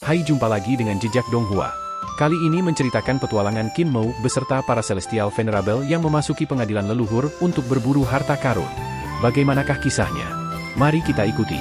Hai, jumpa lagi dengan Jejak Donghua. Kali ini menceritakan petualangan Qin Mou beserta para Celestial Venerable yang memasuki pengadilan leluhur untuk berburu harta karun. Bagaimanakah kisahnya? Mari kita ikuti.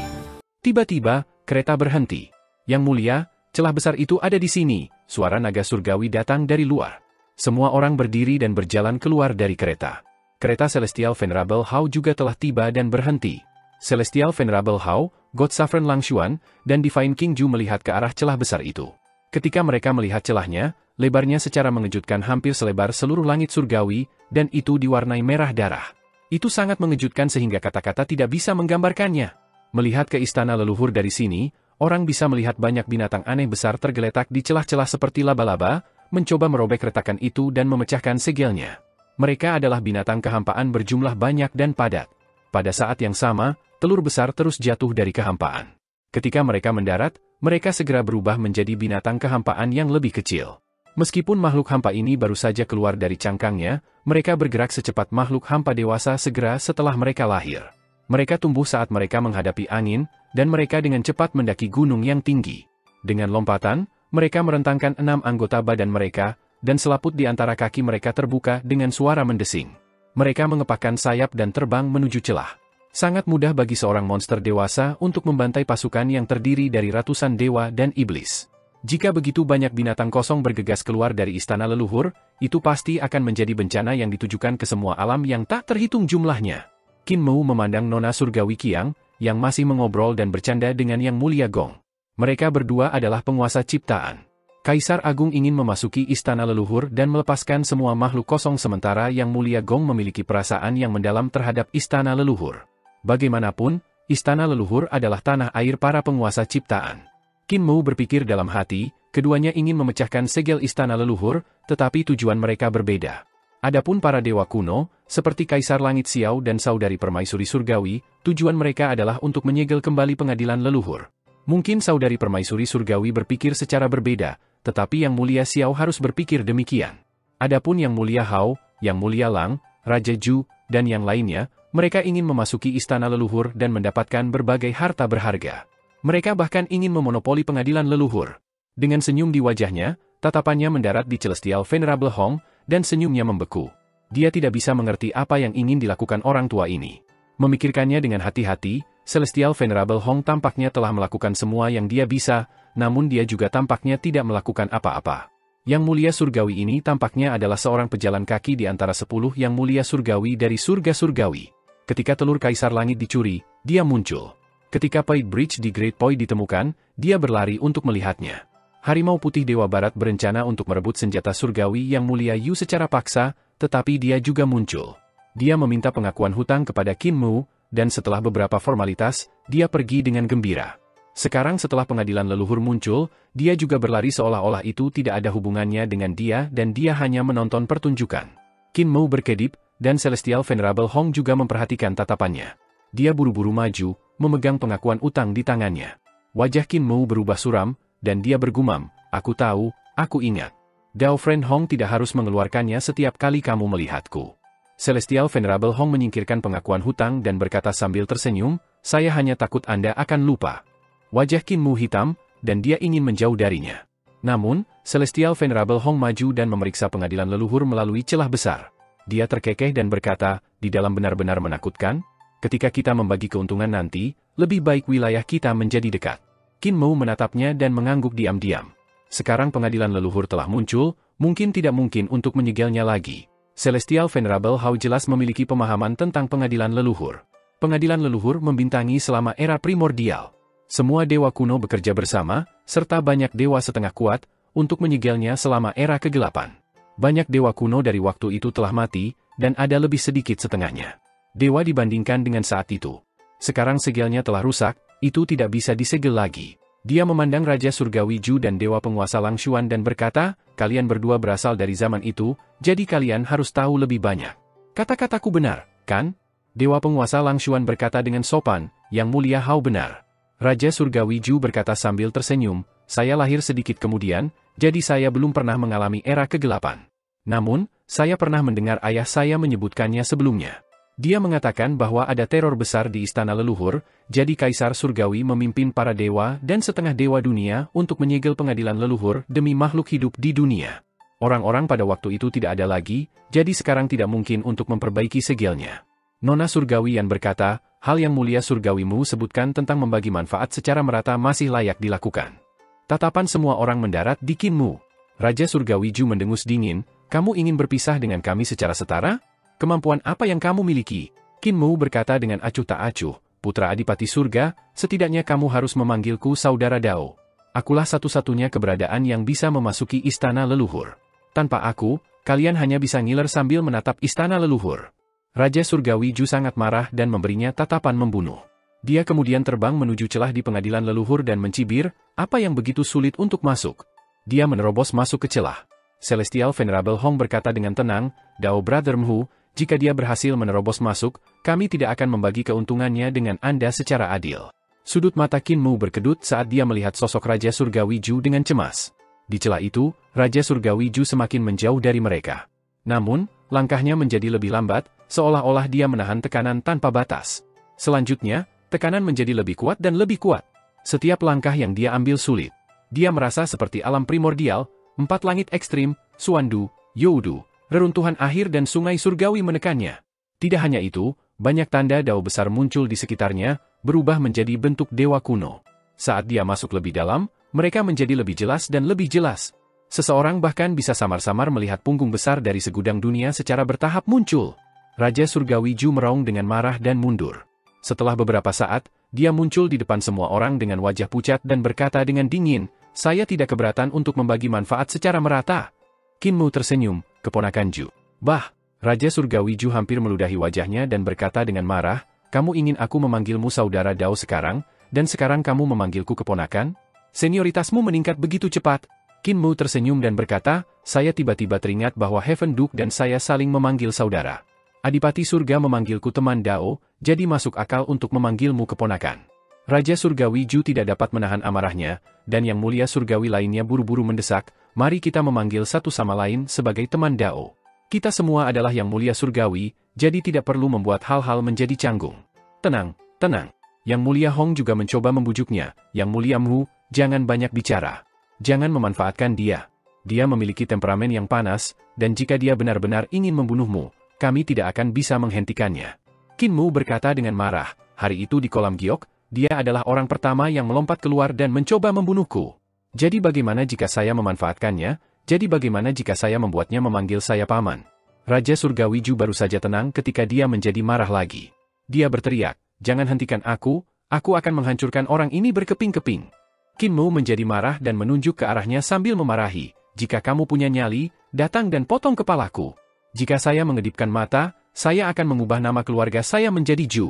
Tiba-tiba, kereta berhenti. Yang mulia, celah besar itu ada di sini. Suara naga surgawi datang dari luar. Semua orang berdiri dan berjalan keluar dari kereta. Kereta Celestial Venerable Hao juga telah tiba dan berhenti. Celestial Venerable Hao, God Sovereign Langshuan, dan Divine King Ju melihat ke arah celah besar itu. Ketika mereka melihat celahnya, lebarnya secara mengejutkan hampir selebar seluruh langit surgawi, dan itu diwarnai merah darah. Itu sangat mengejutkan sehingga kata-kata tidak bisa menggambarkannya. Melihat ke istana leluhur dari sini, orang bisa melihat banyak binatang aneh besar tergeletak di celah-celah seperti laba-laba, mencoba merobek retakan itu dan memecahkan segelnya. Mereka adalah binatang kehampaan berjumlah banyak dan padat. Pada saat yang sama, telur besar terus jatuh dari kehampaan. Ketika mereka mendarat, mereka segera berubah menjadi binatang kehampaan yang lebih kecil. Meskipun makhluk hampa ini baru saja keluar dari cangkangnya, mereka bergerak secepat makhluk hampa dewasa segera setelah mereka lahir. Mereka tumbuh saat mereka menghadapi angin, dan mereka dengan cepat mendaki gunung yang tinggi. Dengan lompatan, mereka merentangkan 6 anggota badan mereka, dan selaput di antara kaki mereka terbuka dengan suara mendesing. Mereka mengepakkan sayap dan terbang menuju celah. Sangat mudah bagi seorang monster dewasa untuk membantai pasukan yang terdiri dari ratusan dewa dan iblis. Jika begitu banyak binatang kosong bergegas keluar dari istana leluhur, itu pasti akan menjadi bencana yang ditujukan ke semua alam yang tak terhitung jumlahnya. Qin Mou memandang Nona Surgawi Qiang, yang masih mengobrol dan bercanda dengan Yang Mulia Gong. Mereka berdua adalah penguasa ciptaan. Kaisar Agung ingin memasuki istana leluhur dan melepaskan semua makhluk kosong sementara Yang Mulia Gong memiliki perasaan yang mendalam terhadap istana leluhur. Bagaimanapun, istana leluhur adalah tanah air para penguasa ciptaan. Qin Mou berpikir dalam hati, keduanya ingin memecahkan segel istana leluhur, tetapi tujuan mereka berbeda. Adapun para dewa kuno, seperti Kaisar Langit Xiao dan Saudari Permaisuri Surgawi, tujuan mereka adalah untuk menyegel kembali pengadilan leluhur. Mungkin Saudari Permaisuri Surgawi berpikir secara berbeda, tetapi Yang Mulia Xiao harus berpikir demikian. Adapun Yang Mulia Hao, Yang Mulia Lang, Raja Ju, dan yang lainnya, mereka ingin memasuki istana leluhur dan mendapatkan berbagai harta berharga. Mereka bahkan ingin memonopoli pengadilan leluhur. Dengan senyum di wajahnya, tatapannya mendarat di Celestial Venerable Hong, dan senyumnya membeku. Dia tidak bisa mengerti apa yang ingin dilakukan orang tua ini. Memikirkannya dengan hati-hati, Celestial Venerable Hong tampaknya telah melakukan semua yang dia bisa, namun dia juga tampaknya tidak melakukan apa-apa. Yang Mulia Surgawi ini tampaknya adalah seorang pejalan kaki di antara 10 Yang Mulia Surgawi dari surga surgawi. Ketika telur Kaisar Langit dicuri, dia muncul. Ketika Pait Bridge di Great Poi ditemukan, dia berlari untuk melihatnya. Harimau Putih Dewa Barat berencana untuk merebut senjata surgawi Yang Mulia Yu secara paksa, tetapi dia juga muncul. Dia meminta pengakuan hutang kepada Qin Mou, dan setelah beberapa formalitas, dia pergi dengan gembira. Sekarang setelah pengadilan leluhur muncul, dia juga berlari seolah-olah itu tidak ada hubungannya dengan dia dan dia hanya menonton pertunjukan. Qin Mou berkedip, dan Celestial Venerable Hong juga memperhatikan tatapannya. Dia buru-buru maju, memegang pengakuan utang di tangannya. Wajah Qin Mou berubah suram, dan dia bergumam, "Aku tahu, aku ingat. Dao Friend Hong tidak harus mengeluarkannya setiap kali kamu melihatku." Celestial Venerable Hong menyingkirkan pengakuan hutang dan berkata sambil tersenyum, "Saya hanya takut Anda akan lupa." Wajah Qin Mou hitam, dan dia ingin menjauh darinya. Namun, Celestial Venerable Hong maju dan memeriksa pengadilan leluhur melalui celah besar. Dia terkekeh dan berkata, "Di dalam benar-benar menakutkan? Ketika kita membagi keuntungan nanti, lebih baik wilayah kita menjadi dekat." Qin Mou menatapnya dan mengangguk diam-diam. Sekarang pengadilan leluhur telah muncul, mungkin tidak mungkin untuk menyegelnya lagi. Celestial Venerable Hao jelas memiliki pemahaman tentang pengadilan leluhur. Pengadilan leluhur membintangi selama era primordial. Semua dewa kuno bekerja bersama, serta banyak dewa setengah kuat, untuk menyegelnya selama era kegelapan. Banyak dewa kuno dari waktu itu telah mati, dan ada lebih sedikit setengahnya. Dewa dibandingkan dengan saat itu. Sekarang segelnya telah rusak, itu tidak bisa disegel lagi. Dia memandang Raja Surgawi Ju dan Dewa Penguasa Langshuan dan berkata, "Kalian berdua berasal dari zaman itu, jadi kalian harus tahu lebih banyak." "Kata-kataku benar, kan?" Dewa Penguasa Langshuan berkata dengan sopan, "Yang Mulia Hao benar." Raja Surgawi Ju berkata sambil tersenyum, "Saya lahir sedikit kemudian, jadi saya belum pernah mengalami era kegelapan. Namun, saya pernah mendengar ayah saya menyebutkannya sebelumnya." Dia mengatakan bahwa ada teror besar di istana leluhur, jadi Kaisar Surgawi memimpin para dewa dan setengah dewa dunia untuk menyegel pengadilan leluhur demi makhluk hidup di dunia. Orang-orang pada waktu itu tidak ada lagi, jadi sekarang tidak mungkin untuk memperbaiki segelnya. Nona Surgawi yang berkata, hal yang mulia Surgawimu sebutkan tentang membagi manfaat secara merata masih layak dilakukan. Tatapan semua orang mendarat di Kinmu. Raja Surgawi Ju mendengus dingin, kamu ingin berpisah dengan kami secara setara? Kemampuan apa yang kamu miliki? Kinmu berkata dengan acuh tak acuh, putra Adipati Surga, setidaknya kamu harus memanggilku Saudara Dao. Akulah satu-satunya keberadaan yang bisa memasuki istana leluhur. Tanpa aku, kalian hanya bisa ngiler sambil menatap istana leluhur. Raja Surgawi Ju sangat marah dan memberinya tatapan membunuh. Dia kemudian terbang menuju celah di pengadilan leluhur dan mencibir, apa yang begitu sulit untuk masuk? Dia menerobos masuk ke celah. Celestial Venerable Hong berkata dengan tenang, Dao Brother Mhu, jika dia berhasil menerobos masuk, kami tidak akan membagi keuntungannya dengan Anda secara adil. Sudut mata Kinmu berkedut saat dia melihat sosok Raja Surgawi Ju dengan cemas. Di celah itu, Raja Surgawi Ju semakin menjauh dari mereka. Namun, langkahnya menjadi lebih lambat, seolah-olah dia menahan tekanan tanpa batas. Selanjutnya, tekanan menjadi lebih kuat dan lebih kuat. Setiap langkah yang dia ambil sulit. Dia merasa seperti alam primordial, 4 langit ekstrim, Suandu, Youdu, reruntuhan akhir dan sungai surgawi menekannya. Tidak hanya itu, banyak tanda dao besar muncul di sekitarnya, berubah menjadi bentuk dewa kuno. Saat dia masuk lebih dalam, mereka menjadi lebih jelas dan lebih jelas. Seseorang bahkan bisa samar-samar melihat punggung besar dari segudang dunia secara bertahap muncul. Raja Surgawi Ju meraung dengan marah dan mundur. Setelah beberapa saat, dia muncul di depan semua orang dengan wajah pucat dan berkata dengan dingin, saya tidak keberatan untuk membagi manfaat secara merata. Kinmu tersenyum, keponakan Ju. Bah, Raja Surgawi Ju hampir meludahi wajahnya dan berkata dengan marah, kamu ingin aku memanggilmu Saudara Dao sekarang, dan sekarang kamu memanggilku keponakan? Senioritasmu meningkat begitu cepat. Kinmu tersenyum dan berkata, saya tiba-tiba teringat bahwa Heaven Duke dan saya saling memanggil saudara. Adipati Surga memanggilku teman Dao, jadi masuk akal untuk memanggilmu keponakan. Raja Surgawi Ju tidak dapat menahan amarahnya, dan yang mulia surgawi lainnya buru-buru mendesak, mari kita memanggil satu sama lain sebagai teman Dao. Kita semua adalah yang mulia surgawi, jadi tidak perlu membuat hal-hal menjadi canggung. Tenang, tenang. Yang mulia Hong juga mencoba membujuknya, yang mulia Mhu, jangan banyak bicara. Jangan memanfaatkan dia. Dia memiliki temperamen yang panas, dan jika dia benar-benar ingin membunuhmu, kami tidak akan bisa menghentikannya. Kinmu berkata dengan marah, hari itu di kolam giok, dia adalah orang pertama yang melompat keluar dan mencoba membunuhku. Jadi bagaimana jika saya memanfaatkannya? Jadi bagaimana jika saya membuatnya memanggil saya paman? Raja Surgawi Ju baru saja tenang ketika dia menjadi marah lagi. Dia berteriak, jangan hentikan aku akan menghancurkan orang ini berkeping-keping. Kinmu menjadi marah dan menunjuk ke arahnya sambil memarahi, jika kamu punya nyali, datang dan potong kepalaku. Jika saya mengedipkan mata, saya akan mengubah nama keluarga saya menjadi Ju.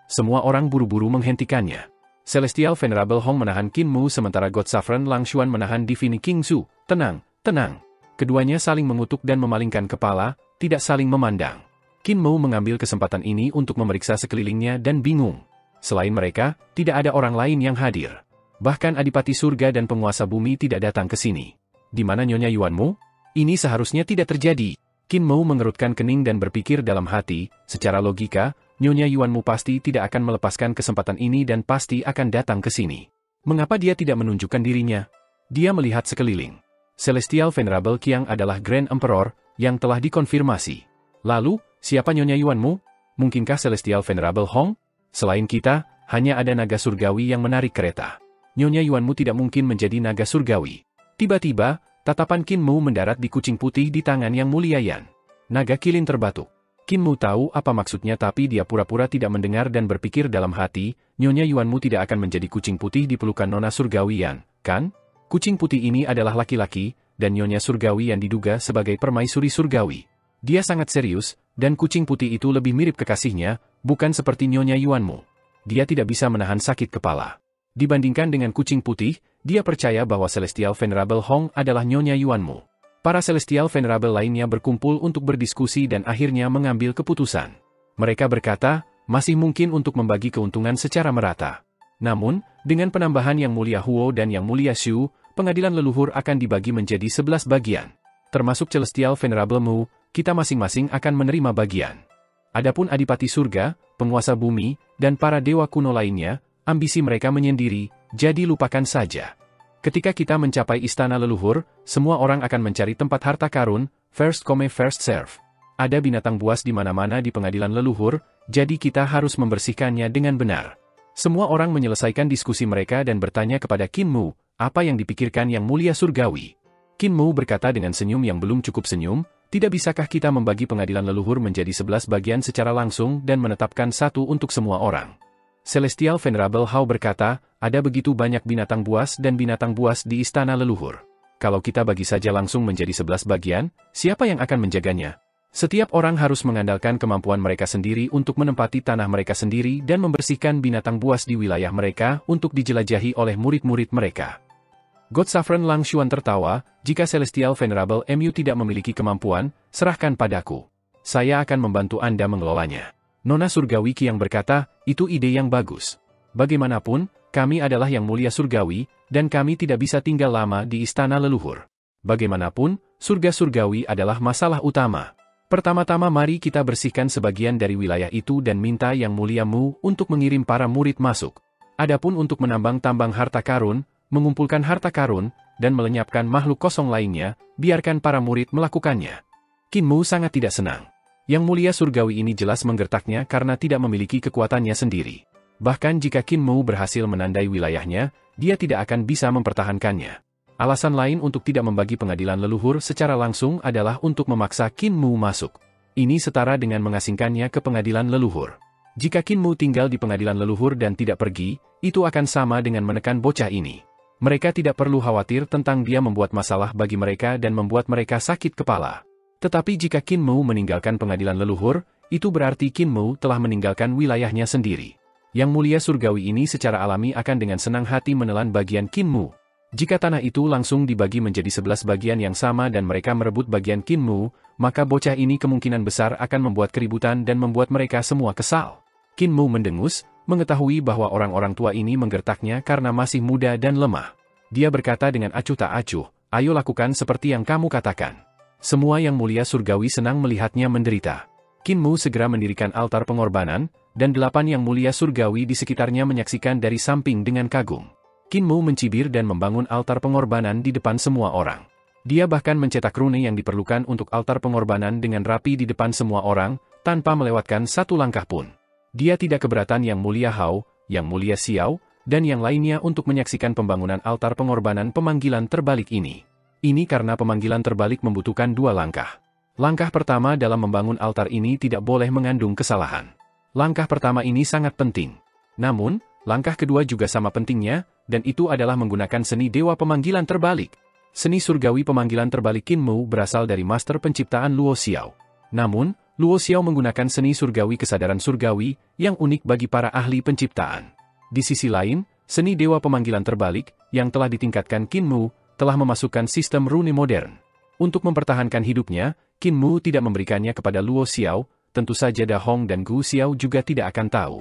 Semua orang buru-buru menghentikannya. Celestial Venerable Hong menahan Kinmu sementara God Saffron Langshuan menahan Divine King Su. Tenang, tenang. Keduanya saling mengutuk dan memalingkan kepala, tidak saling memandang. Kinmu mengambil kesempatan ini untuk memeriksa sekelilingnya dan bingung. Selain mereka, tidak ada orang lain yang hadir. Bahkan Adipati Surga dan penguasa bumi tidak datang ke sini. Di mana Nyonya Yuanmu? Ini seharusnya tidak terjadi. Kinmu mengerutkan kening dan berpikir dalam hati, secara logika, Nyonya Yuanmu pasti tidak akan melepaskan kesempatan ini dan pasti akan datang ke sini. Mengapa dia tidak menunjukkan dirinya? Dia melihat sekeliling. Celestial Venerable Qiang adalah Grand Emperor, yang telah dikonfirmasi. Lalu, siapa Nyonya Yuanmu? Mungkinkah Celestial Venerable Hong? Selain kita, hanya ada naga surgawi yang menarik kereta. Nyonya Yuanmu tidak mungkin menjadi naga surgawi. Tiba-tiba, tatapan Kinmu mendarat di kucing putih di tangan yang mulia Yan. Naga kilin terbatuk. Kinmu tahu apa maksudnya tapi dia pura-pura tidak mendengar dan berpikir dalam hati, Nyonya Yuanmu tidak akan menjadi kucing putih di pelukan Nona Surgawi Yan, kan? Kucing putih ini adalah laki-laki, dan Nyonya Surgawi yang diduga sebagai permaisuri surgawi. Dia sangat serius, dan kucing putih itu lebih mirip kekasihnya, bukan seperti Nyonya Yuanmu. Dia tidak bisa menahan sakit kepala. Dibandingkan dengan kucing putih, dia percaya bahwa Celestial Venerable Hong adalah Nyonya Yuanmu. Para Celestial Venerable lainnya berkumpul untuk berdiskusi dan akhirnya mengambil keputusan. Mereka berkata, masih mungkin untuk membagi keuntungan secara merata. Namun, dengan penambahan Yang Mulia Huo dan Yang Mulia Shu, pengadilan leluhur akan dibagi menjadi 11 bagian. Termasuk Celestial Venerable Mu, kita masing-masing akan menerima bagian. Adapun Adipati Surga, penguasa bumi, dan para dewa kuno lainnya, ambisi mereka menyendiri, jadi lupakan saja. Ketika kita mencapai istana leluhur, semua orang akan mencari tempat harta karun, first come first serve. Ada binatang buas di mana-mana di pengadilan leluhur, jadi kita harus membersihkannya dengan benar. Semua orang menyelesaikan diskusi mereka dan bertanya kepada Qin Mu, apa yang dipikirkan Yang Mulia Surgawi. Qin Mu berkata dengan senyum yang belum cukup senyum, tidak bisakah kita membagi pengadilan leluhur menjadi 11 bagian secara langsung dan menetapkan satu untuk semua orang? Celestial Venerable Hao berkata, ada begitu banyak binatang buas dan binatang buas di istana leluhur. Kalau kita bagi saja langsung menjadi 11 bagian, siapa yang akan menjaganya? Setiap orang harus mengandalkan kemampuan mereka sendiri untuk menempati tanah mereka sendiri dan membersihkan binatang buas di wilayah mereka untuk dijelajahi oleh murid-murid mereka. God Saffron Lang Xuan tertawa, jika Celestial Venerable Mu tidak memiliki kemampuan, serahkan padaku. Saya akan membantu Anda mengelolanya. Nona Surgawi Qiang berkata, itu ide yang bagus. Bagaimanapun, kami adalah Yang Mulia Surgawi, dan kami tidak bisa tinggal lama di istana leluhur. Bagaimanapun, surga surgawi adalah masalah utama. Pertama-tama mari kita bersihkan sebagian dari wilayah itu dan minta Yang Mulia Mu untuk mengirim para murid masuk. Adapun untuk menambang tambang harta karun, mengumpulkan harta karun, dan melenyapkan makhluk kosong lainnya, biarkan para murid melakukannya. Qin Mu sangat tidak senang. Yang Mulia Surgawi ini jelas menggertaknya karena tidak memiliki kekuatannya sendiri. Bahkan jika Qin Mu berhasil menandai wilayahnya, dia tidak akan bisa mempertahankannya. Alasan lain untuk tidak membagi pengadilan leluhur secara langsung adalah untuk memaksa Qin Mu masuk. Ini setara dengan mengasingkannya ke pengadilan leluhur. Jika Qin Mu tinggal di pengadilan leluhur dan tidak pergi, itu akan sama dengan menekan bocah ini. Mereka tidak perlu khawatir tentang dia membuat masalah bagi mereka dan membuat mereka sakit kepala. Tetapi jika Qin Mu meninggalkan pengadilan leluhur, itu berarti Qin Mu telah meninggalkan wilayahnya sendiri. Yang Mulia Surgawi ini secara alami akan dengan senang hati menelan bagian Qin Mu. Jika tanah itu langsung dibagi menjadi 11 bagian yang sama dan mereka merebut bagian Qin Mu, maka bocah ini kemungkinan besar akan membuat keributan dan membuat mereka semua kesal. Qin Mu mendengus, mengetahui bahwa orang-orang tua ini menggertaknya karena masih muda dan lemah. Dia berkata dengan acuh tak acuh, ayo lakukan seperti yang kamu katakan. Semua Yang Mulia Surgawi senang melihatnya menderita. Qin Mu segera mendirikan altar pengorbanan, dan 8 Yang Mulia Surgawi di sekitarnya menyaksikan dari samping dengan kagum. Qin Mu mencibir dan membangun altar pengorbanan di depan semua orang. Dia bahkan mencetak rune yang diperlukan untuk altar pengorbanan dengan rapi di depan semua orang, tanpa melewatkan satu langkah pun. Dia tidak keberatan Yang Mulia Hao, Yang Mulia Xiao, dan yang lainnya untuk menyaksikan pembangunan altar pengorbanan pemanggilan terbalik ini. Ini karena pemanggilan terbalik membutuhkan 2 langkah. Langkah pertama dalam membangun altar ini tidak boleh mengandung kesalahan. Langkah pertama ini sangat penting. Namun, langkah kedua juga sama pentingnya, dan itu adalah menggunakan seni dewa pemanggilan terbalik. Seni surgawi pemanggilan terbalik Qin Mu berasal dari master penciptaan Luo Xiao. Namun, Luo Xiao menggunakan seni surgawi kesadaran surgawi yang unik bagi para ahli penciptaan. Di sisi lain, seni dewa pemanggilan terbalik yang telah ditingkatkan Qin Mu telah memasukkan sistem rune modern. Untuk mempertahankan hidupnya, Qin Mu tidak memberikannya kepada Luo Xiao, tentu saja Da Hong dan Gu Xiao juga tidak akan tahu.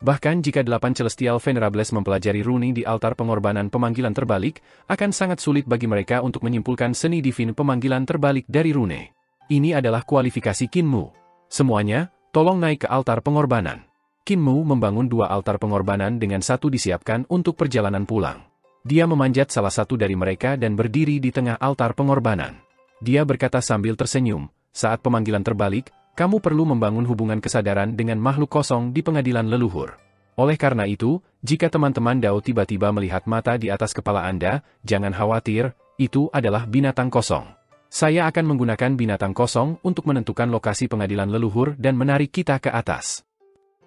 Bahkan jika 8 Celestial Venerables mempelajari rune di altar pengorbanan pemanggilan terbalik, akan sangat sulit bagi mereka untuk menyimpulkan seni divine pemanggilan terbalik dari rune. Ini adalah kualifikasi Qin Mu. Semuanya, tolong naik ke altar pengorbanan. Qin Mu membangun 2 altar pengorbanan dengan satu disiapkan untuk perjalanan pulang. Dia memanjat salah satu dari mereka dan berdiri di tengah altar pengorbanan. Dia berkata sambil tersenyum, saat pemanggilan terbalik, kamu perlu membangun hubungan kesadaran dengan makhluk kosong di pengadilan leluhur. Oleh karena itu, jika teman-teman Dao tiba-tiba melihat mata di atas kepala Anda, jangan khawatir, itu adalah binatang kosong. Saya akan menggunakan binatang kosong untuk menentukan lokasi pengadilan leluhur dan menarik kita ke atas.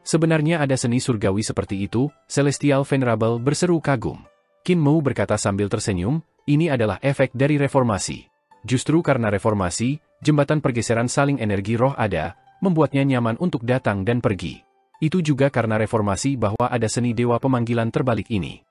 Sebenarnya ada seni surgawi seperti itu, Celestial Venerable berseru kagum. Qin Mu berkata sambil tersenyum, ini adalah efek dari reformasi. Justru karena reformasi, jembatan pergeseran saling energi roh ada, membuatnya nyaman untuk datang dan pergi. Itu juga karena reformasi bahwa ada seni dewa pemanggilan terbalik ini.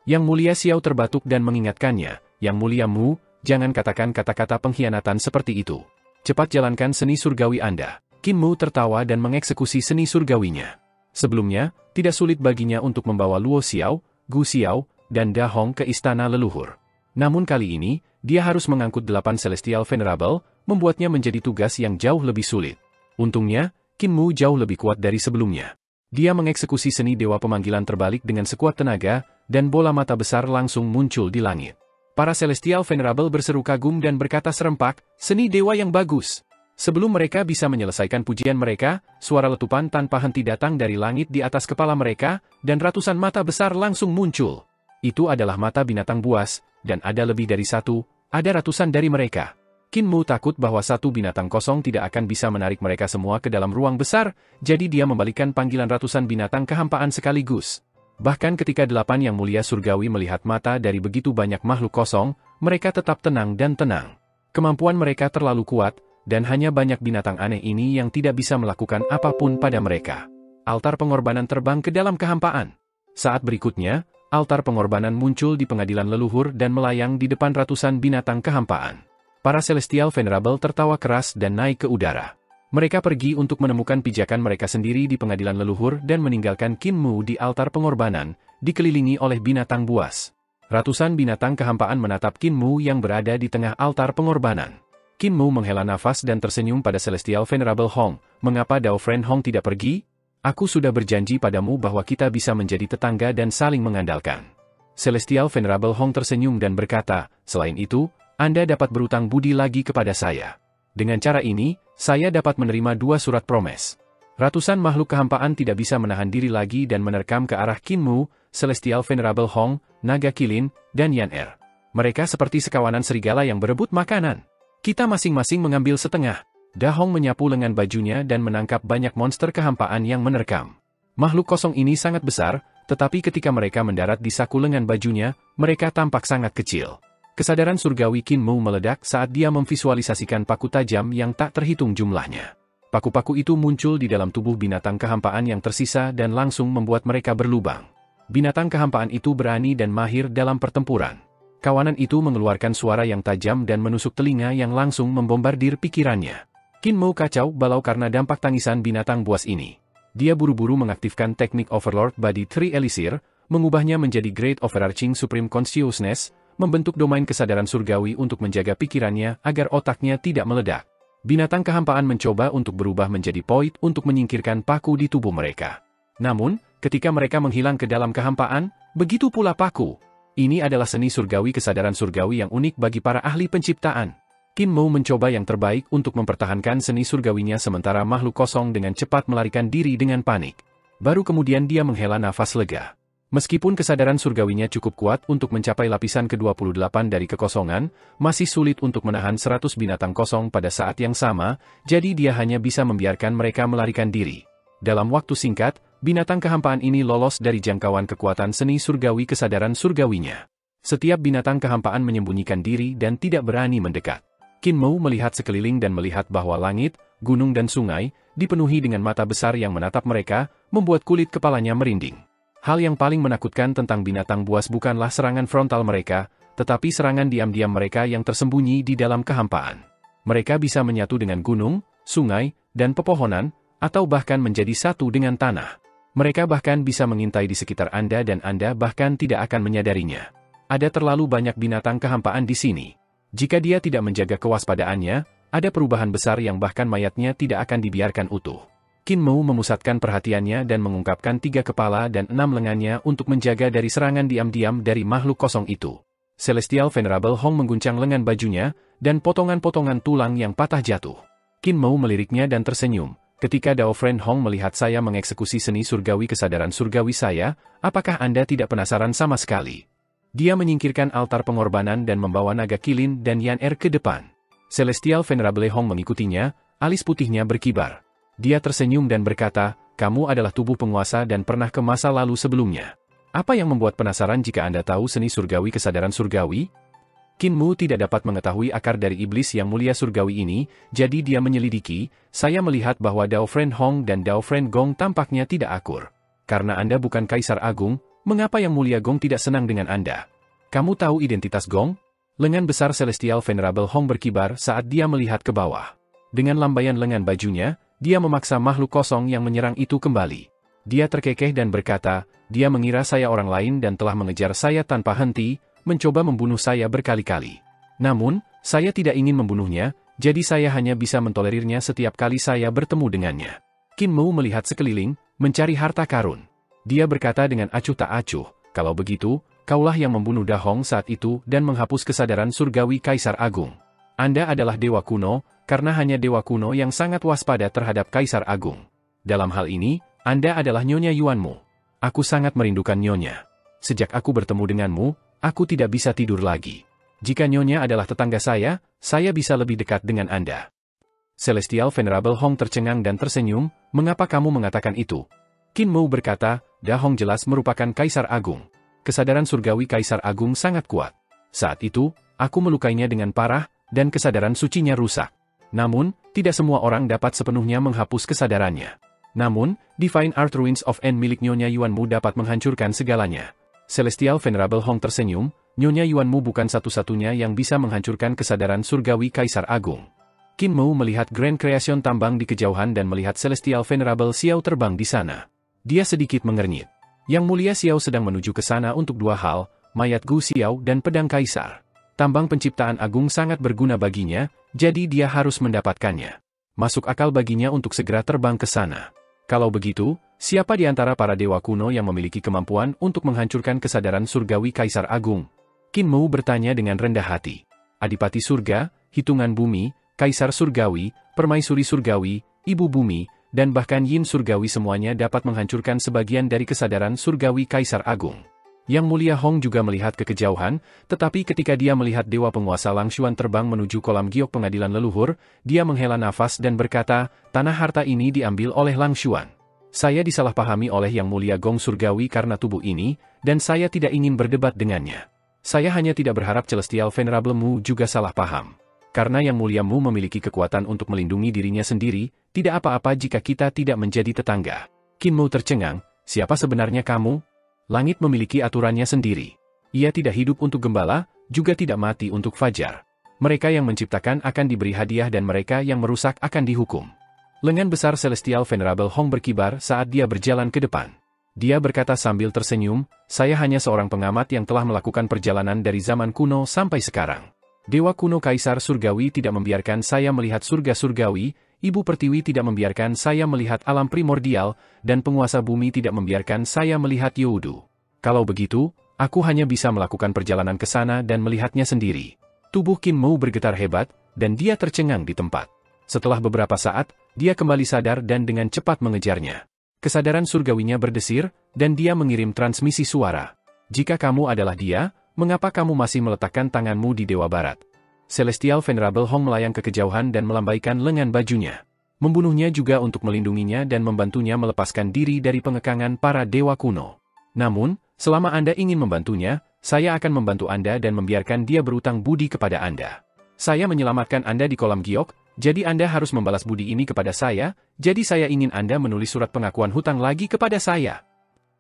Yang Mulia Xiao terbatuk dan mengingatkannya, Yang Mulia Mu, jangan katakan kata-kata pengkhianatan seperti itu. Cepat jalankan seni surgawi Anda. Qin Mu tertawa dan mengeksekusi seni surgawinya. Sebelumnya, tidak sulit baginya untuk membawa Luo Xiao, Gu Xiao, dan Da Hong ke istana leluhur. Namun kali ini, dia harus mengangkut 8 Celestial Venerable, membuatnya menjadi tugas yang jauh lebih sulit. Untungnya, Qin Mu jauh lebih kuat dari sebelumnya. Dia mengeksekusi seni dewa pemanggilan terbalik dengan sekuat tenaga, dan bola mata besar langsung muncul di langit. Para Celestial Venerable berseru kagum dan berkata serempak, "Seni dewa yang bagus!" Sebelum mereka bisa menyelesaikan pujian mereka, suara letupan tanpa henti datang dari langit di atas kepala mereka, dan ratusan mata besar langsung muncul. Itu adalah mata binatang buas, dan ada lebih dari satu, ada ratusan dari mereka. Qin Mu takut bahwa satu binatang kosong tidak akan bisa menarik mereka semua ke dalam ruang besar, jadi dia membalikkan panggilan ratusan binatang kehampaan sekaligus. Bahkan ketika 8 yang mulia surgawi melihat mata dari begitu banyak makhluk kosong, mereka tetap tenang dan tenang. Kemampuan mereka terlalu kuat, dan hanya banyak binatang aneh ini yang tidak bisa melakukan apapun pada mereka. Altar pengorbanan terbang ke dalam kehampaan. Saat berikutnya, altar pengorbanan muncul di pengadilan leluhur dan melayang di depan ratusan binatang kehampaan. Para Celestial Venerable tertawa keras dan naik ke udara. Mereka pergi untuk menemukan pijakan mereka sendiri di pengadilan leluhur dan meninggalkan Qin Mu di altar pengorbanan, dikelilingi oleh binatang buas. Ratusan binatang kehampaan menatap Qin Mu yang berada di tengah altar pengorbanan. Qin Mu menghela nafas dan tersenyum pada Celestial Venerable Hong. "Mengapa Dao Friend Hong tidak pergi? Aku sudah berjanji padamu bahwa kita bisa menjadi tetangga dan saling mengandalkan." Celestial Venerable Hong tersenyum dan berkata, "Selain itu, Anda dapat berutang budi lagi kepada saya. Dengan cara ini, saya dapat menerima 2 surat promes." Ratusan makhluk kehampaan tidak bisa menahan diri lagi dan menerkam ke arah Qin Mu, Celestial Venerable Hong, Naga Kilin, dan Yan Er. Mereka seperti sekawanan serigala yang berebut makanan. "Kita masing-masing mengambil setengah." Da Hong menyapu lengan bajunya dan menangkap banyak monster kehampaan yang menerkam. Makhluk kosong ini sangat besar, tetapi ketika mereka mendarat di saku lengan bajunya, mereka tampak sangat kecil. Kesadaran surgawi Qin Mu meledak saat dia memvisualisasikan paku tajam yang tak terhitung jumlahnya. Paku-paku itu muncul di dalam tubuh binatang kehampaan yang tersisa dan langsung membuat mereka berlubang. Binatang kehampaan itu berani dan mahir dalam pertempuran. Kawanan itu mengeluarkan suara yang tajam dan menusuk telinga yang langsung membombardir pikirannya. Qin Mu kacau balau karena dampak tangisan binatang buas ini. Dia buru-buru mengaktifkan teknik Overlord Body Tree Elixir, mengubahnya menjadi Great Overarching Supreme Consciousness, membentuk domain kesadaran surgawi untuk menjaga pikirannya agar otaknya tidak meledak. Binatang kehampaan mencoba untuk berubah menjadi Point untuk menyingkirkan paku di tubuh mereka. Namun, ketika mereka menghilang ke dalam kehampaan, begitu pula paku. Ini adalah seni surgawi kesadaran surgawi yang unik bagi para ahli penciptaan. Qin Mu mencoba yang terbaik untuk mempertahankan seni surgawinya sementara makhluk kosong dengan cepat melarikan diri dengan panik. Baru kemudian dia menghela nafas lega. Meskipun kesadaran surgawinya cukup kuat untuk mencapai lapisan ke-28 dari kekosongan, masih sulit untuk menahan 100 binatang kosong pada saat yang sama, jadi dia hanya bisa membiarkan mereka melarikan diri. Dalam waktu singkat, binatang kehampaan ini lolos dari jangkauan kekuatan seni surgawi kesadaran surgawinya. Setiap binatang kehampaan menyembunyikan diri dan tidak berani mendekat. Qin Mu melihat sekeliling dan melihat bahwa langit, gunung dan sungai, dipenuhi dengan mata besar yang menatap mereka, membuat kulit kepalanya merinding. Hal yang paling menakutkan tentang binatang buas bukanlah serangan frontal mereka, tetapi serangan diam-diam mereka yang tersembunyi di dalam kehampaan. Mereka bisa menyatu dengan gunung, sungai, dan pepohonan, atau bahkan menjadi satu dengan tanah. Mereka bahkan bisa mengintai di sekitar Anda dan Anda bahkan tidak akan menyadarinya. Ada terlalu banyak binatang kehampaan di sini. Jika dia tidak menjaga kewaspadaannya, ada perubahan besar yang bahkan mayatnya tidak akan dibiarkan utuh. Qin Mu memusatkan perhatiannya dan mengungkapkan 3 kepala dan 6 lengannya untuk menjaga dari serangan diam-diam dari makhluk kosong itu. Celestial Venerable Hong mengguncang lengan bajunya, dan potongan-potongan tulang yang patah jatuh. Qin Mu meliriknya dan tersenyum. "Ketika Dao Friend Hong melihat saya mengeksekusi seni surgawi kesadaran surgawi saya, apakah Anda tidak penasaran sama sekali?" Dia menyingkirkan altar pengorbanan dan membawa Naga Kilin dan Yan Er ke depan. Celestial Venerable Hong mengikutinya, alis putihnya berkibar. Dia tersenyum dan berkata, "Kamu adalah tubuh penguasa dan pernah ke masa lalu sebelumnya. Apa yang membuat penasaran jika Anda tahu seni surgawi kesadaran surgawi?" Qin Mu tidak dapat mengetahui akar dari iblis yang mulia surgawi ini, jadi dia menyelidiki. "Saya melihat bahwa Dao Friend Hong dan Dao Friend Gong tampaknya tidak akur. Karena Anda bukan Kaisar Agung, mengapa Yang Mulia Gong tidak senang dengan Anda? Kamu tahu identitas Gong?" Lengan besar Celestial Venerable Hong berkibar saat dia melihat ke bawah. Dengan lambaian lengan bajunya, dia memaksa makhluk kosong yang menyerang itu kembali. Dia terkekeh dan berkata, "Dia mengira saya orang lain dan telah mengejar saya tanpa henti, mencoba membunuh saya berkali-kali. Namun, saya tidak ingin membunuhnya, jadi saya hanya bisa mentolerirnya setiap kali saya bertemu dengannya." Qin Mou melihat sekeliling, mencari harta karun. Dia berkata dengan acuh tak acuh, kalau begitu, kaulah yang membunuh Da Hong saat itu dan menghapus kesadaran surgawi Kaisar Agung. Anda adalah dewa kuno, karena hanya dewa kuno yang sangat waspada terhadap Kaisar Agung. Dalam hal ini, Anda adalah Nyonya Yuanmu. Aku sangat merindukan Nyonya. Sejak aku bertemu denganmu, aku tidak bisa tidur lagi. Jika Nyonya adalah tetangga saya bisa lebih dekat dengan Anda. Celestial Venerable Hong tercengang dan tersenyum, mengapa kamu mengatakan itu? Qin Mou berkata, Da Hong jelas merupakan Kaisar Agung. Kesadaran surgawi Kaisar Agung sangat kuat. Saat itu, aku melukainya dengan parah, dan kesadaran sucinya rusak. Namun, tidak semua orang dapat sepenuhnya menghapus kesadarannya. Namun, Divine Art Ruins of N milik Nyonya Yuanmu dapat menghancurkan segalanya. Celestial Venerable Hong tersenyum, Nyonya Yuanmu bukan satu-satunya yang bisa menghancurkan kesadaran surgawi Kaisar Agung. Qin Mou melihat Grand Creation tambang di kejauhan dan melihat Celestial Venerable Xiao terbang di sana. Dia sedikit mengernyit. Yang mulia Xiao sedang menuju ke sana untuk dua hal, mayat Gu Xiao dan pedang Kaisar. Tambang penciptaan agung sangat berguna baginya, jadi dia harus mendapatkannya. Masuk akal baginya untuk segera terbang ke sana. Kalau begitu, siapa di antara para dewa kuno yang memiliki kemampuan untuk menghancurkan kesadaran surgawi Kaisar Agung? Qin Mou bertanya dengan rendah hati. Adipati Surga, Hitungan Bumi, Kaisar Surgawi, Permaisuri Surgawi, Ibu Bumi, dan bahkan Yin Surgawi semuanya dapat menghancurkan sebagian dari kesadaran surgawi Kaisar Agung. Yang mulia Hong juga melihat ke kejauhan, tetapi ketika dia melihat dewa penguasa Langshuan terbang menuju kolam giok pengadilan leluhur, dia menghela nafas dan berkata, tanah harta ini diambil oleh Langshuan. Saya disalahpahami oleh Yang Mulia Gong Surgawi karena tubuh ini, dan saya tidak ingin berdebat dengannya. Saya hanya tidak berharap Celestial Venerable Mu juga salah paham. Karena Yang Mulia Mu memiliki kekuatan untuk melindungi dirinya sendiri, tidak apa-apa jika kita tidak menjadi tetangga. Qin Mou tercengang, siapa sebenarnya kamu? Langit memiliki aturannya sendiri. Ia tidak hidup untuk gembala, juga tidak mati untuk fajar. Mereka yang menciptakan akan diberi hadiah dan mereka yang merusak akan dihukum. Lengan besar Celestial Venerable Hong berkibar saat dia berjalan ke depan. Dia berkata sambil tersenyum, saya hanya seorang pengamat yang telah melakukan perjalanan dari zaman kuno sampai sekarang. Dewa kuno Kaisar Surgawi tidak membiarkan saya melihat surga surgawi, Ibu Pertiwi tidak membiarkan saya melihat alam primordial, dan penguasa bumi tidak membiarkan saya melihat Youdu. Kalau begitu, aku hanya bisa melakukan perjalanan ke sana dan melihatnya sendiri. Tubuh Qin Mou bergetar hebat, dan dia tercengang di tempat. Setelah beberapa saat, dia kembali sadar dan dengan cepat mengejarnya. Kesadaran surgawinya berdesir, dan dia mengirim transmisi suara. Jika kamu adalah dia, mengapa kamu masih meletakkan tanganmu di Dewa Barat? Celestial Venerable Hong melayang ke kejauhan dan melambaikan lengan bajunya. Membunuhnya juga untuk melindunginya dan membantunya melepaskan diri dari pengekangan para dewa kuno. Namun, selama Anda ingin membantunya, saya akan membantu Anda dan membiarkan dia berutang budi kepada Anda. Saya menyelamatkan Anda di kolam giok, jadi Anda harus membalas budi ini kepada saya, jadi saya ingin Anda menulis surat pengakuan hutang lagi kepada saya.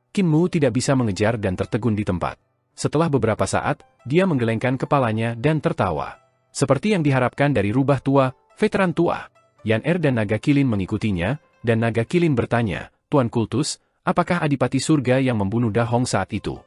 Qin Mou tidak bisa mengejar dan tertegun di tempat. Setelah beberapa saat, dia menggelengkan kepalanya dan tertawa. Seperti yang diharapkan dari rubah tua, veteran tua. Yan Er dan Naga Kilin mengikutinya, dan Naga Kilin bertanya, Tuan Kultus, apakah Adipati Surga yang membunuh Da Hong saat itu?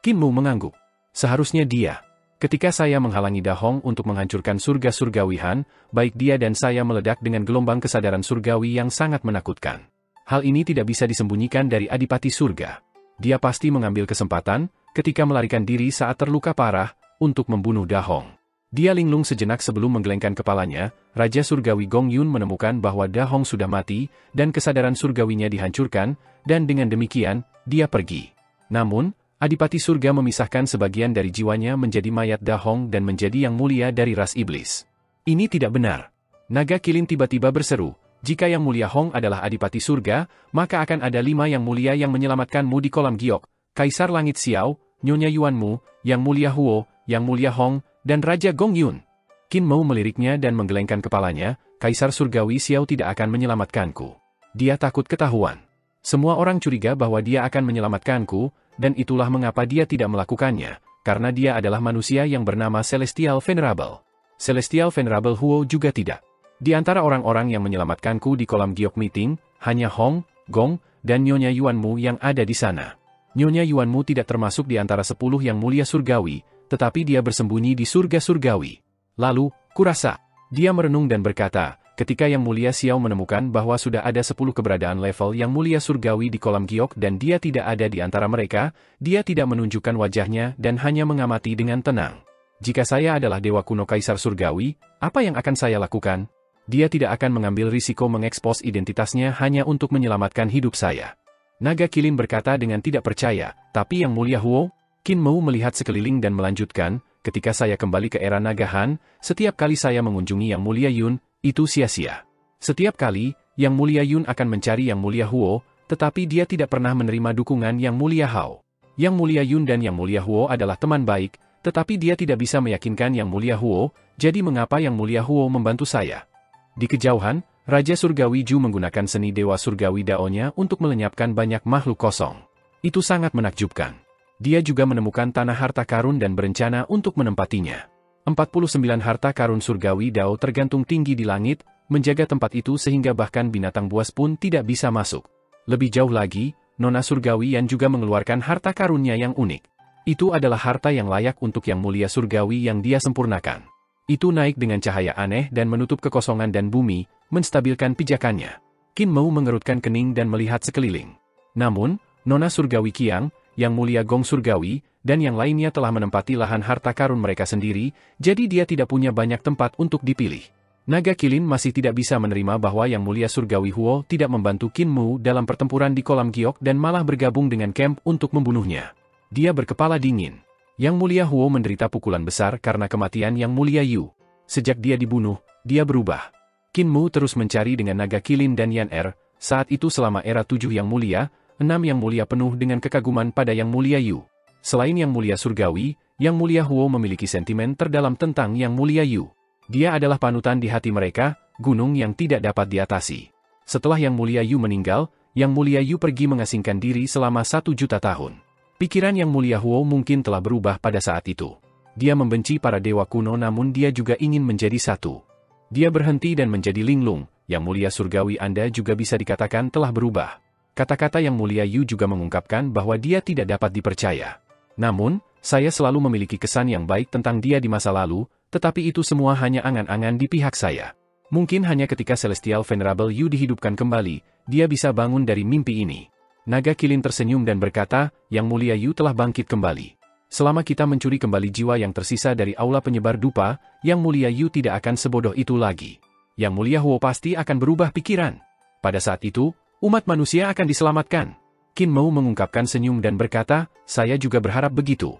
Qin Mou mengangguk. Seharusnya dia. Ketika saya menghalangi Da Hong untuk menghancurkan surga surgawihan, baik dia dan saya meledak dengan gelombang kesadaran surgawi yang sangat menakutkan. Hal ini tidak bisa disembunyikan dari Adipati Surga. Dia pasti mengambil kesempatan, ketika melarikan diri saat terluka parah, untuk membunuh Da Hong. Dia linglung sejenak sebelum menggelengkan kepalanya, Raja Surgawi Gong Yun menemukan bahwa Da Hong sudah mati, dan kesadaran surgawinya dihancurkan, dan dengan demikian, dia pergi. Namun, Adipati Surga memisahkan sebagian dari jiwanya menjadi mayat Da Hong dan menjadi yang mulia dari ras iblis. Ini tidak benar. Naga Kilin tiba-tiba berseru, jika yang mulia Hong adalah Adipati Surga, maka akan ada 5 yang mulia yang menyelamatkanmu di kolam giok. Kaisar Langit Xiao, Nyonya Yuanmu, Yang Mulia Huo, Yang Mulia Hong, dan Raja Gong Yun. Qin Mou meliriknya dan menggelengkan kepalanya, Kaisar Surgawi Xiao tidak akan menyelamatkanku. Dia takut ketahuan. Semua orang curiga bahwa dia akan menyelamatkanku, dan itulah mengapa dia tidak melakukannya, karena dia adalah manusia yang bernama Celestial Venerable. Celestial Venerable Huo juga tidak. Di antara orang-orang yang menyelamatkanku di kolam giok meeting, hanya Hong, Gong, dan Nyonya Yuanmu yang ada di sana. Nyonya Yuanmu tidak termasuk di antara 10 yang mulia surgawi, tetapi dia bersembunyi di surga surgawi. Lalu, kurasa, dia merenung dan berkata, Ketika Yang Mulia Xiao menemukan bahwa sudah ada 10 keberadaan level Yang Mulia Surgawi di kolam giok dan dia tidak ada di antara mereka, dia tidak menunjukkan wajahnya dan hanya mengamati dengan tenang. Jika saya adalah Dewa Kuno Kaisar Surgawi, apa yang akan saya lakukan? Dia tidak akan mengambil risiko mengekspos identitasnya hanya untuk menyelamatkan hidup saya. Naga Kilin berkata dengan tidak percaya, tapi Yang Mulia Huo, Qin Mou melihat sekeliling dan melanjutkan, ketika saya kembali ke era Naga Han, setiap kali saya mengunjungi Yang Mulia Yun, itu sia-sia. Setiap kali, Yang Mulia Yun akan mencari Yang Mulia Huo, tetapi dia tidak pernah menerima dukungan Yang Mulia Hao. Yang Mulia Yun dan Yang Mulia Huo adalah teman baik, tetapi dia tidak bisa meyakinkan Yang Mulia Huo, jadi mengapa Yang Mulia Huo membantu saya? Di kejauhan, Raja Surgawi Ju menggunakan seni Dewa Surgawi Dao-nya untuk melenyapkan banyak makhluk kosong. Itu sangat menakjubkan. Dia juga menemukan tanah harta karun dan berencana untuk menempatinya. 49 harta karun surgawi Dao tergantung tinggi di langit, menjaga tempat itu sehingga bahkan binatang buas pun tidak bisa masuk. Lebih jauh lagi, Nona Surgawi yang juga mengeluarkan harta karunnya yang unik. Itu adalah harta yang layak untuk Yang Mulia Surgawi yang dia sempurnakan. Itu naik dengan cahaya aneh dan menutup kekosongan dan bumi, menstabilkan pijakannya. Qin Mou mengerutkan kening dan melihat sekeliling. Namun, Nona Surgawi Qiang, Yang Mulia Gong Surgawi, dan yang lainnya telah menempati lahan harta karun mereka sendiri, jadi dia tidak punya banyak tempat untuk dipilih. Naga Kilin masih tidak bisa menerima bahwa Yang Mulia Surgawi Huo tidak membantu Qin Mou dalam pertempuran di kolam giok dan malah bergabung dengan camp untuk membunuhnya. Dia berkepala dingin. Yang Mulia Huo menderita pukulan besar karena kematian Yang Mulia Yu. Sejak dia dibunuh, dia berubah. Qin Mou terus mencari dengan Naga Kilin dan Yan Er, saat itu selama era 7 Yang Mulia, 6 Yang Mulia penuh dengan kekaguman pada Yang Mulia Yu. Selain Yang Mulia Surgawi, Yang Mulia Huo memiliki sentimen terdalam tentang Yang Mulia Yu. Dia adalah panutan di hati mereka, gunung yang tidak dapat diatasi. Setelah Yang Mulia Yu meninggal, Yang Mulia Yu pergi mengasingkan diri selama 1 juta tahun. Pikiran Yang Mulia Huo mungkin telah berubah pada saat itu. Dia membenci para dewa kuno namun dia juga ingin menjadi satu. Dia berhenti dan menjadi linglung. Yang Mulia Surgawi Anda juga bisa dikatakan telah berubah. Kata-kata Yang Mulia Yu juga mengungkapkan bahwa dia tidak dapat dipercaya. Namun, saya selalu memiliki kesan yang baik tentang dia di masa lalu, tetapi itu semua hanya angan-angan di pihak saya. Mungkin hanya ketika Celestial Venerable Yu dihidupkan kembali, dia bisa bangun dari mimpi ini. Naga Kilin tersenyum dan berkata, Yang Mulia Yu telah bangkit kembali. Selama kita mencuri kembali jiwa yang tersisa dari aula penyebar dupa, Yang Mulia Yu tidak akan sebodoh itu lagi. Yang Mulia Huo pasti akan berubah pikiran. Pada saat itu, umat manusia akan diselamatkan. Qin Mou mengungkapkan senyum dan berkata, saya juga berharap begitu.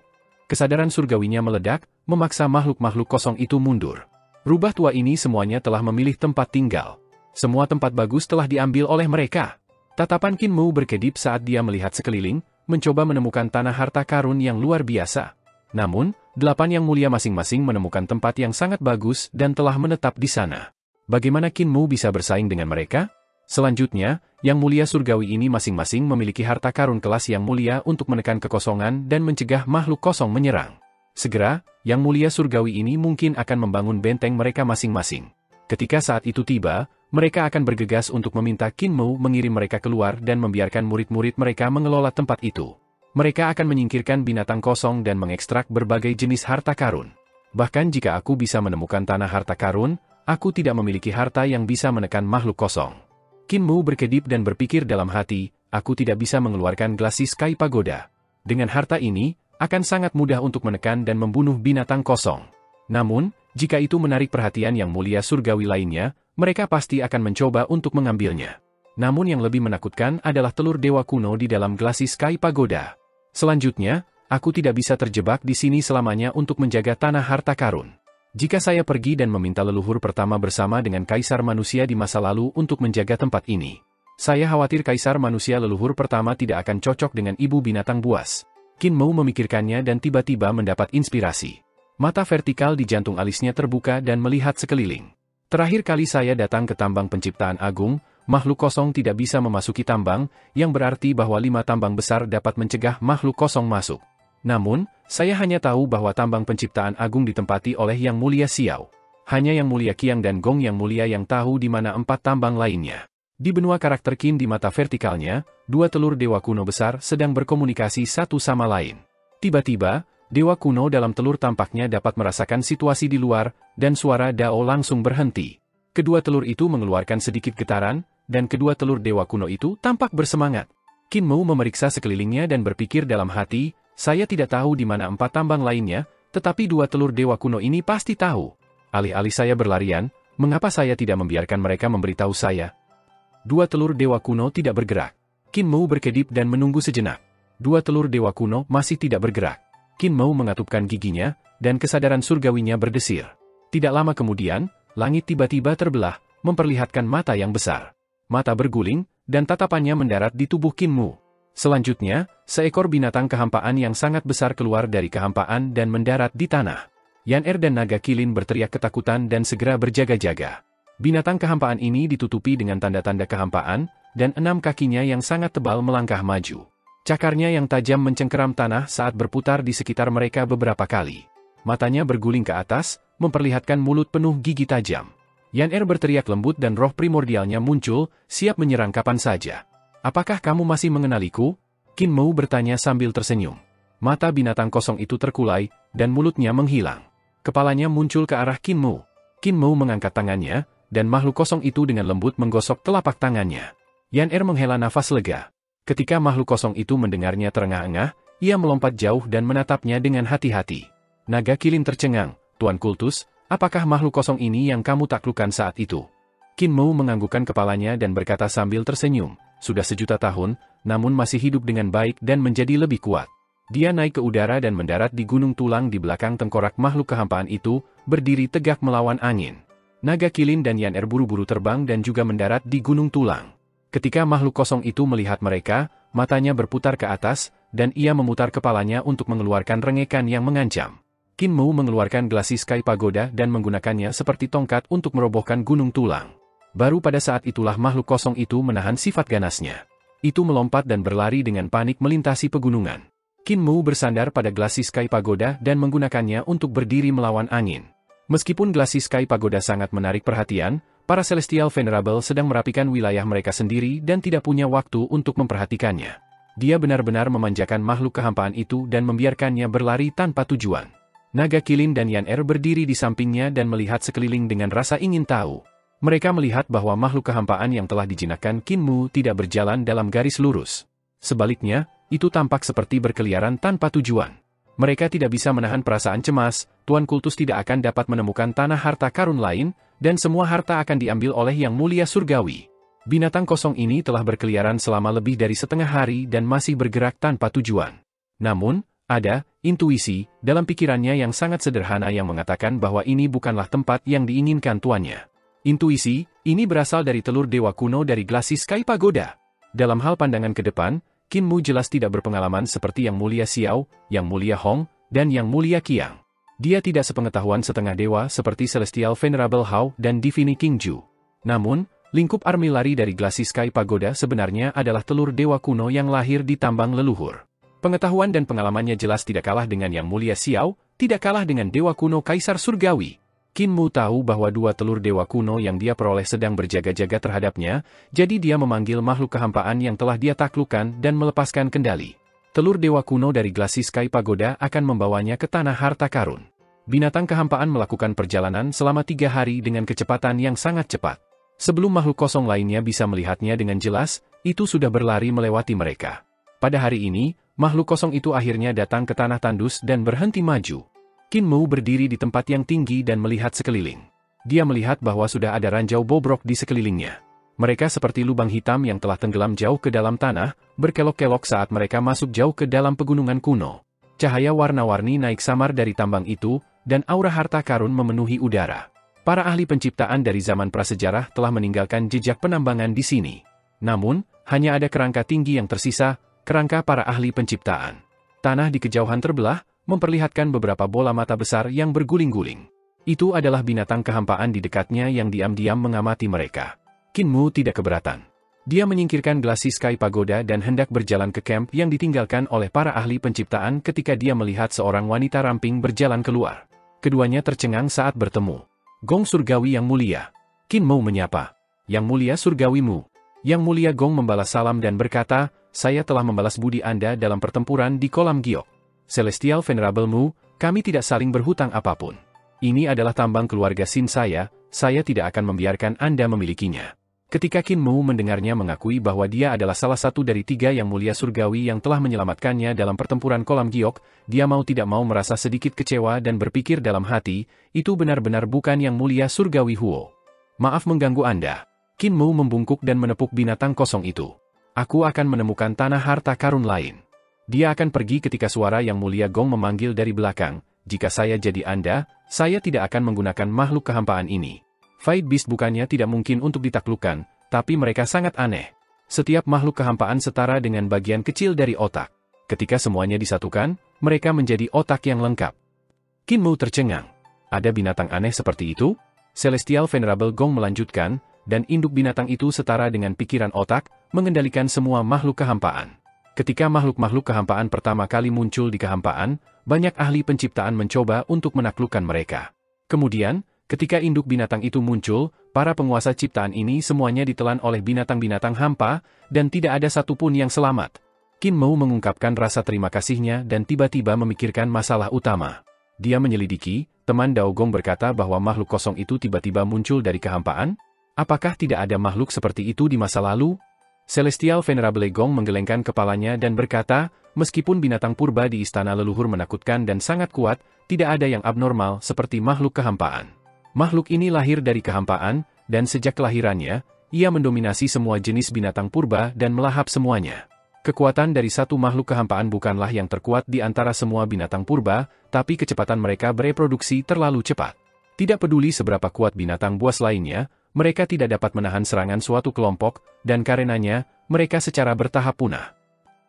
Kesadaran surgawinya meledak, memaksa makhluk-makhluk kosong itu mundur. Rubah tua ini semuanya telah memilih tempat tinggal. Semua tempat bagus telah diambil oleh mereka. Tatapan Qin Mou berkedip saat dia melihat sekeliling, mencoba menemukan tanah harta karun yang luar biasa. Namun, 8 Yang Mulia masing-masing menemukan tempat yang sangat bagus dan telah menetap di sana. Bagaimana Qin Mou bisa bersaing dengan mereka? Selanjutnya, Yang Mulia Surgawi ini masing-masing memiliki harta karun kelas yang mulia untuk menekan kekosongan dan mencegah makhluk kosong menyerang. Segera, Yang Mulia Surgawi ini mungkin akan membangun benteng mereka masing-masing. Ketika saat itu tiba, mereka akan bergegas untuk meminta Qin Mou mengirim mereka keluar dan membiarkan murid-murid mereka mengelola tempat itu. Mereka akan menyingkirkan binatang kosong dan mengekstrak berbagai jenis harta karun. Bahkan jika aku bisa menemukan tanah harta karun, aku tidak memiliki harta yang bisa menekan makhluk kosong. Qin Mou berkedip dan berpikir dalam hati, aku tidak bisa mengeluarkan Glassy Sky Pagoda. Dengan harta ini, akan sangat mudah untuk menekan dan membunuh binatang kosong. Namun, jika itu menarik perhatian Yang Mulia Surgawi lainnya, mereka pasti akan mencoba untuk mengambilnya. Namun yang lebih menakutkan adalah telur dewa kuno di dalam Glassy Sky Pagoda. Selanjutnya, aku tidak bisa terjebak di sini selamanya untuk menjaga tanah harta karun. Jika saya pergi dan meminta leluhur pertama bersama dengan Kaisar Manusia di masa lalu untuk menjaga tempat ini, saya khawatir Kaisar Manusia leluhur pertama tidak akan cocok dengan ibu binatang buas. Qin Mou memikirkannya dan tiba-tiba mendapat inspirasi. Mata vertikal di jantung alisnya terbuka dan melihat sekeliling. Terakhir kali saya datang ke tambang penciptaan agung, makhluk kosong tidak bisa memasuki tambang, yang berarti bahwa 5 tambang besar dapat mencegah makhluk kosong masuk. Namun, saya hanya tahu bahwa tambang penciptaan agung ditempati oleh Yang Mulia Xiao. Hanya Yang Mulia Qiang dan Gong Yang Mulia yang tahu di mana 4 tambang lainnya. Di benua karakter Qin di mata vertikalnya, 2 telur dewa kuno besar sedang berkomunikasi satu sama lain. Tiba-tiba, dewa kuno dalam telur tampaknya dapat merasakan situasi di luar, dan suara Dao langsung berhenti. Kedua telur itu mengeluarkan sedikit getaran, dan kedua telur dewa kuno itu tampak bersemangat. Qin Mou memeriksa sekelilingnya dan berpikir dalam hati, saya tidak tahu di mana 4 tambang lainnya, tetapi 2 telur dewa kuno ini pasti tahu. Alih-alih saya berlarian, mengapa saya tidak membiarkan mereka memberitahu saya? 2 telur dewa kuno tidak bergerak. Qin Mou berkedip dan menunggu sejenak. 2 telur dewa kuno masih tidak bergerak. Qin Mou mengatupkan giginya, dan kesadaran surgawinya berdesir. Tidak lama kemudian, langit tiba-tiba terbelah, memperlihatkan mata yang besar. Mata berguling, dan tatapannya mendarat di tubuh Qin Mou. Selanjutnya, seekor binatang kehampaan yang sangat besar keluar dari kehampaan dan mendarat di tanah. Yan Er dan naga Qilin berteriak ketakutan dan segera berjaga-jaga. Binatang kehampaan ini ditutupi dengan tanda-tanda kehampaan, dan 6 kakinya yang sangat tebal melangkah maju. Cakarnya yang tajam mencengkeram tanah saat berputar di sekitar mereka beberapa kali. Matanya berguling ke atas, memperlihatkan mulut penuh gigi tajam. Yan Er berteriak lembut dan roh primordialnya muncul, siap menyerang kapan saja. Apakah kamu masih mengenaliku? Qin Mou bertanya sambil tersenyum. Mata binatang kosong itu terkulai, dan mulutnya menghilang. Kepalanya muncul ke arah Qin Mou. Qin Mou mengangkat tangannya, dan makhluk kosong itu dengan lembut menggosok telapak tangannya. Yan Er menghela nafas lega. Ketika makhluk kosong itu mendengarnya terengah-engah, ia melompat jauh dan menatapnya dengan hati-hati. Naga Qilin tercengang, Tuan Kultus, apakah makhluk kosong ini yang kamu taklukkan saat itu? Qin Mou menganggukkan kepalanya dan berkata sambil tersenyum, sudah 1.000.000 tahun, namun masih hidup dengan baik dan menjadi lebih kuat. Dia naik ke udara dan mendarat di gunung tulang di belakang tengkorak makhluk kehampaan itu, berdiri tegak melawan angin. Naga Qilin dan Yan Er buru-buru terbang dan juga mendarat di gunung tulang. Ketika makhluk kosong itu melihat mereka, matanya berputar ke atas, dan ia memutar kepalanya untuk mengeluarkan rengekan yang mengancam. Qin Mou mengeluarkan Glassy Sky Pagoda dan menggunakannya seperti tongkat untuk merobohkan gunung tulang. Baru pada saat itulah makhluk kosong itu menahan sifat ganasnya. Itu melompat dan berlari dengan panik melintasi pegunungan. Qin Mou bersandar pada Glassy Sky Pagoda dan menggunakannya untuk berdiri melawan angin. Meskipun Glassy Sky Pagoda sangat menarik perhatian, para Celestial Venerable sedang merapikan wilayah mereka sendiri dan tidak punya waktu untuk memperhatikannya. Dia benar-benar memanjakan makhluk kehampaan itu dan membiarkannya berlari tanpa tujuan. Naga Qilin dan Yan Er berdiri di sampingnya dan melihat sekeliling dengan rasa ingin tahu. Mereka melihat bahwa makhluk kehampaan yang telah dijinakkan Qin Mou tidak berjalan dalam garis lurus. Sebaliknya, itu tampak seperti berkeliaran tanpa tujuan. Mereka tidak bisa menahan perasaan cemas, Tuan Kultus tidak akan dapat menemukan tanah harta karun lain, dan semua harta akan diambil oleh Yang Mulia Surgawi. Binatang kosong ini telah berkeliaran selama lebih dari setengah hari dan masih bergerak tanpa tujuan. Namun, ada intuisi dalam pikirannya yang sangat sederhana yang mengatakan bahwa ini bukanlah tempat yang diinginkan tuannya. Intuisi ini berasal dari telur dewa kuno dari Glassy Sky Pagoda. Dalam hal pandangan ke depan, Qin Mou jelas tidak berpengalaman seperti Yang Mulia Xiao, Yang Mulia Hong, dan Yang Mulia Qiang. Dia tidak sepengetahuan setengah dewa seperti Celestial Venerable Hao dan Divine King Ju. Namun, lingkup armilari dari Glassy Sky Pagoda sebenarnya adalah telur dewa kuno yang lahir di tambang leluhur. Pengetahuan dan pengalamannya jelas tidak kalah dengan Yang Mulia Xiao, tidak kalah dengan dewa kuno Kaisar Surgawi. Qin Mou tahu bahwa 2 telur dewa kuno yang dia peroleh sedang berjaga-jaga terhadapnya, jadi dia memanggil makhluk kehampaan yang telah dia taklukkan dan melepaskan kendali. Telur dewa kuno dari Glassy Sky Pagoda akan membawanya ke tanah harta karun. Binatang kehampaan melakukan perjalanan selama 3 hari dengan kecepatan yang sangat cepat. Sebelum makhluk kosong lainnya bisa melihatnya dengan jelas, itu sudah berlari melewati mereka. Pada hari ini, makhluk kosong itu akhirnya datang ke tanah tandus dan berhenti maju. Qin Mou berdiri di tempat yang tinggi dan melihat sekeliling. Dia melihat bahwa sudah ada ranjau bobrok di sekelilingnya. Mereka seperti lubang hitam yang telah tenggelam jauh ke dalam tanah, berkelok-kelok saat mereka masuk jauh ke dalam pegunungan kuno. Cahaya warna-warni naik samar dari tambang itu, dan aura harta karun memenuhi udara. Para ahli penciptaan dari zaman prasejarah telah meninggalkan jejak penambangan di sini. Namun, hanya ada kerangka tinggi yang tersisa, kerangka para ahli penciptaan. Tanah di kejauhan terbelah, memperlihatkan beberapa bola mata besar yang berguling-guling. Itu adalah binatang kehampaan di dekatnya yang diam-diam mengamati mereka. Qin Mou tidak keberatan. Dia menyingkirkan Glassy Sky Pagoda dan hendak berjalan ke camp yang ditinggalkan oleh para ahli penciptaan ketika dia melihat seorang wanita ramping berjalan keluar. Keduanya tercengang saat bertemu. Gong Surgawi Yang Mulia. Qin Mou menyapa. Yang Mulia Surgawimu. Yang Mulia Gong membalas salam dan berkata, saya telah membalas budi Anda dalam pertempuran di kolam giok. Celestial Venerable Mu, kami tidak saling berhutang apapun. Ini adalah tambang keluarga Sin saya, saya tidak akan membiarkan Anda memilikinya. Ketika Qin Mu mendengarnya mengakui bahwa dia adalah salah satu dari 3 yang mulia surgawi yang telah menyelamatkannya dalam pertempuran kolam giok, dia mau tidak mau merasa sedikit kecewa dan berpikir dalam hati, itu benar-benar bukan yang mulia surgawi Huo. Maaf mengganggu Anda. Qin Mu membungkuk dan menepuk binatang kosong itu. Aku akan menemukan tanah harta karun lain. Dia akan pergi ketika suara yang mulia Gong memanggil dari belakang, jika saya jadi Anda, saya tidak akan menggunakan makhluk kehampaan ini. Fight Beast bukannya tidak mungkin untuk ditaklukkan, tapi mereka sangat aneh. Setiap makhluk kehampaan setara dengan bagian kecil dari otak. Ketika semuanya disatukan, mereka menjadi otak yang lengkap. Qin Mu tercengang. Ada binatang aneh seperti itu? Celestial Venerable Gong melanjutkan, dan induk binatang itu setara dengan pikiran otak, mengendalikan semua makhluk kehampaan. Ketika makhluk-makhluk kehampaan pertama kali muncul di kehampaan, banyak ahli penciptaan mencoba untuk menaklukkan mereka. Kemudian, ketika induk binatang itu muncul, para penguasa ciptaan ini semuanya ditelan oleh binatang-binatang hampa, dan tidak ada satupun yang selamat. Qin Mu mengungkapkan rasa terima kasihnya dan tiba-tiba memikirkan masalah utama. Dia menyelidiki, teman Dao Gong berkata bahwa makhluk kosong itu tiba-tiba muncul dari kehampaan? Apakah tidak ada makhluk seperti itu di masa lalu? Celestial Venerable Gong menggelengkan kepalanya dan berkata, meskipun binatang purba di istana leluhur menakutkan dan sangat kuat, tidak ada yang abnormal seperti makhluk kehampaan. Makhluk ini lahir dari kehampaan, dan sejak kelahirannya, ia mendominasi semua jenis binatang purba dan melahap semuanya. Kekuatan dari satu makhluk kehampaan bukanlah yang terkuat di antara semua binatang purba, tapi kecepatan mereka bereproduksi terlalu cepat. Tidak peduli seberapa kuat binatang buas lainnya, mereka tidak dapat menahan serangan suatu kelompok, dan karenanya, mereka secara bertahap punah.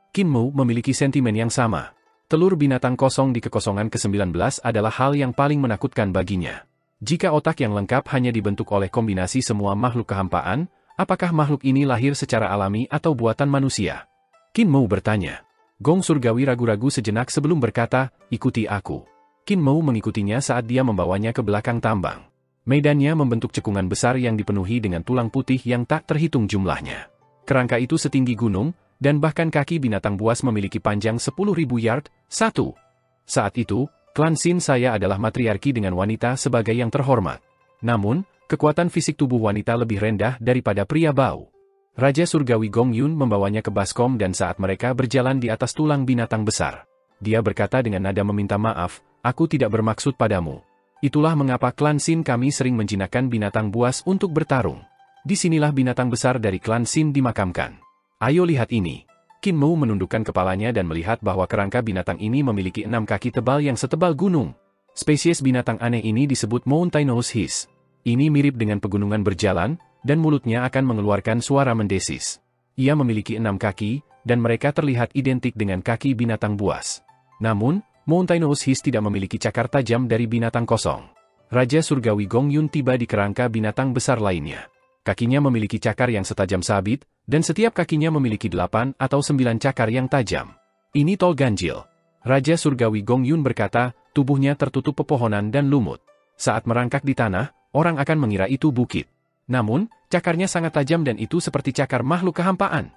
Qin Mu memiliki sentimen yang sama. Telur binatang kosong di kekosongan ke-19 adalah hal yang paling menakutkan baginya. Jika otak yang lengkap hanya dibentuk oleh kombinasi semua makhluk kehampaan, apakah makhluk ini lahir secara alami atau buatan manusia? Qin Mu bertanya. Gong surgawi ragu-ragu sejenak sebelum berkata, ikuti aku. Qin Mu mengikutinya saat dia membawanya ke belakang tambang. Medannya membentuk cekungan besar yang dipenuhi dengan tulang putih yang tak terhitung jumlahnya. Kerangka itu setinggi gunung, dan bahkan kaki binatang buas memiliki panjang 10.000 yard. Saat itu, klan Xin saya adalah matriarki dengan wanita sebagai yang terhormat. Namun, kekuatan fisik tubuh wanita lebih rendah daripada pria bau. Raja Surgawi Gong Yun membawanya ke baskom dan saat mereka berjalan di atas tulang binatang besar. Dia berkata dengan nada meminta maaf, aku tidak bermaksud padamu. Itulah mengapa klan Xin kami sering menjinakkan binatang buas untuk bertarung. Disinilah binatang besar dari klan Xin dimakamkan. Ayo lihat ini. Qin Mu menundukkan kepalanya dan melihat bahwa kerangka binatang ini memiliki 6 kaki tebal yang setebal gunung. Spesies binatang aneh ini disebut Mountainous Hiss. Ini mirip dengan pegunungan berjalan, dan mulutnya akan mengeluarkan suara mendesis. Ia memiliki 6 kaki, dan mereka terlihat identik dengan kaki binatang buas. Namun, Mountainous Hiss tidak memiliki cakar tajam dari binatang kosong. Raja Surgawi Gong Yun tiba di kerangka binatang besar lainnya. Kakinya memiliki cakar yang setajam sabit, dan setiap kakinya memiliki 8 atau 9 cakar yang tajam. Ini tol ganjil. Raja Surgawi Gong Yun berkata, tubuhnya tertutup pepohonan dan lumut. Saat merangkak di tanah, orang akan mengira itu bukit. Namun, cakarnya sangat tajam dan itu seperti cakar makhluk kehampaan.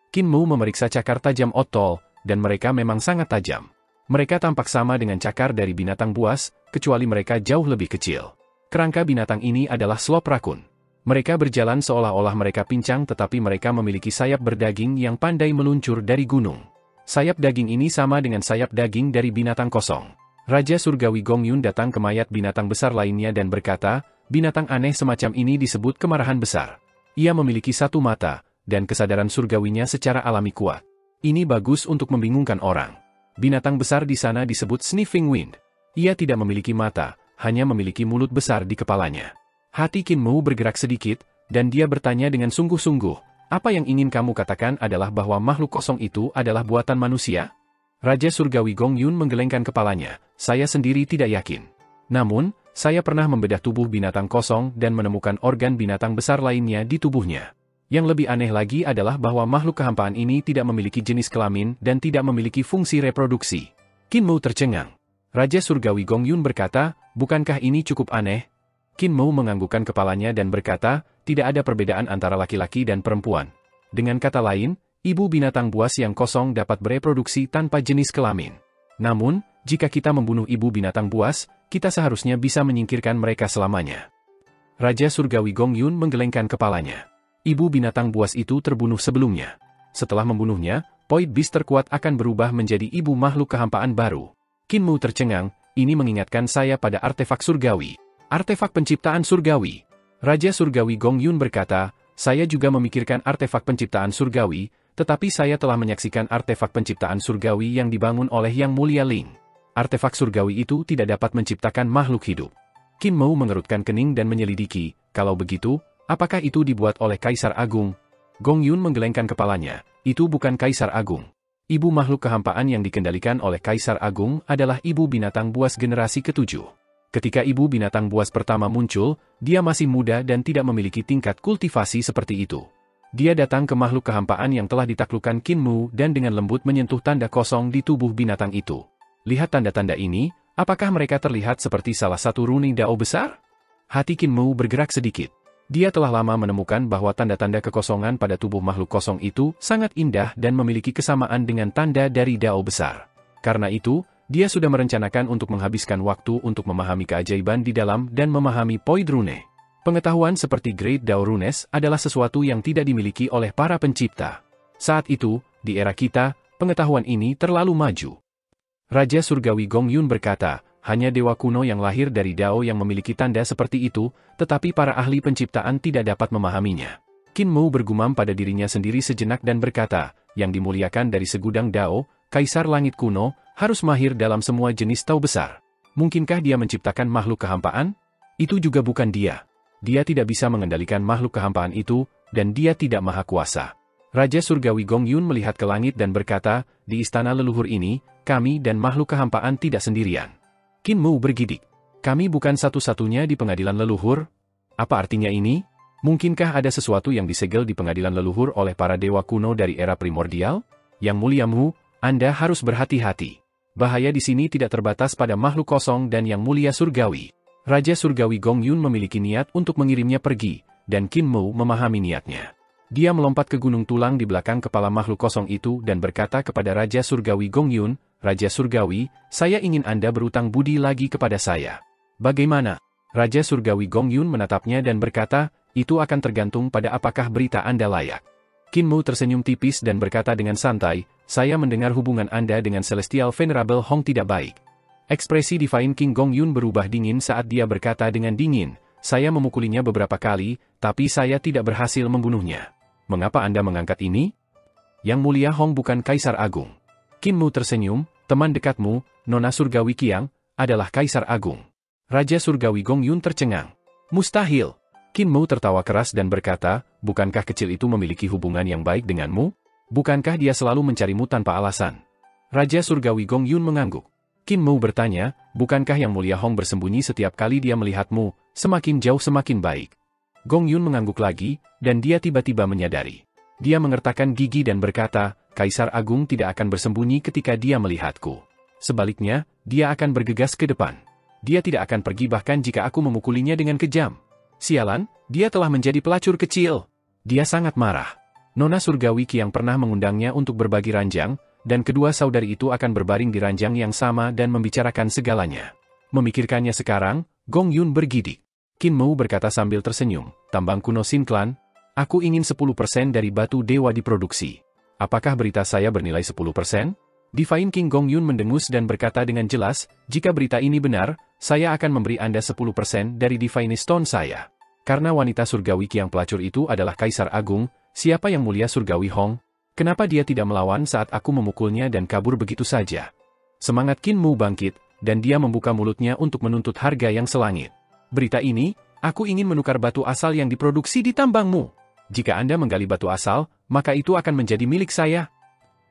Qin Mu memeriksa cakar tajam Ottol, dan mereka memang sangat tajam. Mereka tampak sama dengan cakar dari binatang buas, kecuali mereka jauh lebih kecil. Kerangka binatang ini adalah slop rakun. Mereka berjalan seolah-olah mereka pincang tetapi mereka memiliki sayap berdaging yang pandai meluncur dari gunung. Sayap daging ini sama dengan sayap daging dari binatang kosong. Raja Surgawi Gong Yun datang ke mayat binatang besar lainnya dan berkata, binatang aneh semacam ini disebut kemarahan besar. Ia memiliki satu mata, dan kesadaran surgawinya secara alami kuat. Ini bagus untuk membingungkan orang. Binatang besar di sana disebut Sniffing Wind. Ia tidak memiliki mata, hanya memiliki mulut besar di kepalanya. Hati Qin Mu bergerak sedikit, dan dia bertanya dengan sungguh-sungguh, apa yang ingin kamu katakan adalah bahwa makhluk kosong itu adalah buatan manusia? Raja Surgawi Gong Yun menggelengkan kepalanya, saya sendiri tidak yakin. Namun, saya pernah membedah tubuh binatang kosong dan menemukan organ binatang besar lainnya di tubuhnya. Yang lebih aneh lagi adalah bahwa makhluk kehampaan ini tidak memiliki jenis kelamin dan tidak memiliki fungsi reproduksi. Qin Mu tercengang. Raja Surgawi Gong Yun berkata, bukankah ini cukup aneh? Qin Mu menganggukkan kepalanya dan berkata, tidak ada perbedaan antara laki-laki dan perempuan. Dengan kata lain, ibu binatang buas yang kosong dapat bereproduksi tanpa jenis kelamin. Namun, jika kita membunuh ibu binatang buas, kita seharusnya bisa menyingkirkan mereka selamanya. Raja Surgawi Gong Yun menggelengkan kepalanya. Ibu binatang buas itu terbunuh sebelumnya. Setelah membunuhnya, Point Beast terkuat akan berubah menjadi ibu makhluk kehampaan baru. Qin Mu tercengang, ini mengingatkan saya pada artefak surgawi. Artefak penciptaan surgawi. Raja Surgawi Gong Yun berkata, saya juga memikirkan artefak penciptaan surgawi, tetapi saya telah menyaksikan artefak penciptaan surgawi yang dibangun oleh Yang Mulia Ling. Artefak surgawi itu tidak dapat menciptakan makhluk hidup. Qin Mu mengerutkan kening dan menyelidiki, kalau begitu, apakah itu dibuat oleh Kaisar Agung? Gong Yun menggelengkan kepalanya, itu bukan Kaisar Agung. Ibu makhluk kehampaan yang dikendalikan oleh Kaisar Agung adalah ibu binatang buas generasi ke-7. Ketika ibu binatang buas pertama muncul, dia masih muda dan tidak memiliki tingkat kultivasi seperti itu. Dia datang ke makhluk kehampaan yang telah ditaklukkan Qin Mu dan dengan lembut menyentuh tanda kosong di tubuh binatang itu. Lihat tanda-tanda ini, apakah mereka terlihat seperti salah satu rune Dao besar? Hati Qin Mu bergerak sedikit. Dia telah lama menemukan bahwa tanda-tanda kekosongan pada tubuh makhluk kosong itu sangat indah dan memiliki kesamaan dengan tanda dari Dao besar. Karena itu, dia sudah merencanakan untuk menghabiskan waktu untuk memahami keajaiban di dalam dan memahami Point Rune. Pengetahuan seperti Great Dao Runes adalah sesuatu yang tidak dimiliki oleh para pencipta. Saat itu, di era kita, pengetahuan ini terlalu maju. Raja Surgawi Gong Yun berkata, hanya dewa kuno yang lahir dari Dao yang memiliki tanda seperti itu, tetapi para ahli penciptaan tidak dapat memahaminya. Qin Mu bergumam pada dirinya sendiri sejenak dan berkata, yang dimuliakan dari segudang Dao, Kaisar Langit Kuno, harus mahir dalam semua jenis Dao besar. Mungkinkah dia menciptakan makhluk kehampaan? Itu juga bukan dia. Dia tidak bisa mengendalikan makhluk kehampaan itu, dan dia tidak maha kuasa. Raja Surgawi Gong Yun melihat ke langit dan berkata, di istana leluhur ini, kami dan makhluk kehampaan tidak sendirian. Qin Mu bergidik. Kami bukan satu-satunya di pengadilan leluhur? Apa artinya ini? Mungkinkah ada sesuatu yang disegel di pengadilan leluhur oleh para dewa kuno dari era primordial? Yang Mulia Mu, Anda harus berhati-hati. Bahaya di sini tidak terbatas pada makhluk kosong dan Yang Mulia Surgawi. Raja Surgawi Gong Yun memiliki niat untuk mengirimnya pergi, dan Qin Mu memahami niatnya. Dia melompat ke gunung tulang di belakang kepala makhluk kosong itu dan berkata kepada Raja Surgawi Gong Yun, Raja Surgawi, saya ingin Anda berutang budi lagi kepada saya. Bagaimana? Raja Surgawi Gong Yun menatapnya dan berkata, itu akan tergantung pada apakah berita Anda layak. Qin Mu tersenyum tipis dan berkata dengan santai, saya mendengar hubungan Anda dengan Celestial Venerable Hong tidak baik. Ekspresi Divine King Gong Yun berubah dingin saat dia berkata dengan dingin, saya memukulinya beberapa kali, tapi saya tidak berhasil membunuhnya. Mengapa Anda mengangkat ini? Yang Mulia Hong bukan Kaisar Agung. Qin Mu tersenyum, teman dekatmu, Nona Surgawi Qiang, adalah Kaisar Agung. Raja Surgawi Gong Yun tercengang. Mustahil. Qin Mu tertawa keras dan berkata, bukankah kecil itu memiliki hubungan yang baik denganmu? Bukankah dia selalu mencarimu tanpa alasan? Raja Surgawi Gong Yun mengangguk. Qin Mu bertanya, bukankah Yang Mulia Hong bersembunyi setiap kali dia melihatmu, semakin jauh semakin baik? Gong Yun mengangguk lagi, dan dia tiba-tiba menyadari. Dia mengertakkan gigi dan berkata, Kaisar Agung tidak akan bersembunyi ketika dia melihatku. Sebaliknya, dia akan bergegas ke depan. Dia tidak akan pergi bahkan jika aku memukulinya dengan kejam. Sialan, dia telah menjadi pelacur kecil. Dia sangat marah. Nona Surgawi Qiang pernah mengundangnya untuk berbagi ranjang, dan kedua saudari itu akan berbaring di ranjang yang sama dan membicarakan segalanya. Memikirkannya sekarang, Gong Yun bergidik. Qin Mu berkata sambil tersenyum, tambang kuno Sin Clan, aku ingin 10% dari batu dewa diproduksi. Apakah berita saya bernilai 10%? Divine King Gong Yun mendengus dan berkata dengan jelas, jika berita ini benar, saya akan memberi Anda 10% dari Divine Stone saya. Karena wanita surgawi Qiang pelacur itu adalah Kaisar Agung, siapa Yang Mulia Surgawi Hong? Kenapa dia tidak melawan saat aku memukulnya dan kabur begitu saja? Semangat Qin Mu bangkit, dan dia membuka mulutnya untuk menuntut harga yang selangit. Berita ini, aku ingin menukar batu asal yang diproduksi di tambangmu. Jika Anda menggali batu asal, maka itu akan menjadi milik saya.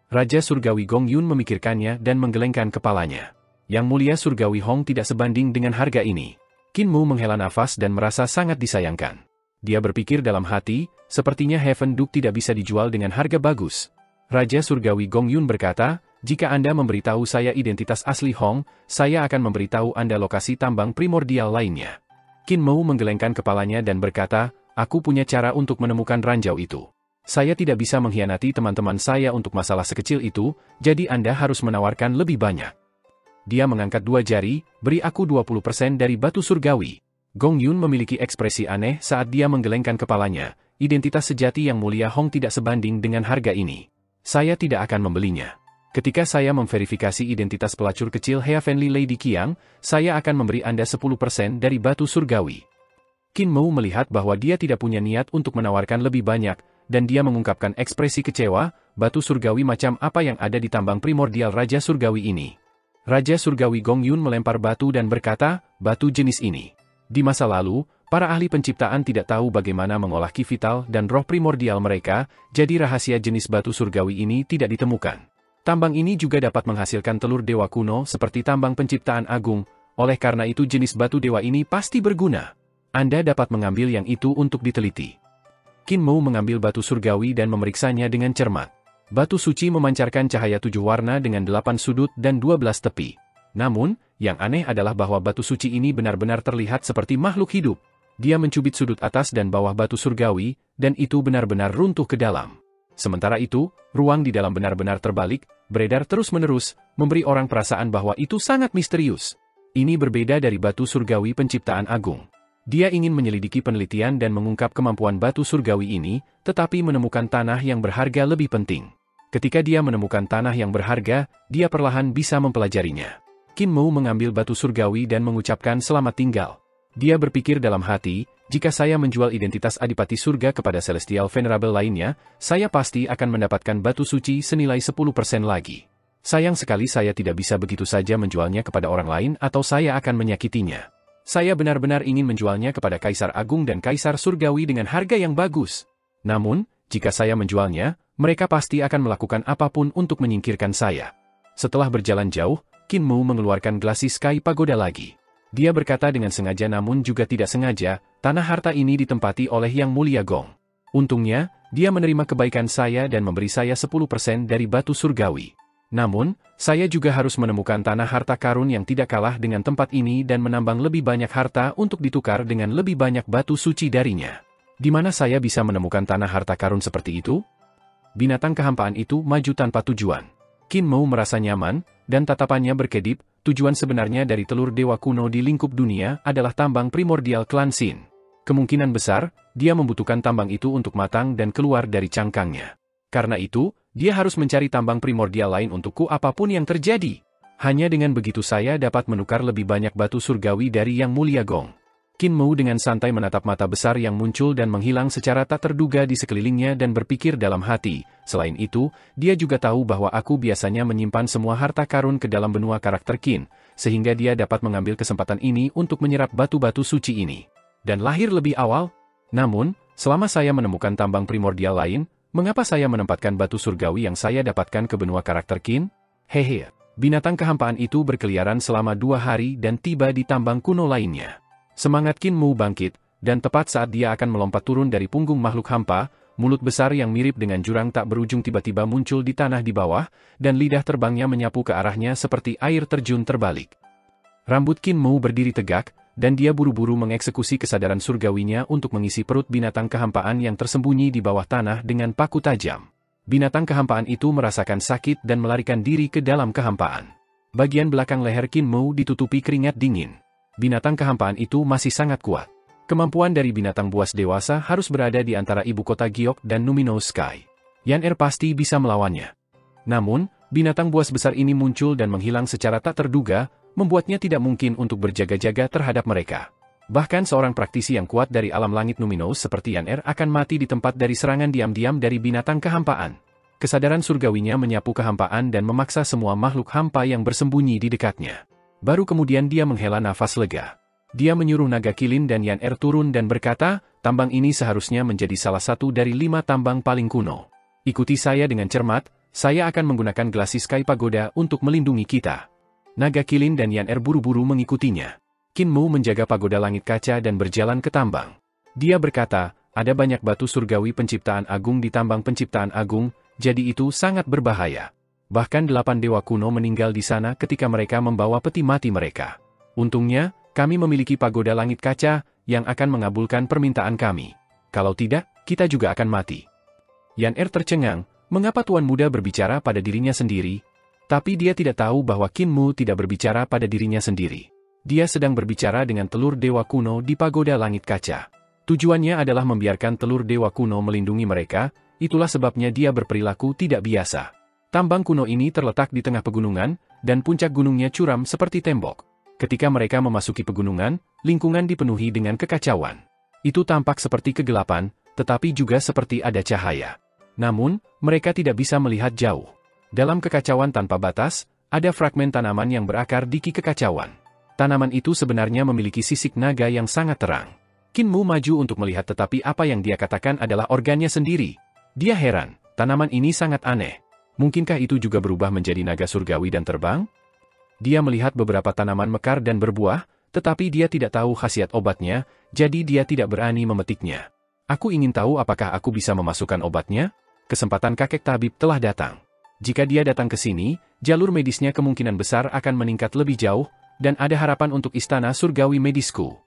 Raja Surgawi Gong Yun memikirkannya dan menggelengkan kepalanya. Yang Mulia Surgawi Hong tidak sebanding dengan harga ini. Qin Mu menghela nafas dan merasa sangat disayangkan. Dia berpikir dalam hati, sepertinya Heaven Duke tidak bisa dijual dengan harga bagus. Raja Surgawi Gong Yun berkata, jika Anda memberitahu saya identitas asli Hong, saya akan memberitahu Anda lokasi tambang primordial lainnya. Qin Mu menggelengkan kepalanya dan berkata, aku punya cara untuk menemukan ranjau itu. Saya tidak bisa mengkhianati teman-teman saya untuk masalah sekecil itu, jadi Anda harus menawarkan lebih banyak. Dia mengangkat dua jari, beri aku 20% dari batu surgawi. Gong Yun memiliki ekspresi aneh saat dia menggelengkan kepalanya. Identitas sejati yang mulia Hong tidak sebanding dengan harga ini. Saya tidak akan membelinya. Ketika saya memverifikasi identitas pelacur kecil Heavenly Lady Qiang, saya akan memberi Anda 10% dari batu surgawi. Qin Mou melihat bahwa dia tidak punya niat untuk menawarkan lebih banyak, dan dia mengungkapkan ekspresi kecewa, batu surgawi macam apa yang ada di tambang primordial Raja Surgawi ini. Raja Surgawi Gong Yun melempar batu dan berkata, batu jenis ini. Di masa lalu, para ahli penciptaan tidak tahu bagaimana mengolah ki vital dan roh primordial mereka, jadi rahasia jenis batu surgawi ini tidak ditemukan. Tambang ini juga dapat menghasilkan telur dewa kuno seperti tambang penciptaan agung, oleh karena itu jenis batu dewa ini pasti berguna. Anda dapat mengambil yang itu untuk diteliti. Qin Mou mengambil batu surgawi dan memeriksanya dengan cermat. Batu suci memancarkan cahaya 7 warna dengan 8 sudut dan 12 tepi. Namun, yang aneh adalah bahwa batu suci ini benar-benar terlihat seperti makhluk hidup. Dia mencubit sudut atas dan bawah batu surgawi, dan itu benar-benar runtuh ke dalam. Sementara itu, ruang di dalam benar-benar terbalik, beredar terus-menerus, memberi orang perasaan bahwa itu sangat misterius. Ini berbeda dari batu surgawi penciptaan agung. Dia ingin menyelidiki penelitian dan mengungkap kemampuan batu surgawi ini, tetapi menemukan tanah yang berharga lebih penting. Ketika dia menemukan tanah yang berharga, dia perlahan bisa mempelajarinya. Qin Mou mengambil batu surgawi dan mengucapkan selamat tinggal. Dia berpikir dalam hati, jika saya menjual identitas Adipati Surga kepada Celestial Venerable lainnya, saya pasti akan mendapatkan batu suci senilai 10% lagi. Sayang sekali saya tidak bisa begitu saja menjualnya kepada orang lain atau saya akan menyakitinya. Saya benar-benar ingin menjualnya kepada Kaisar Agung dan Kaisar Surgawi dengan harga yang bagus. Namun, jika saya menjualnya, mereka pasti akan melakukan apapun untuk menyingkirkan saya. Setelah berjalan jauh, Qin Mou mengeluarkan Glassy Sky Pagoda lagi. Dia berkata dengan sengaja namun juga tidak sengaja, tanah harta ini ditempati oleh Yang Mulia Gong. Untungnya, dia menerima kebaikan saya dan memberi saya 10% dari batu surgawi. Namun, saya juga harus menemukan tanah harta karun yang tidak kalah dengan tempat ini dan menambang lebih banyak harta untuk ditukar dengan lebih banyak batu suci darinya. Di mana saya bisa menemukan tanah harta karun seperti itu? Binatang kehampaan itu maju tanpa tujuan. Qin Mou merasa nyaman, dan tatapannya berkedip, tujuan sebenarnya dari telur dewa kuno di lingkup dunia adalah tambang primordial klan Xin. Kemungkinan besar, dia membutuhkan tambang itu untuk matang dan keluar dari cangkangnya. Karena itu, dia harus mencari tambang primordial lain untukku apapun yang terjadi. Hanya dengan begitu saya dapat menukar lebih banyak batu surgawi dari Yang Mulia Gong. Qin Mou dengan santai menatap mata besar yang muncul dan menghilang secara tak terduga di sekelilingnya dan berpikir dalam hati. Selain itu, dia juga tahu bahwa aku biasanya menyimpan semua harta karun ke dalam benua karakter Qin, sehingga dia dapat mengambil kesempatan ini untuk menyerap batu-batu suci ini. Dan lahir lebih awal? Namun, selama saya menemukan tambang primordial lain, mengapa saya menempatkan batu surgawi yang saya dapatkan ke benua karakter Qin? Hehe, binatang kehampaan itu berkeliaran selama 2 hari dan tiba di tambang kuno lainnya. Semangat Qin Mou bangkit, dan tepat saat dia akan melompat turun dari punggung makhluk hampa, mulut besar yang mirip dengan jurang tak berujung tiba-tiba muncul di tanah di bawah, dan lidah terbangnya menyapu ke arahnya seperti air terjun terbalik. Rambut Qin Mou berdiri tegak, dan dia buru-buru mengeksekusi kesadaran surgawinya untuk mengisi perut binatang kehampaan yang tersembunyi di bawah tanah dengan paku tajam. Binatang kehampaan itu merasakan sakit dan melarikan diri ke dalam kehampaan. Bagian belakang leher Qin Mou ditutupi keringat dingin. Binatang kehampaan itu masih sangat kuat. Kemampuan dari binatang buas dewasa harus berada di antara ibu kota Giok dan Luminous Sky. Yan Er pasti bisa melawannya. Namun, binatang buas besar ini muncul dan menghilang secara tak terduga, membuatnya tidak mungkin untuk berjaga-jaga terhadap mereka. Bahkan seorang praktisi yang kuat dari alam langit Luminous seperti Yan Er akan mati di tempat dari serangan diam-diam dari binatang kehampaan. Kesadaran surgawinya menyapu kehampaan dan memaksa semua makhluk hampa yang bersembunyi di dekatnya. Baru kemudian dia menghela nafas lega. Dia menyuruh naga kilin dan Yan Er turun dan berkata, tambang ini seharusnya menjadi salah satu dari 5 tambang paling kuno. Ikuti saya dengan cermat, saya akan menggunakan Glassy Sky Pagoda untuk melindungi kita. Naga kilin dan Yan Er buru-buru mengikutinya. Qin Mou menjaga pagoda langit kaca dan berjalan ke tambang. Dia berkata, ada banyak batu surgawi penciptaan agung di tambang penciptaan agung, jadi itu sangat berbahaya. Bahkan 8 dewa kuno meninggal di sana ketika mereka membawa peti mati mereka. Untungnya, kami memiliki pagoda langit kaca, yang akan mengabulkan permintaan kami. Kalau tidak, kita juga akan mati. Yan Er tercengang, mengapa Tuan Muda berbicara pada dirinya sendiri? Tapi dia tidak tahu bahwa Qin Mou tidak berbicara pada dirinya sendiri. Dia sedang berbicara dengan telur dewa kuno di pagoda langit kaca. Tujuannya adalah membiarkan telur dewa kuno melindungi mereka, itulah sebabnya dia berperilaku tidak biasa. Tambang kuno ini terletak di tengah pegunungan, dan puncak gunungnya curam seperti tembok. Ketika mereka memasuki pegunungan, lingkungan dipenuhi dengan kekacauan. Itu tampak seperti kegelapan, tetapi juga seperti ada cahaya. Namun, mereka tidak bisa melihat jauh. Dalam kekacauan tanpa batas, ada fragmen tanaman yang berakar di kekacauan. Tanaman itu sebenarnya memiliki sisik naga yang sangat terang. Qin Mu maju untuk melihat tetapi apa yang dia katakan adalah organnya sendiri. Dia heran, tanaman ini sangat aneh. Mungkinkah itu juga berubah menjadi naga surgawi dan terbang? Dia melihat beberapa tanaman mekar dan berbuah, tetapi dia tidak tahu khasiat obatnya, jadi dia tidak berani memetiknya. Aku ingin tahu apakah aku bisa memasukkan obatnya? Kesempatan kakek tabib telah datang. Jika dia datang ke sini, jalur medisnya kemungkinan besar akan meningkat lebih jauh, dan ada harapan untuk istana surgawi medisku.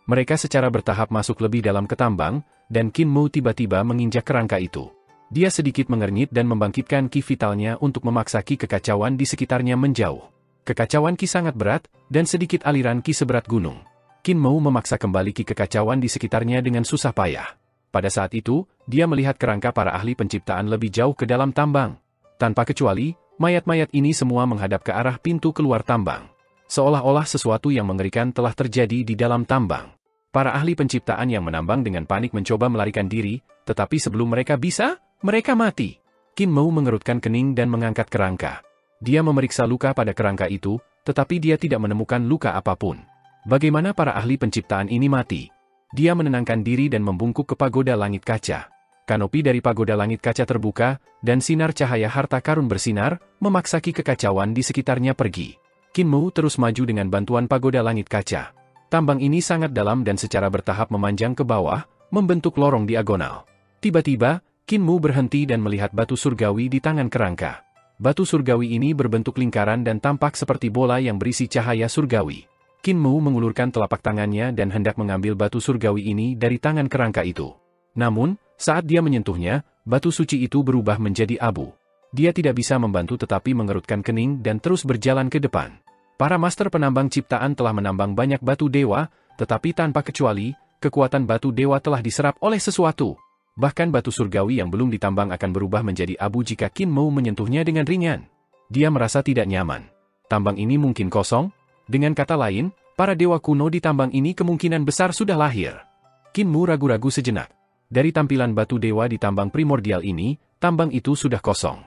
Mereka secara bertahap masuk lebih dalam ke tambang, dan Qin Mu tiba-tiba menginjak kerangka itu. Dia sedikit mengernyit dan membangkitkan ki vitalnya untuk memaksa ki kekacauan di sekitarnya menjauh. Kekacauan ki sangat berat, dan sedikit aliran ki seberat gunung. Qin Mu memaksa kembali ki kekacauan di sekitarnya dengan susah payah. Pada saat itu, dia melihat kerangka para ahli penciptaan lebih jauh ke dalam tambang. Tanpa kecuali, mayat-mayat ini semua menghadap ke arah pintu keluar tambang. Seolah-olah sesuatu yang mengerikan telah terjadi di dalam tambang. Para ahli penciptaan yang menambang dengan panik mencoba melarikan diri, tetapi sebelum mereka bisa, mereka mati. Qin Mu mengerutkan kening dan mengangkat kerangka. Dia memeriksa luka pada kerangka itu, tetapi dia tidak menemukan luka apapun. Bagaimana para ahli penciptaan ini mati? Dia menenangkan diri dan membungkuk ke pagoda langit kaca. Kanopi dari pagoda langit kaca terbuka, dan sinar cahaya harta karun bersinar, memaksa ki kekacauan di sekitarnya pergi. Qin Mu terus maju dengan bantuan pagoda langit kaca. Tambang ini sangat dalam dan secara bertahap memanjang ke bawah, membentuk lorong diagonal. Tiba-tiba, Qin Mu berhenti dan melihat batu surgawi di tangan kerangka. Batu surgawi ini berbentuk lingkaran dan tampak seperti bola yang berisi cahaya surgawi. Qin Mu mengulurkan telapak tangannya dan hendak mengambil batu surgawi ini dari tangan kerangka itu. Namun, saat dia menyentuhnya, batu suci itu berubah menjadi abu. Dia tidak bisa membantu tetapi mengerutkan kening dan terus berjalan ke depan. Para master penambang ciptaan telah menambang banyak batu dewa, tetapi tanpa kecuali, kekuatan batu dewa telah diserap oleh sesuatu. Bahkan batu surgawi yang belum ditambang akan berubah menjadi abu jika Qin Mu menyentuhnya dengan ringan. Dia merasa tidak nyaman. Tambang ini mungkin kosong? Dengan kata lain, para dewa kuno di tambang ini kemungkinan besar sudah lahir. Qin Mu ragu-ragu sejenak. Dari tampilan batu dewa di tambang primordial ini, tambang itu sudah kosong.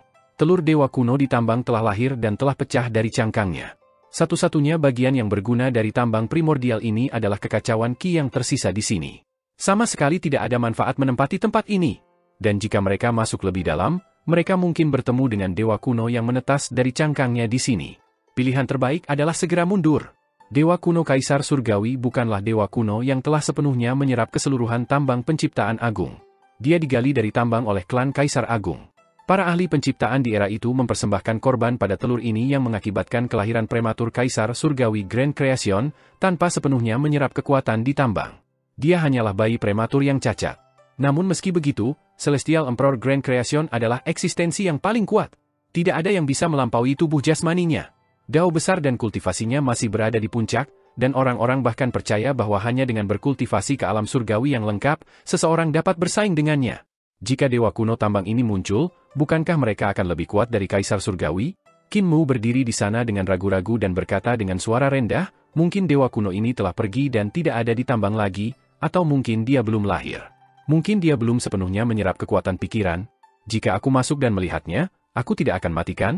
Telur dewa kuno di tambang telah lahir dan telah pecah dari cangkangnya. Satu-satunya bagian yang berguna dari tambang primordial ini adalah kekacauan ki yang tersisa di sini. Sama sekali tidak ada manfaat menempati tempat ini. Dan jika mereka masuk lebih dalam, mereka mungkin bertemu dengan dewa kuno yang menetas dari cangkangnya di sini. Pilihan terbaik adalah segera mundur. Dewa kuno Kaisar Surgawi bukanlah dewa kuno yang telah sepenuhnya menyerap keseluruhan tambang penciptaan agung. Dia digali dari tambang oleh klan Kaisar Agung. Para ahli penciptaan di era itu mempersembahkan korban pada telur ini yang mengakibatkan kelahiran prematur Kaisar Surgawi Grand Creation, tanpa sepenuhnya menyerap kekuatan di tambang. Dia hanyalah bayi prematur yang cacat. Namun meski begitu, Celestial Emperor Grand Creation adalah eksistensi yang paling kuat. Tidak ada yang bisa melampaui tubuh jasmaninya. Dao besar dan kultivasinya masih berada di puncak, dan orang-orang bahkan percaya bahwa hanya dengan berkultivasi ke alam surgawi yang lengkap, seseorang dapat bersaing dengannya. Jika dewa kuno tambang ini muncul, bukankah mereka akan lebih kuat dari Kaisar Surgawi? Qin Mu berdiri di sana dengan ragu-ragu dan berkata dengan suara rendah, mungkin dewa kuno ini telah pergi dan tidak ada di tambang lagi, atau mungkin dia belum lahir. Mungkin dia belum sepenuhnya menyerap kekuatan pikiran. Jika aku masuk dan melihatnya, aku tidak akan matikan?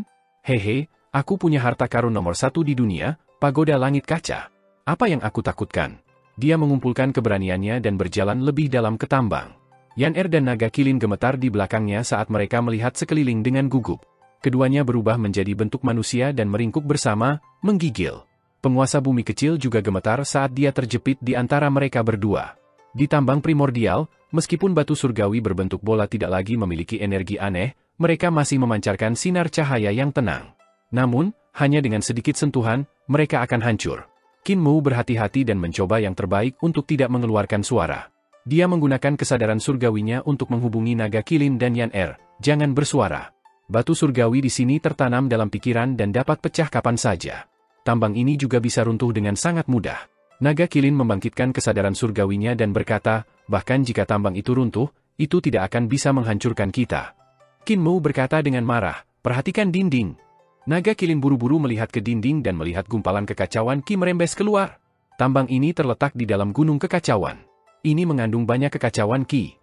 Hehe, aku punya harta karun nomor 1 di dunia, pagoda langit kaca. Apa yang aku takutkan? Dia mengumpulkan keberaniannya dan berjalan lebih dalam ke tambang. Yan Er dan naga kilin gemetar di belakangnya saat mereka melihat sekeliling dengan gugup. Keduanya berubah menjadi bentuk manusia dan meringkuk bersama, menggigil. Penguasa bumi kecil juga gemetar saat dia terjepit di antara mereka berdua. Di tambang primordial, meskipun batu surgawi berbentuk bola tidak lagi memiliki energi aneh, mereka masih memancarkan sinar cahaya yang tenang. Namun, hanya dengan sedikit sentuhan, mereka akan hancur. Qin Mu berhati-hati dan mencoba yang terbaik untuk tidak mengeluarkan suara. Dia menggunakan kesadaran surgawinya untuk menghubungi naga kilin dan Yan Er, jangan bersuara. Batu surgawi di sini tertanam dalam pikiran dan dapat pecah kapan saja. tambang ini juga bisa runtuh dengan sangat mudah. Naga Kilin membangkitkan kesadaran surgawinya dan berkata, bahkan jika tambang itu runtuh, itu tidak akan bisa menghancurkan kita. Qin Mu berkata dengan marah, perhatikan dinding. Naga Kilin buru-buru melihat ke dinding dan melihat gumpalan kekacauan Qi merembes keluar. Tambang ini terletak di dalam gunung kekacauan. Ini mengandung banyak kekacauan Qi.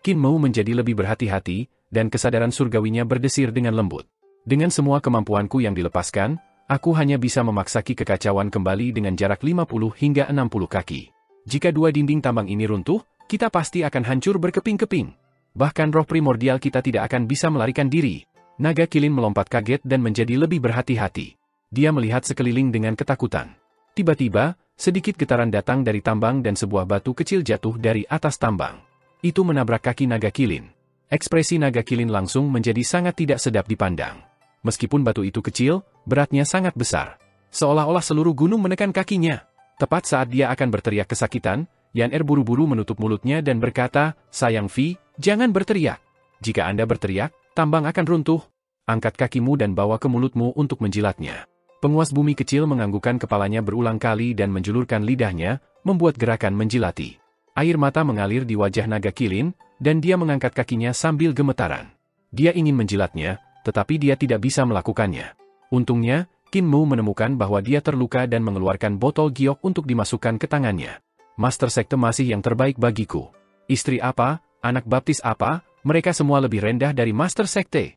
Qin Mu menjadi lebih berhati-hati, dan kesadaran surgawinya berdesir dengan lembut. Dengan semua kemampuanku yang dilepaskan, aku hanya bisa memaksa Qi kekacauan kembali dengan jarak 50 hingga 60 kaki. Jika dua dinding tambang ini runtuh, kita pasti akan hancur berkeping-keping. Bahkan roh primordial kita tidak akan bisa melarikan diri. Naga Kilin melompat kaget dan menjadi lebih berhati-hati. Dia melihat sekeliling dengan ketakutan. Tiba-tiba, sedikit getaran datang dari tambang dan sebuah batu kecil jatuh dari atas tambang. Itu menabrak kaki Naga Kilin. Ekspresi Naga Kilin langsung menjadi sangat tidak sedap dipandang. Meskipun batu itu kecil, beratnya sangat besar. Seolah-olah seluruh gunung menekan kakinya. Tepat saat dia akan berteriak kesakitan, Yan Er buru-buru menutup mulutnya dan berkata, sayang Vi, jangan berteriak. Jika Anda berteriak, tambang akan runtuh. Angkat kakimu dan bawa ke mulutmu untuk menjilatnya. Penguas bumi kecil menganggukkan kepalanya berulang kali dan menjulurkan lidahnya, membuat gerakan menjilati. Air mata mengalir di wajah Naga Kilin, dan dia mengangkat kakinya sambil gemetaran. Dia ingin menjilatnya, tetapi dia tidak bisa melakukannya. Untungnya, Qin Mu menemukan bahwa dia terluka dan mengeluarkan botol giok untuk dimasukkan ke tangannya. Master Sekte masih yang terbaik bagiku. Istri apa, anak baptis apa, mereka semua lebih rendah dari Master Sekte.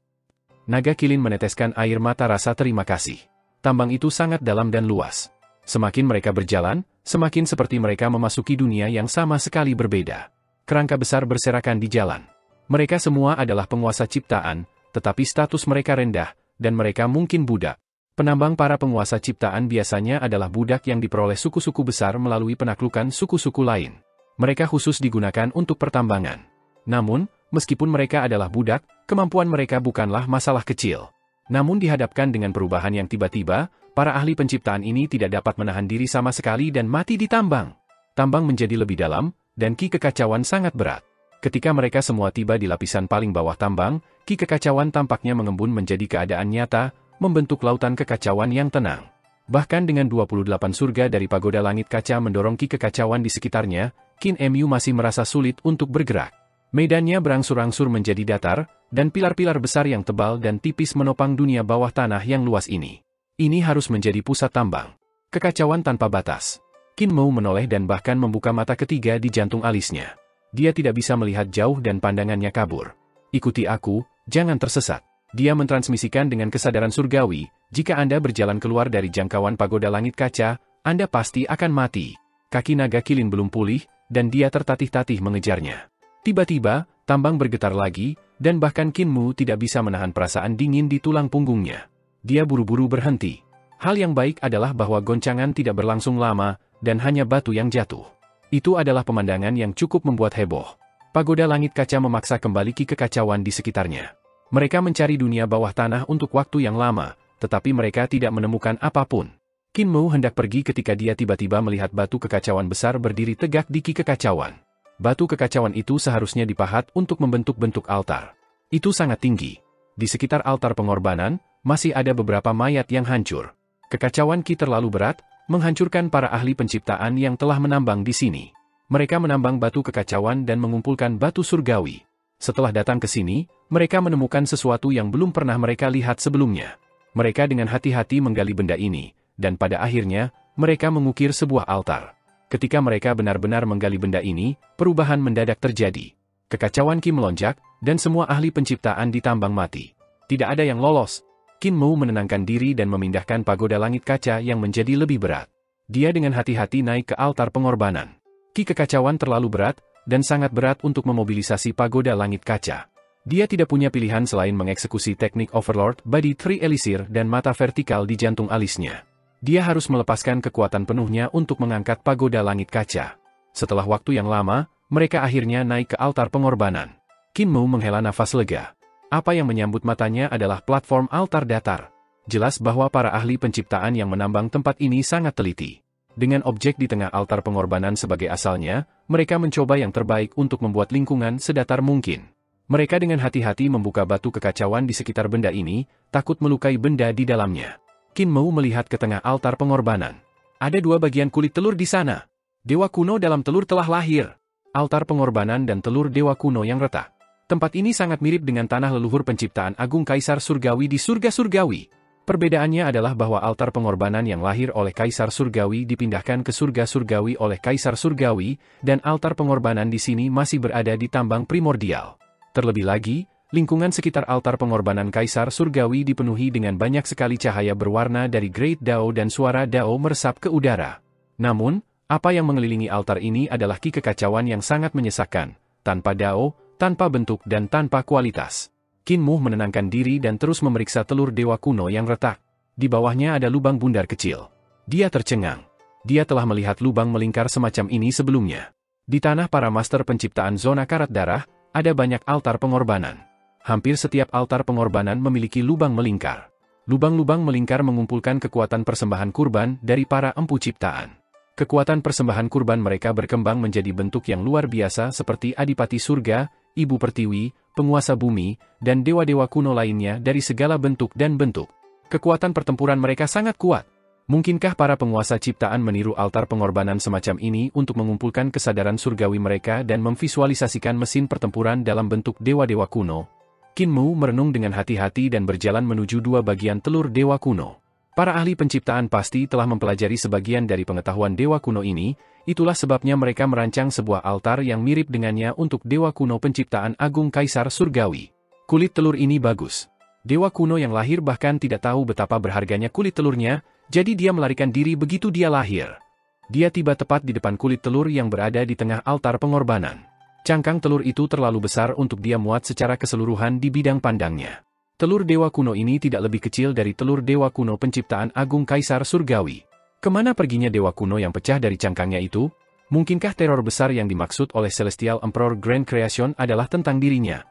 Naga Kilin meneteskan air mata rasa terima kasih. Tambang itu sangat dalam dan luas. Semakin mereka berjalan, semakin seperti mereka memasuki dunia yang sama sekali berbeda. Kerangka besar berserakan di jalan. Mereka semua adalah penguasa ciptaan, tetapi status mereka rendah, dan mereka mungkin budak. Penambang para penguasa ciptaan biasanya adalah budak yang diperoleh suku-suku besar melalui penaklukan suku-suku lain. Mereka khusus digunakan untuk pertambangan. Namun, meskipun mereka adalah budak, kemampuan mereka bukanlah masalah kecil. Namun dihadapkan dengan perubahan yang tiba-tiba, para ahli penciptaan ini tidak dapat menahan diri sama sekali dan mati di tambang. Tambang menjadi lebih dalam, dan Qi kekacauan sangat berat. Ketika mereka semua tiba di lapisan paling bawah tambang, Qi kekacauan tampaknya mengembun menjadi keadaan nyata, membentuk lautan kekacauan yang tenang. Bahkan dengan 28 surga dari pagoda langit kaca mendorong Qi kekacauan di sekitarnya, Qin Mu masih merasa sulit untuk bergerak. Medannya berangsur-angsur menjadi datar, dan pilar-pilar besar yang tebal dan tipis menopang dunia bawah tanah yang luas ini. Ini harus menjadi pusat tambang. Kekacauan tanpa batas. Qin Mu menoleh dan bahkan membuka mata ketiga di jantung alisnya. Dia tidak bisa melihat jauh dan pandangannya kabur. Ikuti aku, jangan tersesat. Dia mentransmisikan dengan kesadaran surgawi, jika Anda berjalan keluar dari jangkauan pagoda langit kaca, Anda pasti akan mati. Kaki Naga Kilin belum pulih, dan dia tertatih-tatih mengejarnya. Tiba-tiba, tambang bergetar lagi, dan bahkan Qin Mu tidak bisa menahan perasaan dingin di tulang punggungnya. Dia buru-buru berhenti. Hal yang baik adalah bahwa goncangan tidak berlangsung lama, dan hanya batu yang jatuh. Itu adalah pemandangan yang cukup membuat heboh. Pagoda langit kaca memaksa kembali Qi kekacauan di sekitarnya. Mereka mencari dunia bawah tanah untuk waktu yang lama, tetapi mereka tidak menemukan apapun. Qin Mu hendak pergi ketika dia tiba-tiba melihat batu kekacauan besar berdiri tegak di Qi kekacauan. Batu kekacauan itu seharusnya dipahat untuk membentuk bentuk altar. Itu sangat tinggi. Di sekitar altar pengorbanan, masih ada beberapa mayat yang hancur. Kekacauan Qi terlalu berat, menghancurkan para ahli penciptaan yang telah menambang di sini. Mereka menambang batu kekacauan dan mengumpulkan batu surgawi. Setelah datang ke sini, mereka menemukan sesuatu yang belum pernah mereka lihat sebelumnya. Mereka dengan hati-hati menggali benda ini, dan pada akhirnya, mereka mengukir sebuah altar. Ketika mereka benar-benar menggali benda ini, perubahan mendadak terjadi. Kekacauan Qi melonjak, dan semua ahli penciptaan ditambang mati. Tidak ada yang lolos. Qin Mu menenangkan diri dan memindahkan pagoda langit kaca yang menjadi lebih berat. Dia dengan hati-hati naik ke altar pengorbanan. Qi kekacauan terlalu berat, dan sangat berat untuk memobilisasi pagoda langit kaca. Dia tidak punya pilihan selain mengeksekusi teknik Overlord Body Tree Elixir dan mata vertikal di jantung alisnya. Dia harus melepaskan kekuatan penuhnya untuk mengangkat pagoda langit kaca. Setelah waktu yang lama, mereka akhirnya naik ke altar pengorbanan. Qin Mu menghela nafas lega. Apa yang menyambut matanya adalah platform altar datar. Jelas bahwa para ahli penciptaan yang menambang tempat ini sangat teliti. Dengan objek di tengah altar pengorbanan sebagai asalnya, mereka mencoba yang terbaik untuk membuat lingkungan sedatar mungkin. Mereka dengan hati-hati membuka batu kekacauan di sekitar benda ini, takut melukai benda di dalamnya. Qin Mou melihat ke tengah altar pengorbanan. Ada 2 bagian kulit telur di sana. Dewa kuno dalam telur telah lahir. Altar pengorbanan dan telur dewa kuno yang retak. Tempat ini sangat mirip dengan tanah leluhur penciptaan agung Kaisar Surgawi di surga surgawi. Perbedaannya adalah bahwa altar pengorbanan yang lahir oleh Kaisar Surgawi dipindahkan ke surga surgawi oleh Kaisar Surgawi, dan altar pengorbanan di sini masih berada di tambang primordial. Terlebih lagi, lingkungan sekitar altar pengorbanan Kaisar Surgawi dipenuhi dengan banyak sekali cahaya berwarna dari Great Dao dan suara Dao meresap ke udara. Namun, apa yang mengelilingi altar ini adalah ki kekacauan yang sangat menyesakkan, tanpa Dao, tanpa bentuk dan tanpa kualitas. Qin Mou menenangkan diri dan terus memeriksa telur dewa kuno yang retak. Di bawahnya ada lubang bundar kecil. Dia tercengang. Dia telah melihat lubang melingkar semacam ini sebelumnya. Di tanah para master penciptaan zona karat darah, ada banyak altar pengorbanan. Hampir setiap altar pengorbanan memiliki lubang melingkar. Lubang-lubang melingkar mengumpulkan kekuatan persembahan kurban dari para empu ciptaan. Kekuatan persembahan kurban mereka berkembang menjadi bentuk yang luar biasa seperti Adipati Surga, Ibu Pertiwi, penguasa bumi, dan dewa-dewa kuno lainnya dari segala bentuk dan bentuk. Kekuatan pertempuran mereka sangat kuat. Mungkinkah para penguasa ciptaan meniru altar pengorbanan semacam ini untuk mengumpulkan kesadaran surgawi mereka dan memvisualisasikan mesin pertempuran dalam bentuk dewa-dewa kuno? Qin Mou merenung dengan hati-hati dan berjalan menuju 2 bagian telur dewa kuno. Para ahli penciptaan pasti telah mempelajari sebagian dari pengetahuan dewa kuno ini, itulah sebabnya mereka merancang sebuah altar yang mirip dengannya untuk dewa kuno penciptaan agung Kaisar Surgawi. Kulit telur ini bagus. Dewa kuno yang lahir bahkan tidak tahu betapa berharganya kulit telurnya, jadi dia melarikan diri begitu dia lahir. Dia tiba tepat di depan kulit telur yang berada di tengah altar pengorbanan. Cangkang telur itu terlalu besar untuk dia muat secara keseluruhan di bidang pandangnya. Telur dewa kuno ini tidak lebih kecil dari telur dewa kuno penciptaan agung Kaisar Surgawi. Kemana perginya dewa kuno yang pecah dari cangkangnya itu? Mungkinkah teror besar yang dimaksud oleh Celestial Emperor Grand Creation adalah tentang dirinya?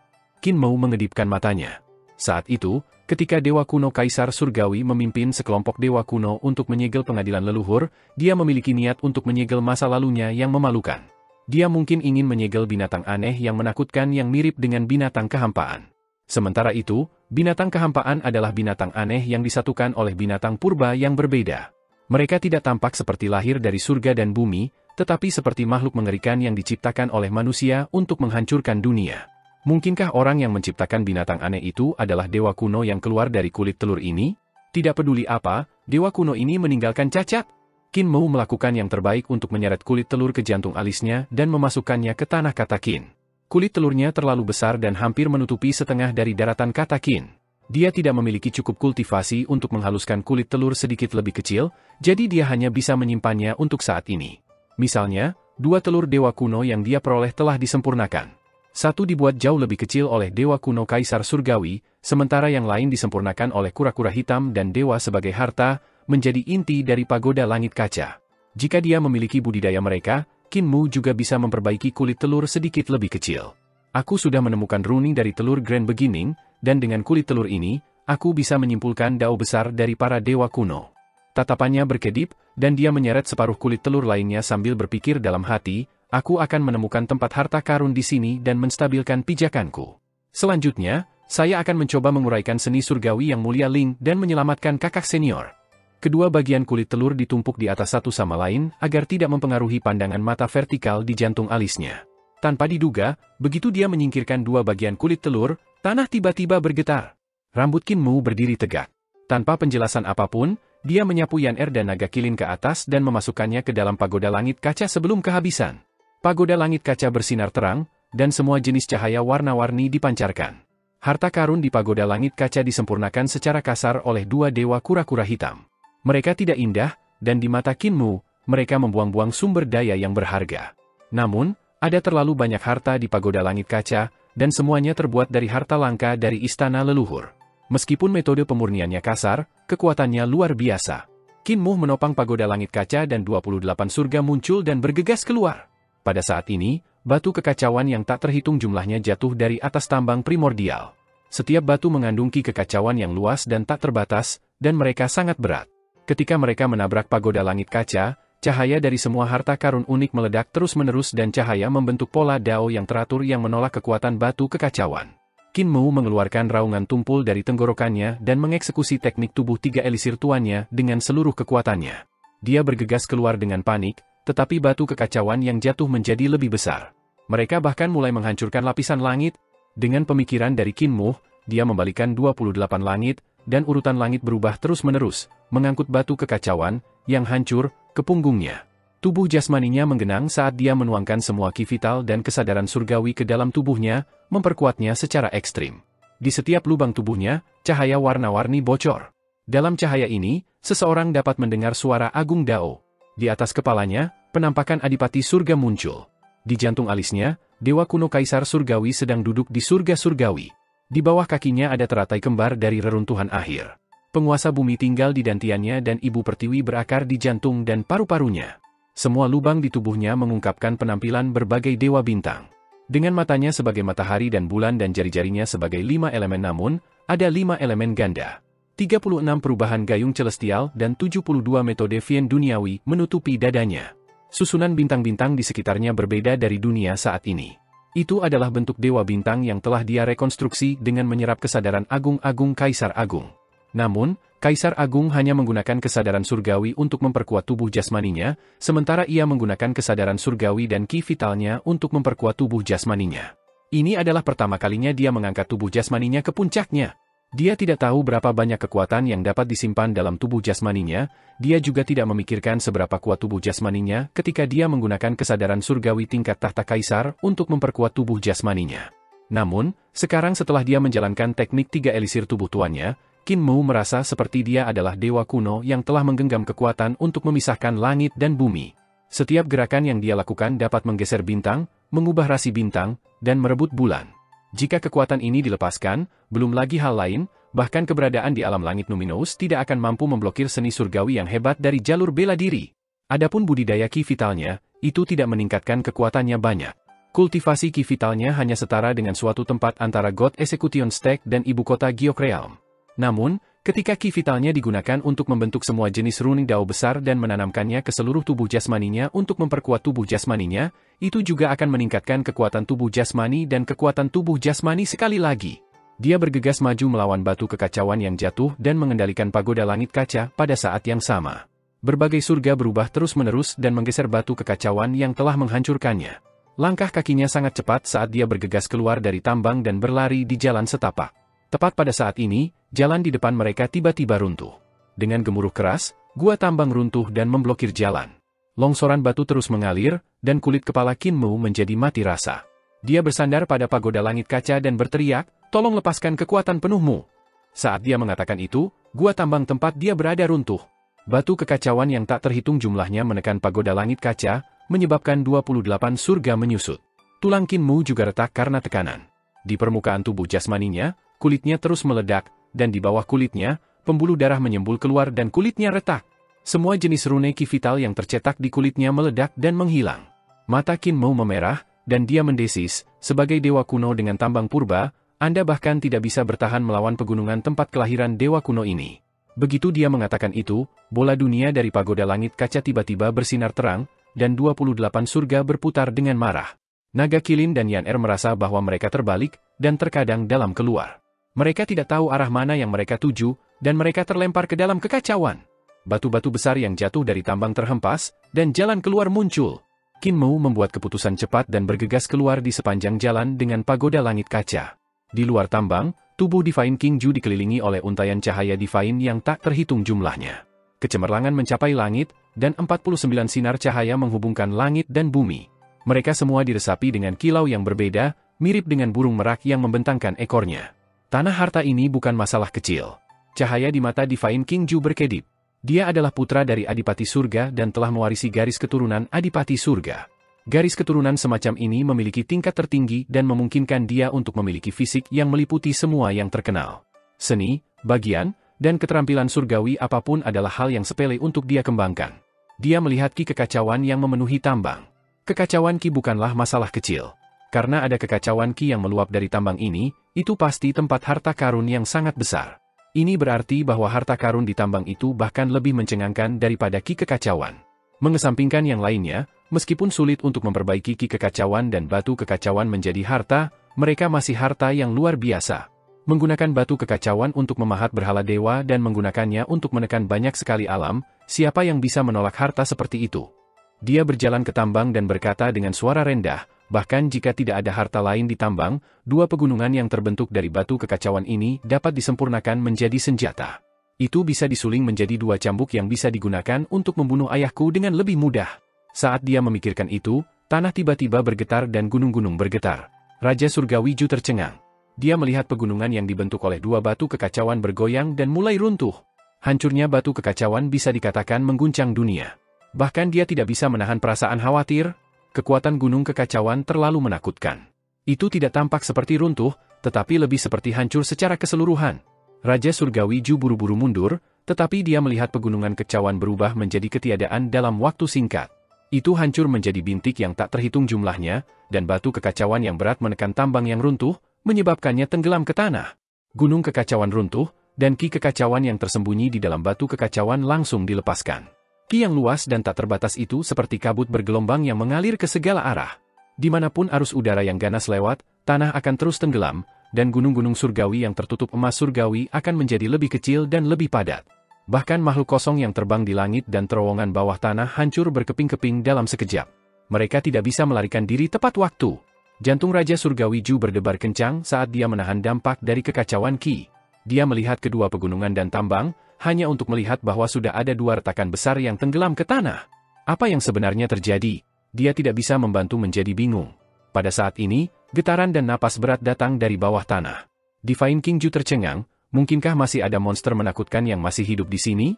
Qin Mou mengedipkan matanya. Saat itu, ketika dewa kuno Kaisar Surgawi memimpin sekelompok dewa kuno untuk menyegel pengadilan leluhur, dia memiliki niat untuk menyegel masa lalunya yang memalukan. Dia mungkin ingin menyegel binatang aneh yang menakutkan yang mirip dengan binatang kehampaan. Sementara itu, binatang kehampaan adalah binatang aneh yang disatukan oleh binatang purba yang berbeda. Mereka tidak tampak seperti lahir dari surga dan bumi, tetapi seperti makhluk mengerikan yang diciptakan oleh manusia untuk menghancurkan dunia. Mungkinkah orang yang menciptakan binatang aneh itu adalah dewa kuno yang keluar dari kulit telur ini? Tidak peduli apa, dewa kuno ini meninggalkan cacat. Qin Mou melakukan yang terbaik untuk menyeret kulit telur ke jantung alisnya dan memasukkannya ke tanah Katakin. Kulit telurnya terlalu besar dan hampir menutupi setengah dari daratan Katakin. Dia tidak memiliki cukup kultivasi untuk menghaluskan kulit telur sedikit lebih kecil, jadi dia hanya bisa menyimpannya untuk saat ini. Misalnya, 2 telur dewa kuno yang dia peroleh telah disempurnakan. Satu dibuat jauh lebih kecil oleh dewa kuno Kaisar Surgawi, sementara yang lain disempurnakan oleh kura-kura hitam dan dewa sebagai harta, menjadi inti dari pagoda langit kaca. Jika dia memiliki budidaya mereka, Qin Mou juga bisa memperbaiki kulit telur sedikit lebih kecil. Aku sudah menemukan runing dari telur Grand Beginning, dan dengan kulit telur ini, aku bisa menyimpulkan dao besar dari para dewa kuno. Tatapannya berkedip, dan dia menyeret separuh kulit telur lainnya sambil berpikir dalam hati, aku akan menemukan tempat harta karun di sini dan menstabilkan pijakanku. Selanjutnya, saya akan mencoba menguraikan seni surgawi yang mulia Ling dan menyelamatkan kakak senior. Kedua bagian kulit telur ditumpuk di atas satu sama lain agar tidak mempengaruhi pandangan mata vertikal di jantung alisnya. Tanpa diduga, begitu dia menyingkirkan 2 bagian kulit telur, tanah tiba-tiba bergetar. Rambut Qin Mou berdiri tegak. Tanpa penjelasan apapun, dia menyapu Yan Er dan naga kilin ke atas dan memasukkannya ke dalam pagoda langit kaca sebelum kehabisan. Pagoda langit kaca bersinar terang, dan semua jenis cahaya warna-warni dipancarkan. Harta karun di pagoda langit kaca disempurnakan secara kasar oleh 2 dewa kura-kura hitam. Mereka tidak indah, dan di mata Qin Mou, mereka membuang-buang sumber daya yang berharga. Namun, ada terlalu banyak harta di pagoda langit kaca, dan semuanya terbuat dari harta langka dari istana leluhur. Meskipun metode pemurniannya kasar, kekuatannya luar biasa. Qin Mou menopang pagoda langit kaca dan 28 surga muncul dan bergegas keluar. Pada saat ini, batu kekacauan yang tak terhitung jumlahnya jatuh dari atas tambang primordial. Setiap batu mengandung ki kekacauan yang luas dan tak terbatas, dan mereka sangat berat. Ketika mereka menabrak pagoda langit kaca, cahaya dari semua harta karun unik meledak terus-menerus dan cahaya membentuk pola dao yang teratur yang menolak kekuatan batu kekacauan. Qin Mou mengeluarkan raungan tumpul dari tenggorokannya dan mengeksekusi teknik tubuh tiga elisir tuannya dengan seluruh kekuatannya. Dia bergegas keluar dengan panik, tetapi batu kekacauan yang jatuh menjadi lebih besar. Mereka bahkan mulai menghancurkan lapisan langit. Dengan pemikiran dari Qin Mou, dia membalikkan 28 langit, dan urutan langit berubah terus-menerus, mengangkut batu kekacauan yang hancur ke punggungnya. Tubuh jasmaninya menggenang saat dia menuangkan semua ki vital dan kesadaran surgawi ke dalam tubuhnya, memperkuatnya secara ekstrim. Di setiap lubang tubuhnya, cahaya warna-warni bocor. Dalam cahaya ini, seseorang dapat mendengar suara Agung Dao. Di atas kepalanya, penampakan Adipati Surga muncul. Di jantung alisnya, Dewa kuno Kaisar Surgawi sedang duduk di surga surgawi. Di bawah kakinya ada teratai kembar dari reruntuhan akhir. Penguasa bumi tinggal di dantiannya dan ibu pertiwi berakar di jantung dan paru-parunya. Semua lubang di tubuhnya mengungkapkan penampilan berbagai dewa bintang. Dengan matanya sebagai matahari dan bulan dan jari-jarinya sebagai 5 elemen, namun, ada 5 elemen ganda. 36 perubahan gayung celestial dan 72 metode Vien duniawi menutupi dadanya. Susunan bintang-bintang di sekitarnya berbeda dari dunia saat ini. Itu adalah bentuk dewa bintang yang telah dia rekonstruksi dengan menyerap kesadaran agung-agung Kaisar Agung. Namun, Kaisar Agung hanya menggunakan kesadaran surgawi untuk memperkuat tubuh jasmaninya, sementara ia menggunakan kesadaran surgawi dan ki vitalnya untuk memperkuat tubuh jasmaninya. Ini adalah pertama kalinya dia mengangkat tubuh jasmaninya ke puncaknya. Dia tidak tahu berapa banyak kekuatan yang dapat disimpan dalam tubuh jasmaninya, dia juga tidak memikirkan seberapa kuat tubuh jasmaninya ketika dia menggunakan kesadaran surgawi tingkat tahta kaisar untuk memperkuat tubuh jasmaninya. Namun, sekarang setelah dia menjalankan teknik tiga elisir tubuh tuannya, Qin Mou merasa seperti dia adalah dewa kuno yang telah menggenggam kekuatan untuk memisahkan langit dan bumi. Setiap gerakan yang dia lakukan dapat menggeser bintang, mengubah rasi bintang, dan merebut bulan. Jika kekuatan ini dilepaskan, belum lagi hal lain, bahkan keberadaan di alam langit Numinous tidak akan mampu memblokir seni surgawi yang hebat dari jalur bela diri. Adapun budidaya ki vitalnya, itu tidak meningkatkan kekuatannya banyak. Kultivasi ki vitalnya hanya setara dengan suatu tempat antara God Execution Stack dan ibu kota Giok Realm. Namun, ketika ki vitalnya digunakan untuk membentuk semua jenis rune dao besar dan menanamkannya ke seluruh tubuh jasmaninya untuk memperkuat tubuh jasmaninya, itu juga akan meningkatkan kekuatan tubuh jasmani dan kekuatan tubuh jasmani sekali lagi. Dia bergegas maju melawan batu kekacauan yang jatuh dan mengendalikan pagoda langit kaca pada saat yang sama. Berbagai surga berubah terus-menerus dan menggeser batu kekacauan yang telah menghancurkannya. Langkah kakinya sangat cepat saat dia bergegas keluar dari tambang dan berlari di jalan setapak. Tepat pada saat ini, jalan di depan mereka tiba-tiba runtuh. Dengan gemuruh keras, gua tambang runtuh dan memblokir jalan. Longsoran batu terus mengalir, dan kulit kepala Qin Mou menjadi mati rasa. Dia bersandar pada pagoda langit kaca dan berteriak, "Tolong lepaskan kekuatan penuhmu." Saat dia mengatakan itu, gua tambang tempat dia berada runtuh. Batu kekacauan yang tak terhitung jumlahnya menekan pagoda langit kaca, menyebabkan 28 surga menyusut. Tulang Qin Mou juga retak karena tekanan. Di permukaan tubuh jasmaninya, kulitnya terus meledak, dan di bawah kulitnya, pembuluh darah menyembul keluar dan kulitnya retak. Semua jenis rune ki vital yang tercetak di kulitnya meledak dan menghilang. Mata Qin Mou memerah, dan dia mendesis, sebagai dewa kuno dengan tambang purba, Anda bahkan tidak bisa bertahan melawan pegunungan tempat kelahiran dewa kuno ini. Begitu dia mengatakan itu, bola dunia dari pagoda langit kaca tiba-tiba bersinar terang, dan 28 surga berputar dengan marah. Naga Kilin dan Yan Er merasa bahwa mereka terbalik, dan terkadang dalam keluar. Mereka tidak tahu arah mana yang mereka tuju, dan mereka terlempar ke dalam kekacauan. Batu-batu besar yang jatuh dari tambang terhempas, dan jalan keluar muncul. Qin Mou membuat keputusan cepat dan bergegas keluar di sepanjang jalan dengan pagoda langit kaca. Di luar tambang, tubuh Divine King Ju dikelilingi oleh untaian cahaya Divine yang tak terhitung jumlahnya. Kecemerlangan mencapai langit, dan 49 sinar cahaya menghubungkan langit dan bumi. Mereka semua diresapi dengan kilau yang berbeda, mirip dengan burung merak yang membentangkan ekornya. Tanah harta ini bukan masalah kecil. Cahaya di mata Divine King Ju berkedip. Dia adalah putra dari Adipati Surga dan telah mewarisi garis keturunan Adipati Surga. Garis keturunan semacam ini memiliki tingkat tertinggi dan memungkinkan dia untuk memiliki fisik yang meliputi semua yang terkenal. Seni, bagian, dan keterampilan surgawi apapun adalah hal yang sepele untuk dia kembangkan. Dia melihat ki kekacauan yang memenuhi tambang. Kekacauan ki bukanlah masalah kecil. Karena ada kekacauan ki yang meluap dari tambang ini, itu pasti tempat harta karun yang sangat besar. Ini berarti bahwa harta karun di tambang itu bahkan lebih mencengangkan daripada ki kekacauan. Mengesampingkan yang lainnya, meskipun sulit untuk memperbaiki ki kekacauan dan batu kekacauan menjadi harta, mereka masih harta yang luar biasa. Menggunakan batu kekacauan untuk memahat berhala dewa dan menggunakannya untuk menekan banyak sekali alam, siapa yang bisa menolak harta seperti itu? Dia berjalan ke tambang dan berkata dengan suara rendah, bahkan jika tidak ada harta lain di tambang, dua pegunungan yang terbentuk dari batu kekacauan ini dapat disempurnakan menjadi senjata. Itu bisa disuling menjadi dua cambuk yang bisa digunakan untuk membunuh ayahku dengan lebih mudah. Saat dia memikirkan itu, tanah tiba-tiba bergetar dan gunung-gunung bergetar. Raja Surgawi Ju tercengang. Dia melihat pegunungan yang dibentuk oleh dua batu kekacauan bergoyang dan mulai runtuh. Hancurnya batu kekacauan bisa dikatakan mengguncang dunia. Bahkan dia tidak bisa menahan perasaan khawatir. Kekuatan gunung kekacauan terlalu menakutkan. Itu tidak tampak seperti runtuh, tetapi lebih seperti hancur secara keseluruhan. Raja Surgawi Ju buru-buru mundur, tetapi dia melihat pegunungan kekacauan berubah menjadi ketiadaan dalam waktu singkat. Itu hancur menjadi bintik yang tak terhitung jumlahnya, dan batu kekacauan yang berat menekan tambang yang runtuh, menyebabkannya tenggelam ke tanah. Gunung kekacauan runtuh, dan ki kekacauan yang tersembunyi di dalam batu kekacauan langsung dilepaskan. Ki yang luas dan tak terbatas itu seperti kabut bergelombang yang mengalir ke segala arah. Dimanapun arus udara yang ganas lewat, tanah akan terus tenggelam, dan gunung-gunung surgawi yang tertutup emas surgawi akan menjadi lebih kecil dan lebih padat. Bahkan makhluk kosong yang terbang di langit dan terowongan bawah tanah hancur berkeping-keping dalam sekejap. Mereka tidak bisa melarikan diri tepat waktu. Jantung Raja Surgawi Ju berdebar kencang saat dia menahan dampak dari kekacauan Ki. Dia melihat kedua pegunungan dan tambang, hanya untuk melihat bahwa sudah ada dua retakan besar yang tenggelam ke tanah. Apa yang sebenarnya terjadi? Dia tidak bisa membantu menjadi bingung. Pada saat ini, getaran dan napas berat datang dari bawah tanah. Divine King Ju tercengang, mungkinkah masih ada monster menakutkan yang masih hidup di sini?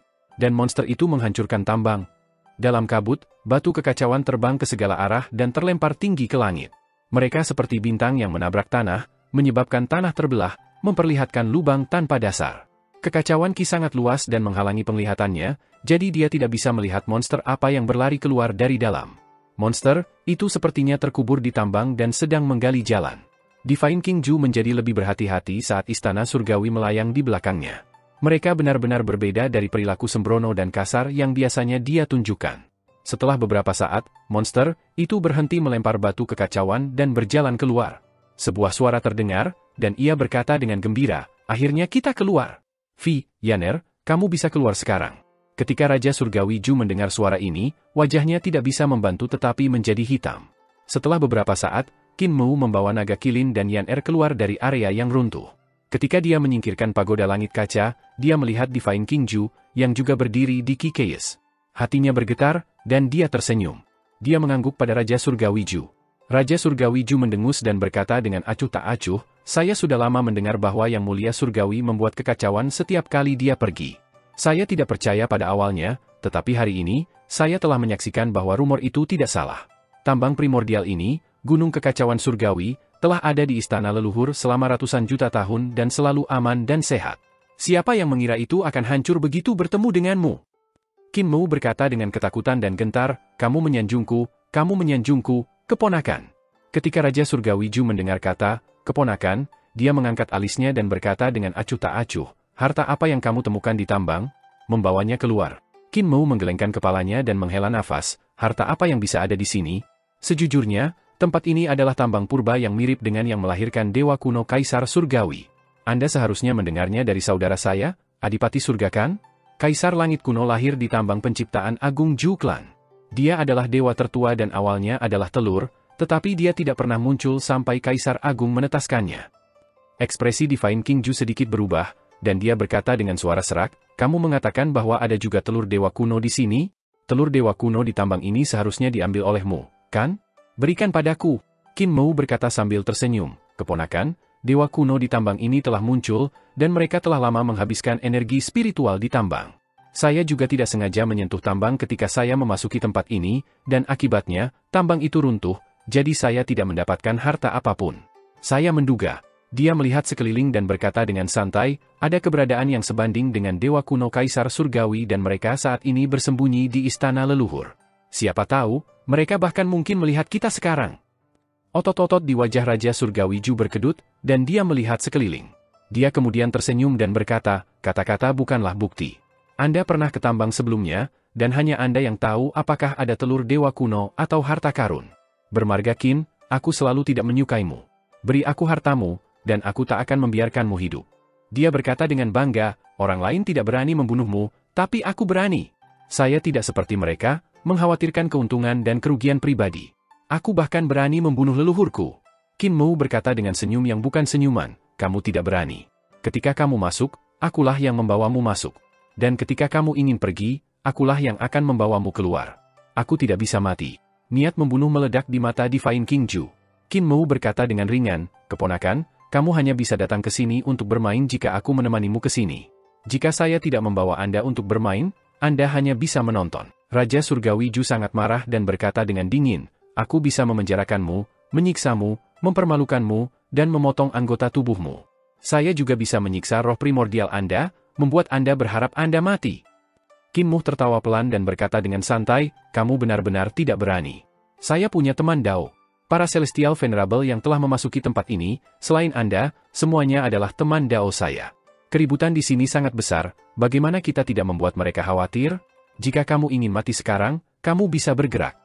Dan monster itu menghancurkan tambang. Dalam kabut, batu kekacauan terbang ke segala arah dan terlempar tinggi ke langit. Mereka seperti bintang yang menabrak tanah, menyebabkan tanah terbelah, memperlihatkan lubang tanpa dasar. Kekacauan Ki sangat luas dan menghalangi penglihatannya, jadi dia tidak bisa melihat monster apa yang berlari keluar dari dalam. Monster itu sepertinya terkubur di tambang dan sedang menggali jalan. Divine King Ju menjadi lebih berhati-hati saat istana surgawi melayang di belakangnya. Mereka benar-benar berbeda dari perilaku sembrono dan kasar yang biasanya dia tunjukkan. Setelah beberapa saat, monster itu berhenti melempar batu kekacauan dan berjalan keluar. Sebuah suara terdengar, dan ia berkata dengan gembira, "Akhirnya kita keluar. Vi, Yaner, kamu bisa keluar sekarang." Ketika Raja Surgawi Ju mendengar suara ini, wajahnya tidak bisa membantu tetapi menjadi hitam. Setelah beberapa saat, Qin Mu membawa naga kilin dan Yaner keluar dari area yang runtuh. Ketika dia menyingkirkan pagoda langit kaca, dia melihat Divine King Ju, yang juga berdiri di Kikeyes. Hatinya bergetar, dan dia tersenyum. Dia mengangguk pada Raja Surgawi Ju. Raja Surgawi Ju mendengus dan berkata dengan acuh tak acuh, "Saya sudah lama mendengar bahwa Yang Mulia Surgawi membuat kekacauan setiap kali dia pergi. Saya tidak percaya pada awalnya, tetapi hari ini, saya telah menyaksikan bahwa rumor itu tidak salah. Tambang primordial ini, Gunung Kekacauan Surgawi, telah ada di istana leluhur selama ratusan juta tahun dan selalu aman dan sehat. Siapa yang mengira itu akan hancur begitu bertemu denganmu?" Qin Mu berkata dengan ketakutan dan gentar, kamu menyanjungku, keponakan." Ketika Raja Surgawi Ju mendengar kata, keponakan, dia mengangkat alisnya dan berkata dengan acuh tak acuh, "Harta apa yang kamu temukan di tambang? Membawanya keluar." Qin Mu menggelengkan kepalanya dan menghela nafas, "Harta apa yang bisa ada di sini? Sejujurnya, tempat ini adalah tambang purba yang mirip dengan yang melahirkan Dewa Kuno Kaisar Surgawi. Anda seharusnya mendengarnya dari saudara saya, Adipati Surga kan? Kaisar Langit Kuno lahir di tambang penciptaan Agung Ju Clan. Dia adalah dewa tertua dan awalnya adalah telur, tetapi dia tidak pernah muncul sampai Kaisar Agung menetaskannya." Ekspresi Divine King Ju sedikit berubah, dan dia berkata dengan suara serak, "Kamu mengatakan bahwa ada juga telur dewa kuno di sini? Telur dewa kuno di tambang ini seharusnya diambil olehmu, kan? Berikan padaku." Qin Mu berkata sambil tersenyum, "Keponakan, dewa kuno di tambang ini telah muncul, dan mereka telah lama menghabiskan energi spiritual di tambang. Saya juga tidak sengaja menyentuh tambang ketika saya memasuki tempat ini, dan akibatnya, tambang itu runtuh, jadi saya tidak mendapatkan harta apapun. Saya menduga." Dia melihat sekeliling dan berkata dengan santai, "Ada keberadaan yang sebanding dengan Dewa Kuno Kaisar Surgawi dan mereka saat ini bersembunyi di istana leluhur. Siapa tahu, mereka bahkan mungkin melihat kita sekarang." Otot-otot di wajah Raja Surgawi Ju berkedut, dan dia melihat sekeliling. Dia kemudian tersenyum dan berkata, "Kata-kata bukanlah bukti. Anda pernah ke tambang sebelumnya, dan hanya Anda yang tahu apakah ada telur dewa kuno atau harta karun. Bermarga Qin, aku selalu tidak menyukaimu. Beri aku hartamu, dan aku tak akan membiarkanmu hidup. Dia berkata dengan bangga, orang lain tidak berani membunuhmu, tapi aku berani. Saya tidak seperti mereka, mengkhawatirkan keuntungan dan kerugian pribadi. Aku bahkan berani membunuh leluhurku. Qin Mu berkata dengan senyum yang bukan senyuman, kamu tidak berani. Ketika kamu masuk, akulah yang membawamu masuk. Dan ketika kamu ingin pergi, akulah yang akan membawamu keluar. Aku tidak bisa mati. Niat membunuh meledak di mata Divine King Ju. Qin Mu berkata dengan ringan, keponakan, kamu hanya bisa datang ke sini untuk bermain jika aku menemanimu ke sini. Jika saya tidak membawa Anda untuk bermain, Anda hanya bisa menonton. Raja Surgawi Ju sangat marah dan berkata dengan dingin, aku bisa memenjarakanmu, menyiksamu, mempermalukanmu, dan memotong anggota tubuhmu. Saya juga bisa menyiksa roh primordial Anda, membuat Anda berharap Anda mati. Qin Mu tertawa pelan dan berkata dengan santai, kamu benar-benar tidak berani. Saya punya teman Dao. Para Celestial Venerable yang telah memasuki tempat ini, selain Anda, semuanya adalah teman Dao saya. Keributan di sini sangat besar, bagaimana kita tidak membuat mereka khawatir? Jika kamu ingin mati sekarang, kamu bisa bergerak.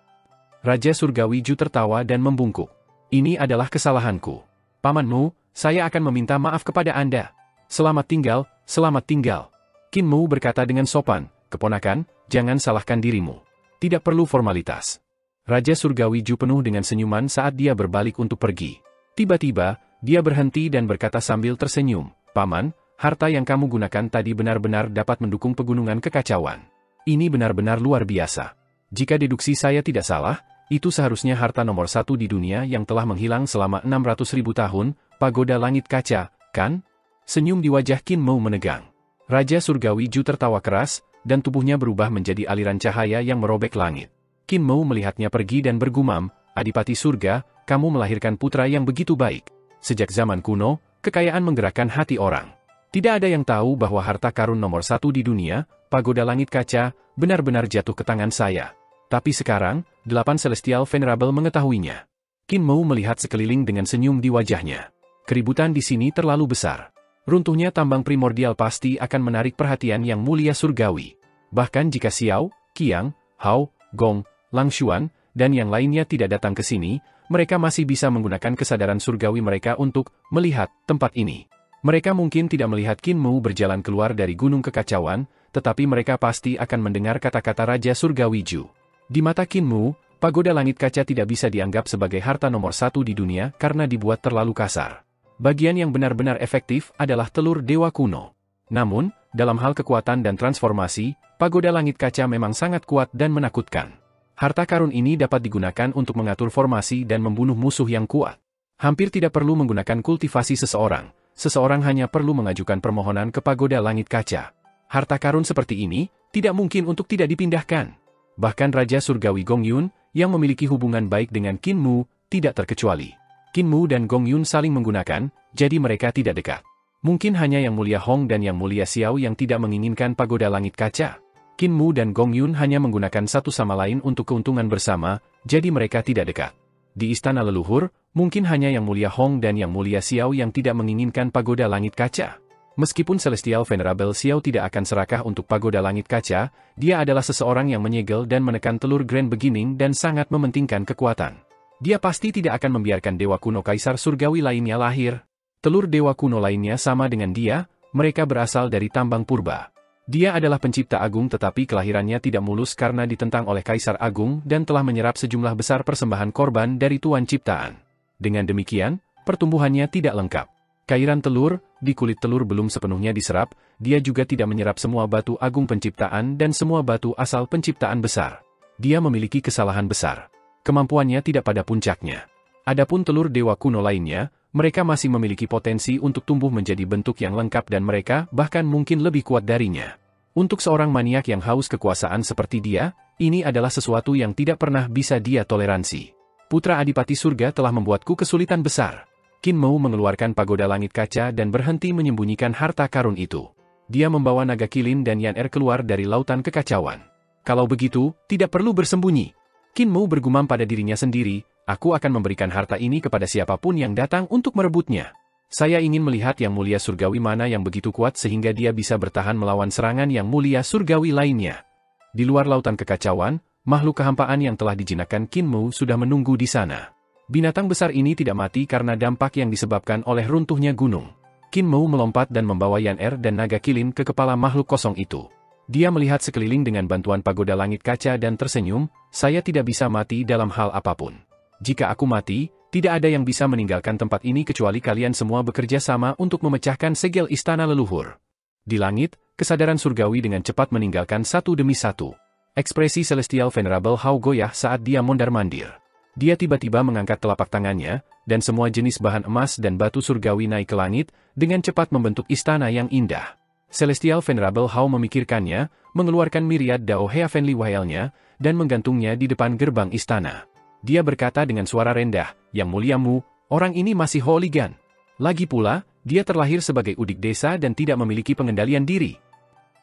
Raja Surgawi Ju tertawa dan membungkuk. Ini adalah kesalahanku. Pamanmu, saya akan meminta maaf kepada Anda. Selamat tinggal, selamat tinggal. Qin Mu berkata dengan sopan, keponakan, jangan salahkan dirimu. Tidak perlu formalitas. Raja Surgawi Ju penuh dengan senyuman saat dia berbalik untuk pergi. Tiba-tiba, dia berhenti dan berkata sambil tersenyum, Paman, harta yang kamu gunakan tadi benar-benar dapat mendukung pegunungan kekacauan. Ini benar-benar luar biasa. Jika deduksi saya tidak salah, itu seharusnya harta nomor 1 di dunia yang telah menghilang selama 600.000 tahun, pagoda langit kaca, kan? Senyum di wajah Qin Mu menegang. Raja Surgawi Ju tertawa keras, dan tubuhnya berubah menjadi aliran cahaya yang merobek langit. Qin Mu melihatnya pergi dan bergumam, Adipati Surga, kamu melahirkan putra yang begitu baik. Sejak zaman kuno, kekayaan menggerakkan hati orang. Tidak ada yang tahu bahwa harta karun nomor 1 di dunia, pagoda langit kaca, benar-benar jatuh ke tangan saya. Tapi sekarang, 8 Celestial Venerable mengetahuinya. Qin Mu melihat sekeliling dengan senyum di wajahnya. Keributan di sini terlalu besar. Runtuhnya tambang primordial pasti akan menarik perhatian yang mulia surgawi. Bahkan jika Xiao, Qiang, Hao, Gong, Lang Xuan, dan yang lainnya tidak datang ke sini, mereka masih bisa menggunakan kesadaran surgawi mereka untuk melihat tempat ini. Mereka mungkin tidak melihat Qin Mu berjalan keluar dari gunung kekacauan, tetapi mereka pasti akan mendengar kata-kata Raja Surgawi Ju. Di mata Qin Mu, pagoda langit kaca tidak bisa dianggap sebagai harta nomor 1 di dunia karena dibuat terlalu kasar. Bagian yang benar-benar efektif adalah telur dewa kuno. Namun, dalam hal kekuatan dan transformasi, pagoda langit kaca memang sangat kuat dan menakutkan. Harta karun ini dapat digunakan untuk mengatur formasi dan membunuh musuh yang kuat. Hampir tidak perlu menggunakan kultivasi seseorang. Seseorang hanya perlu mengajukan permohonan ke pagoda langit kaca. Harta karun seperti ini tidak mungkin untuk tidak dipindahkan. Bahkan Raja Surgawi Gong Yun, yang memiliki hubungan baik dengan Qin Mu, tidak terkecuali. Qin Mu dan Gong Yun saling menggunakan, jadi mereka tidak dekat. Mungkin hanya Yang Mulia Hong dan Yang Mulia Xiao yang tidak menginginkan pagoda langit kaca. Qin Mu dan Gong Yun hanya menggunakan satu sama lain untuk keuntungan bersama, jadi mereka tidak dekat. Di istana leluhur, mungkin hanya Yang Mulia Hong dan Yang Mulia Xiao yang tidak menginginkan pagoda langit kaca. Meskipun Celestial Venerable Xiao tidak akan serakah untuk pagoda langit kaca, dia adalah seseorang yang menyegel dan menekan telur Grand Beginning dan sangat mementingkan kekuatan. Dia pasti tidak akan membiarkan dewa kuno kaisar surgawi lainnya lahir. Telur dewa kuno lainnya sama dengan dia, mereka berasal dari tambang purba. Dia adalah pencipta agung tetapi kelahirannya tidak mulus karena ditentang oleh kaisar agung dan telah menyerap sejumlah besar persembahan korban dari tuan ciptaan. Dengan demikian, pertumbuhannya tidak lengkap. Cairan telur, di kulit telur belum sepenuhnya diserap, dia juga tidak menyerap semua batu agung penciptaan dan semua batu asal penciptaan besar. Dia memiliki kesalahan besar. Kemampuannya tidak pada puncaknya. Adapun telur dewa kuno lainnya, mereka masih memiliki potensi untuk tumbuh menjadi bentuk yang lengkap dan mereka bahkan mungkin lebih kuat darinya. Untuk seorang maniak yang haus kekuasaan seperti dia, ini adalah sesuatu yang tidak pernah bisa dia toleransi. Putra Adipati Surga telah membuatku kesulitan besar. Qin Mu mengeluarkan pagoda langit kaca dan berhenti menyembunyikan harta karun itu. Dia membawa naga kilin dan Yan Er keluar dari lautan kekacauan. Kalau begitu, tidak perlu bersembunyi. Qin Mu bergumam pada dirinya sendiri, aku akan memberikan harta ini kepada siapapun yang datang untuk merebutnya. Saya ingin melihat Yang Mulia Surgawi mana yang begitu kuat sehingga dia bisa bertahan melawan serangan Yang Mulia Surgawi lainnya. Di luar lautan kekacauan, makhluk kehampaan yang telah dijinakkan Qin Mu sudah menunggu di sana. Binatang besar ini tidak mati karena dampak yang disebabkan oleh runtuhnya gunung. Qin Mou melompat dan membawa Yan Er dan naga kilin ke kepala makhluk kosong itu. Dia melihat sekeliling dengan bantuan pagoda langit kaca dan tersenyum, saya tidak bisa mati dalam hal apapun. Jika aku mati, tidak ada yang bisa meninggalkan tempat ini kecuali kalian semua bekerja sama untuk memecahkan segel istana leluhur. Di langit, kesadaran surgawi dengan cepat meninggalkan satu demi satu. Ekspresi Celestial Venerable Hao goyah saat dia mondar-mandir. Dia tiba-tiba mengangkat telapak tangannya, dan semua jenis bahan emas dan batu surgawi naik ke langit, dengan cepat membentuk istana yang indah. Celestial Venerable Hao memikirkannya, mengeluarkan miriad Dao Heavenly Wailnya, dan menggantungnya di depan gerbang istana. Dia berkata dengan suara rendah, "Yang muliamu, orang ini masih hooligan. Lagi pula, dia terlahir sebagai udik desa dan tidak memiliki pengendalian diri."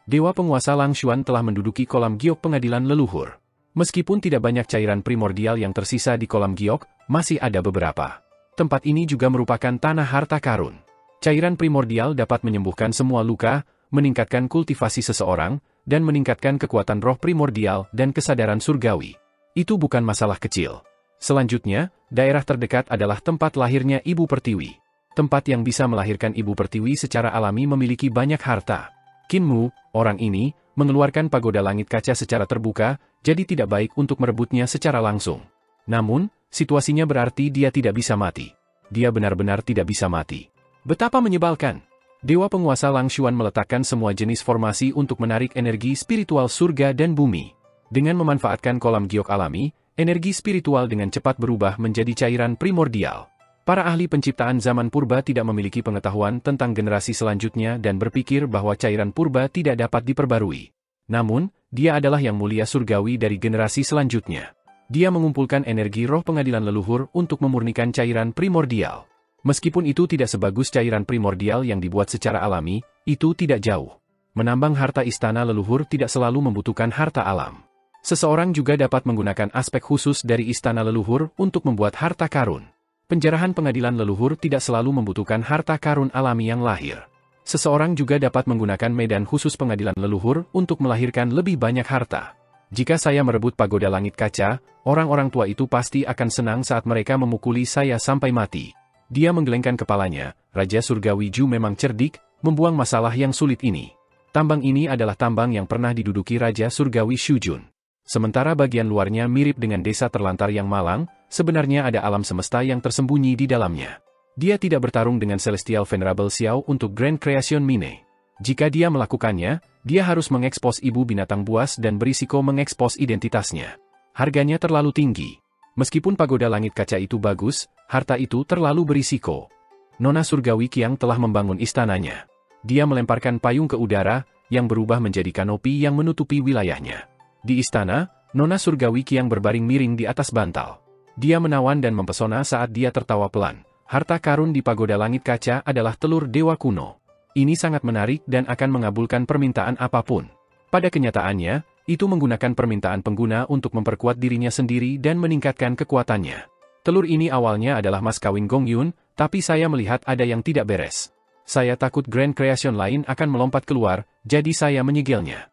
Dewa penguasa Lang Xuan telah menduduki kolam giok pengadilan leluhur. Meskipun tidak banyak cairan primordial yang tersisa di kolam giok, masih ada beberapa. Tempat ini juga merupakan tanah harta karun. Cairan primordial dapat menyembuhkan semua luka, meningkatkan kultivasi seseorang, dan meningkatkan kekuatan roh primordial dan kesadaran surgawi. Itu bukan masalah kecil. Selanjutnya, daerah terdekat adalah tempat lahirnya Ibu Pertiwi. Tempat yang bisa melahirkan Ibu Pertiwi secara alami memiliki banyak harta. Qin Mou, orang ini, mengeluarkan pagoda langit kaca secara terbuka, jadi tidak baik untuk merebutnya secara langsung. Namun, situasinya berarti dia tidak bisa mati. Dia benar-benar tidak bisa mati. Betapa menyebalkan! Dewa penguasa Lang Xuan meletakkan semua jenis formasi untuk menarik energi spiritual surga dan bumi. Dengan memanfaatkan kolam giok alami, energi spiritual dengan cepat berubah menjadi cairan primordial. Para ahli penciptaan zaman purba tidak memiliki pengetahuan tentang generasi selanjutnya dan berpikir bahwa cairan purba tidak dapat diperbarui. Namun, dia adalah yang mulia surgawi dari generasi selanjutnya. Dia mengumpulkan energi roh pengadilan leluhur untuk memurnikan cairan primordial. Meskipun itu tidak sebagus cairan primordial yang dibuat secara alami, itu tidak jauh. Menambang harta istana leluhur tidak selalu membutuhkan harta alam. Seseorang juga dapat menggunakan aspek khusus dari istana leluhur untuk membuat harta karun. Penjarahan pengadilan leluhur tidak selalu membutuhkan harta karun alami yang lahir. Seseorang juga dapat menggunakan medan khusus pengadilan leluhur untuk melahirkan lebih banyak harta. Jika saya merebut pagoda langit kaca, orang-orang tua itu pasti akan senang saat mereka memukuli saya sampai mati. Dia menggelengkan kepalanya, Raja Surgawi Ju memang cerdik, membuang masalah yang sulit ini. Tambang ini adalah tambang yang pernah diduduki Raja Surgawi Shujun. Sementara bagian luarnya mirip dengan desa terlantar yang malang, sebenarnya ada alam semesta yang tersembunyi di dalamnya. Dia tidak bertarung dengan Celestial Venerable Xiao untuk Grand Creation Mine. Jika dia melakukannya, dia harus mengekspos ibu binatang buas dan berisiko mengekspos identitasnya. Harganya terlalu tinggi. Meskipun pagoda langit kaca itu bagus, harta itu terlalu berisiko. Nona Surgawi Qiang telah membangun istananya. Dia melemparkan payung ke udara, yang berubah menjadi kanopi yang menutupi wilayahnya. Di istana, Nona Surgawi Qiang berbaring miring di atas bantal. Dia menawan dan mempesona saat dia tertawa pelan. Harta karun di pagoda langit kaca adalah telur dewa kuno. Ini sangat menarik dan akan mengabulkan permintaan apapun. Pada kenyataannya, itu menggunakan permintaan pengguna untuk memperkuat dirinya sendiri dan meningkatkan kekuatannya. Telur ini awalnya adalah mas kawin Gong Yun, tapi saya melihat ada yang tidak beres. Saya takut Grand Creation lain akan melompat keluar, jadi saya menyegelnya.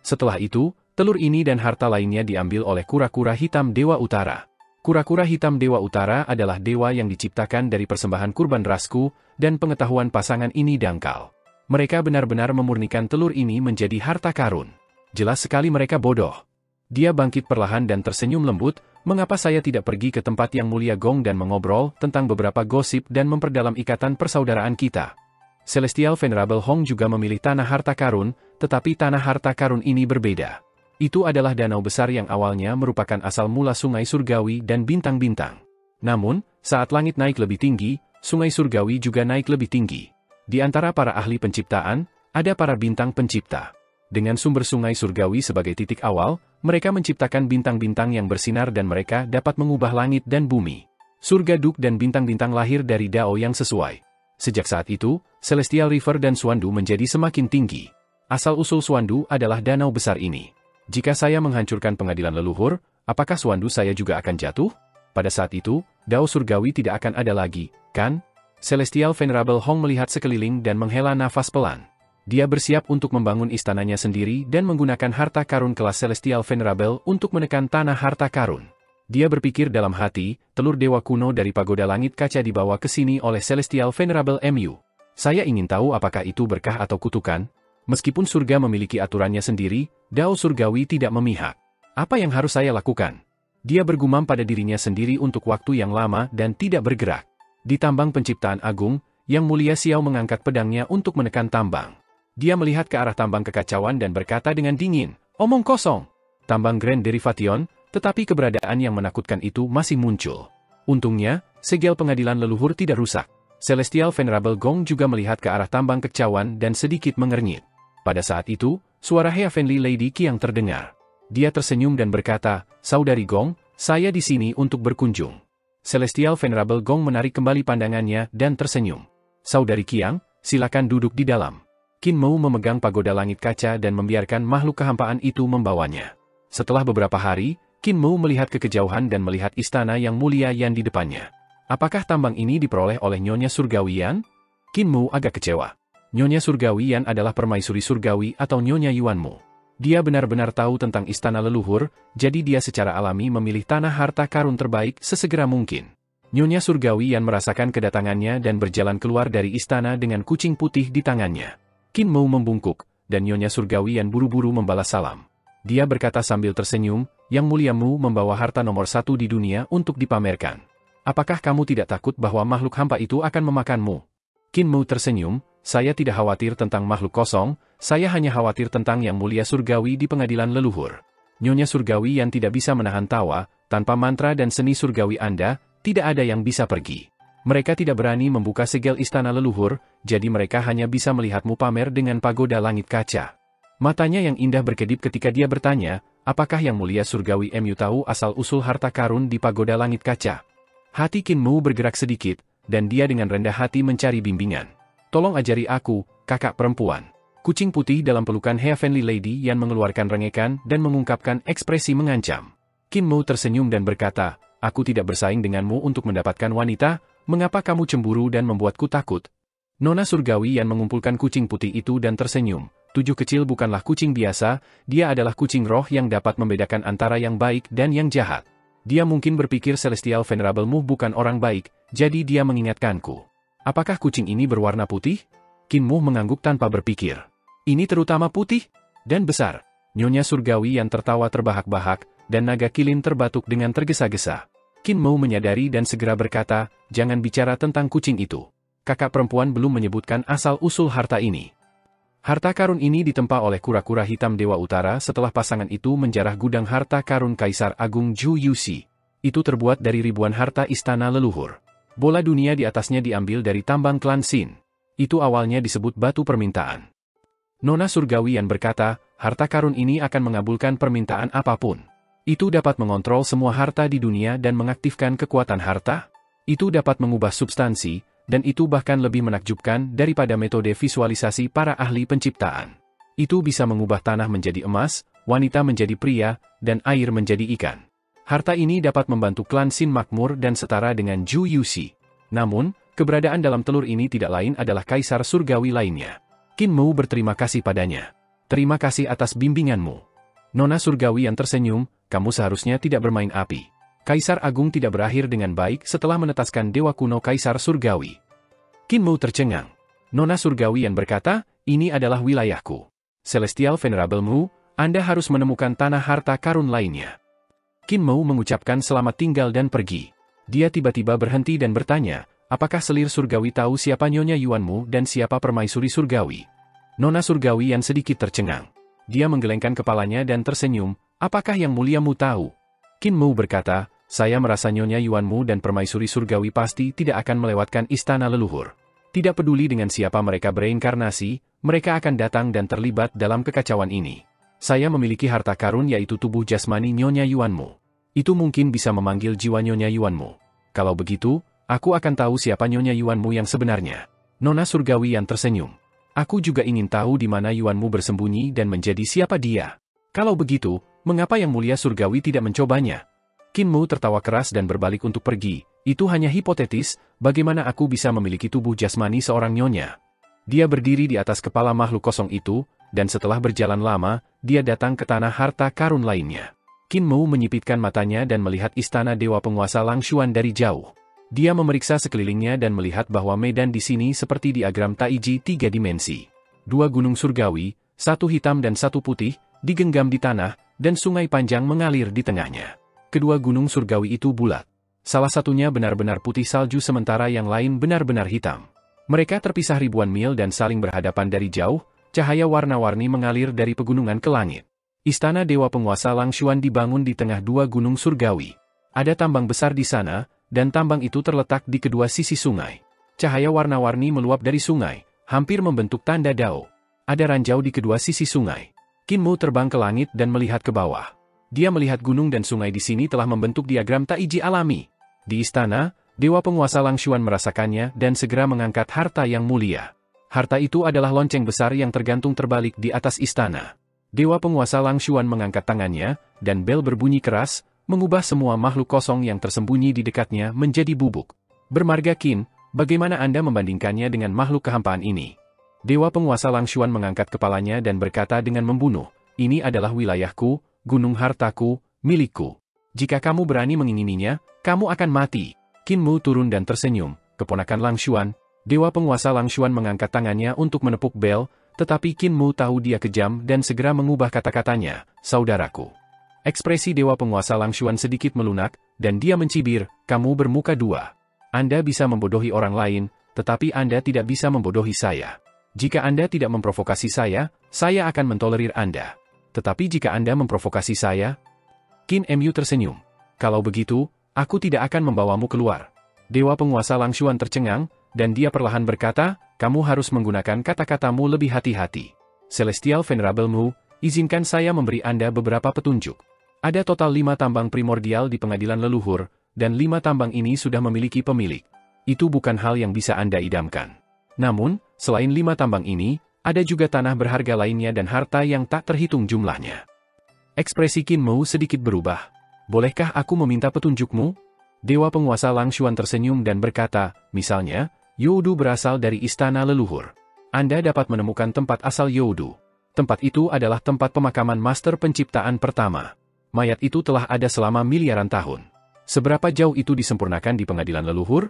Setelah itu, telur ini dan harta lainnya diambil oleh kura-kura hitam Dewa Utara. Kura-kura hitam Dewa Utara adalah dewa yang diciptakan dari persembahan kurban rasku, dan pengetahuan pasangan ini dangkal. Mereka benar-benar memurnikan telur ini menjadi harta karun. Jelas sekali mereka bodoh. Dia bangkit perlahan dan tersenyum lembut, mengapa saya tidak pergi ke tempat yang mulia Gong dan mengobrol tentang beberapa gosip dan memperdalam ikatan persaudaraan kita. Celestial Venerable Hong juga memilih tanah harta karun, tetapi tanah harta karun ini berbeda. Itu adalah danau besar yang awalnya merupakan asal mula sungai surgawi dan bintang-bintang. Namun, saat langit naik lebih tinggi, sungai surgawi juga naik lebih tinggi. Di antara para ahli penciptaan, ada para bintang pencipta. Dengan sumber sungai surgawi sebagai titik awal, mereka menciptakan bintang-bintang yang bersinar dan mereka dapat mengubah langit dan bumi. Surga Duk dan bintang-bintang lahir dari Dao yang sesuai. Sejak saat itu, Celestial River dan Suandu menjadi semakin tinggi. Asal-usul Suandu adalah danau besar ini. Jika saya menghancurkan pengadilan leluhur, apakah Suandu saya juga akan jatuh? Pada saat itu, Dao Surgawi tidak akan ada lagi, kan? Celestial Venerable Hong melihat sekeliling dan menghela nafas pelan. Dia bersiap untuk membangun istananya sendiri dan menggunakan harta karun kelas Celestial Venerable untuk menekan tanah harta karun. Dia berpikir dalam hati, telur dewa kuno dari pagoda langit kaca dibawa ke sini oleh Celestial Venerable Mu. Saya ingin tahu apakah itu berkah atau kutukan? Meskipun surga memiliki aturannya sendiri, Dao Surgawi tidak memihak. Apa yang harus saya lakukan? Dia bergumam pada dirinya sendiri untuk waktu yang lama dan tidak bergerak. Di tambang penciptaan agung, Yang Mulia Xiao mengangkat pedangnya untuk menekan tambang. Dia melihat ke arah tambang kekacauan dan berkata dengan dingin, "Omong kosong." Tambang Grand Derivation, tetapi keberadaan yang menakutkan itu masih muncul. Untungnya, segel pengadilan leluhur tidak rusak. Celestial Venerable Gong juga melihat ke arah tambang kekacauan dan sedikit mengernyit. Pada saat itu, suara Heavenly Lady Qiang terdengar. Dia tersenyum dan berkata, "Saudari Gong, saya di sini untuk berkunjung." Celestial Venerable Gong menarik kembali pandangannya dan tersenyum. "Saudari Qiang, silakan duduk di dalam." Qin Mou memegang pagoda langit kaca dan membiarkan makhluk kehampaan itu membawanya. Setelah beberapa hari, Qin Mou melihat ke kejauhan dan melihat istana yang mulia Yan di depannya. Apakah tambang ini diperoleh oleh Nyonya Surgawi Yan? Qin Mou agak kecewa. Nyonya Surgawi Yan adalah permaisuri surgawi atau Nyonya Yuanmu. Dia benar-benar tahu tentang istana leluhur, jadi dia secara alami memilih tanah harta karun terbaik sesegera mungkin. Nyonya Surgawi Yan merasakan kedatangannya dan berjalan keluar dari istana dengan kucing putih di tangannya. Qin Mou membungkuk, dan Nyonya Surgawi Yan buru-buru membalas salam. Dia berkata sambil tersenyum, "Yang Mulia Mu membawa harta nomor 1 di dunia untuk dipamerkan. Apakah kamu tidak takut bahwa makhluk hampa itu akan memakanmu?" Qin Mou tersenyum, "Saya tidak khawatir tentang makhluk kosong, saya hanya khawatir tentang Yang Mulia Surgawi di pengadilan leluhur." Nyonya Surgawi Yan tidak bisa menahan tawa, tanpa mantra dan seni surgawi Anda, tidak ada yang bisa pergi. Mereka tidak berani membuka segel istana leluhur, jadi mereka hanya bisa melihatmu pamer dengan pagoda langit kaca. Matanya yang indah berkedip ketika dia bertanya, "Apakah Yang Mulia Surgawi Mu tahu asal-usul harta karun di pagoda langit kaca?" Hati Qin Mou bergerak sedikit, dan dia dengan rendah hati mencari bimbingan. "Tolong ajari aku, kakak perempuan." Kucing putih dalam pelukan Heavenly Lady Yan mengeluarkan rengekan dan mengungkapkan ekspresi mengancam. Qin Mou tersenyum dan berkata, "Aku tidak bersaing denganmu untuk mendapatkan wanita, mengapa kamu cemburu dan membuatku takut?" Nona Surgawi Yan mengumpulkan kucing putih itu dan tersenyum. "Tujuh kecil bukanlah kucing biasa, dia adalah kucing roh yang dapat membedakan antara yang baik dan yang jahat. Dia mungkin berpikir Celestial Venerable Mu bukan orang baik, jadi dia mengingatkanku." "Apakah kucing ini berwarna putih?" Qin Mou mengangguk tanpa berpikir. "Ini terutama putih dan besar." Nyonya Surgawi Yan tertawa terbahak-bahak, dan naga kilin terbatuk dengan tergesa-gesa. Qin Mou menyadari dan segera berkata, "Jangan bicara tentang kucing itu. Kakak perempuan belum menyebutkan asal-usul harta ini." Harta karun ini ditempa oleh kura-kura hitam Dewa Utara setelah pasangan itu menjarah gudang harta karun Kaisar Agung Zhu Yuxi. Itu terbuat dari ribuan harta istana leluhur. Bola dunia di atasnya diambil dari tambang klan Xin. Itu awalnya disebut batu permintaan. Nona Surgawi Yan berkata, "Harta karun ini akan mengabulkan permintaan apapun. Itu dapat mengontrol semua harta di dunia dan mengaktifkan kekuatan harta. Itu dapat mengubah substansi, dan itu bahkan lebih menakjubkan daripada metode visualisasi para ahli penciptaan. Itu bisa mengubah tanah menjadi emas, wanita menjadi pria, dan air menjadi ikan. Harta ini dapat membantu klan Xin makmur dan setara dengan Zhu Yuxi. Namun, keberadaan dalam telur ini tidak lain adalah kaisar surgawi lainnya." Qin Mou berterima kasih padanya. "Terima kasih atas bimbinganmu." Nona Surgawi yang tersenyum, "Kamu seharusnya tidak bermain api. Kaisar Agung tidak berakhir dengan baik setelah menetaskan dewa kuno Kaisar Surgawi." Qin Mou tercengang. Nona Surgawi yang berkata, "Ini adalah wilayahku. Celestial Venerable Mu, Anda harus menemukan tanah harta karun lainnya." Qin Mou mengucapkan selamat tinggal dan pergi. Dia tiba-tiba berhenti dan bertanya, "Apakah selir surgawi tahu siapa Nyonya Yuanmu dan siapa permaisuri surgawi?" Nona Surgawi yang sedikit tercengang. Dia menggelengkan kepalanya dan tersenyum, "Apakah Yang Mulia Mu tahu?" Qin Mou berkata, "Saya merasa Nyonya Yuanmu dan permaisuri surgawi pasti tidak akan melewatkan istana leluhur. Tidak peduli dengan siapa mereka bereinkarnasi, mereka akan datang dan terlibat dalam kekacauan ini. Saya memiliki harta karun yaitu tubuh jasmani Nyonya Yuanmu. Itu mungkin bisa memanggil jiwa Nyonya Yuanmu. Kalau begitu, aku akan tahu siapa Nyonya Yuanmu yang sebenarnya." Nona Surgawi yang tersenyum. "Aku juga ingin tahu di mana Yuanmu bersembunyi dan menjadi siapa dia. Kalau begitu, mengapa Yang Mulia Surgawi tidak mencobanya?" Qin Mou tertawa keras dan berbalik untuk pergi. "Itu hanya hipotetis, bagaimana aku bisa memiliki tubuh jasmani seorang nyonya?" Dia berdiri di atas kepala makhluk kosong itu, dan setelah berjalan lama, dia datang ke tanah harta karun lainnya. Qin Mou menyipitkan matanya dan melihat istana Dewa Penguasa Langshuan dari jauh. Dia memeriksa sekelilingnya dan melihat bahwa medan di sini seperti diagram Taiji 3 dimensi. 2 gunung surgawi, 1 hitam dan 1 putih, digenggam di tanah, dan sungai panjang mengalir di tengahnya. Kedua gunung surgawi itu bulat. Salah satunya benar-benar putih salju sementara yang lain benar-benar hitam. Mereka terpisah ribuan mil dan saling berhadapan dari jauh, cahaya warna-warni mengalir dari pegunungan ke langit. Istana Dewa Penguasa Langshuan dibangun di tengah 2 gunung surgawi. Ada tambang besar di sana, dan tambang itu terletak di kedua sisi sungai. Cahaya warna-warni meluap dari sungai, hampir membentuk tanda dao. Ada ranjau di kedua sisi sungai. Qin Mou terbang ke langit dan melihat ke bawah. Dia melihat gunung dan sungai di sini telah membentuk diagram Taiji alami. Di istana, Dewa Penguasa Langshuan merasakannya dan segera mengangkat harta yang mulia. Harta itu adalah lonceng besar yang tergantung terbalik di atas istana. Dewa Penguasa Langshuan mengangkat tangannya, dan bel berbunyi keras, mengubah semua makhluk kosong yang tersembunyi di dekatnya menjadi bubuk. Bermarga Qin, bagaimana Anda membandingkannya dengan makhluk kehampaan ini? Dewa Penguasa Langshuan mengangkat kepalanya dan berkata dengan membunuh, ini adalah wilayahku, gunung hartaku, milikku. Jika kamu berani mengingininya, kamu akan mati. Qin Mou turun dan tersenyum, keponakan Langshuan. Dewa Penguasa Langshuan mengangkat tangannya untuk menepuk bel, tetapi Qin Mou tahu dia kejam dan segera mengubah kata-katanya, saudaraku. Ekspresi Dewa Penguasa Langshuan sedikit melunak, dan dia mencibir, kamu bermuka dua. Anda bisa membodohi orang lain, tetapi Anda tidak bisa membodohi saya. Jika Anda tidak memprovokasi saya akan mentolerir Anda. Tetapi jika Anda memprovokasi saya, Qin Mu tersenyum. Kalau begitu, aku tidak akan membawamu keluar. Dewa Penguasa Langshuan tercengang, dan dia perlahan berkata, kamu harus menggunakan kata-katamu lebih hati-hati. Celestial Venerable Mu, izinkan saya memberi Anda beberapa petunjuk. Ada total 5 tambang primordial di pengadilan leluhur, dan 5 tambang ini sudah memiliki pemilik. Itu bukan hal yang bisa Anda idamkan. Namun, selain 5 tambang ini, ada juga tanah berharga lainnya dan harta yang tak terhitung jumlahnya. Ekspresi Qin Mou sedikit berubah. Bolehkah aku meminta petunjukmu? Dewa Penguasa Langshuan tersenyum dan berkata, misalnya, Youdu berasal dari istana leluhur. Anda dapat menemukan tempat asal Youdu. Tempat itu adalah tempat pemakaman master penciptaan pertama. Mayat itu telah ada selama miliaran tahun. Seberapa jauh itu disempurnakan di pengadilan leluhur?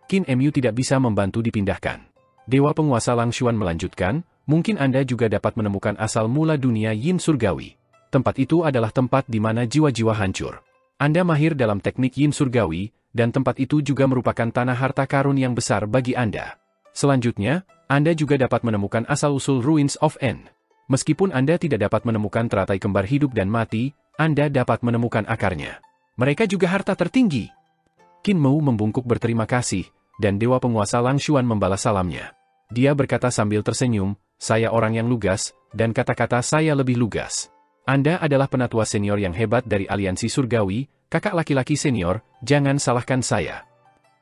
Qin Mu tidak bisa membantu dipindahkan. Dewa Penguasa Langshuan melanjutkan, mungkin Anda juga dapat menemukan asal mula dunia Yin Surgawi. Tempat itu adalah tempat di mana jiwa-jiwa hancur. Anda mahir dalam teknik Yin Surgawi, dan tempat itu juga merupakan tanah harta karun yang besar bagi Anda. Selanjutnya, Anda juga dapat menemukan asal-usul Ruins of End. Meskipun Anda tidak dapat menemukan teratai kembar hidup dan mati, Anda dapat menemukan akarnya. Mereka juga harta tertinggi. Qin Mou membungkuk berterima kasih, dan Dewa Penguasa Langshuan membalas salamnya. Dia berkata sambil tersenyum, saya orang yang lugas, dan kata-kata saya lebih lugas. Anda adalah penatua senior yang hebat dari Aliansi Surgawi, kakak laki-laki senior, jangan salahkan saya.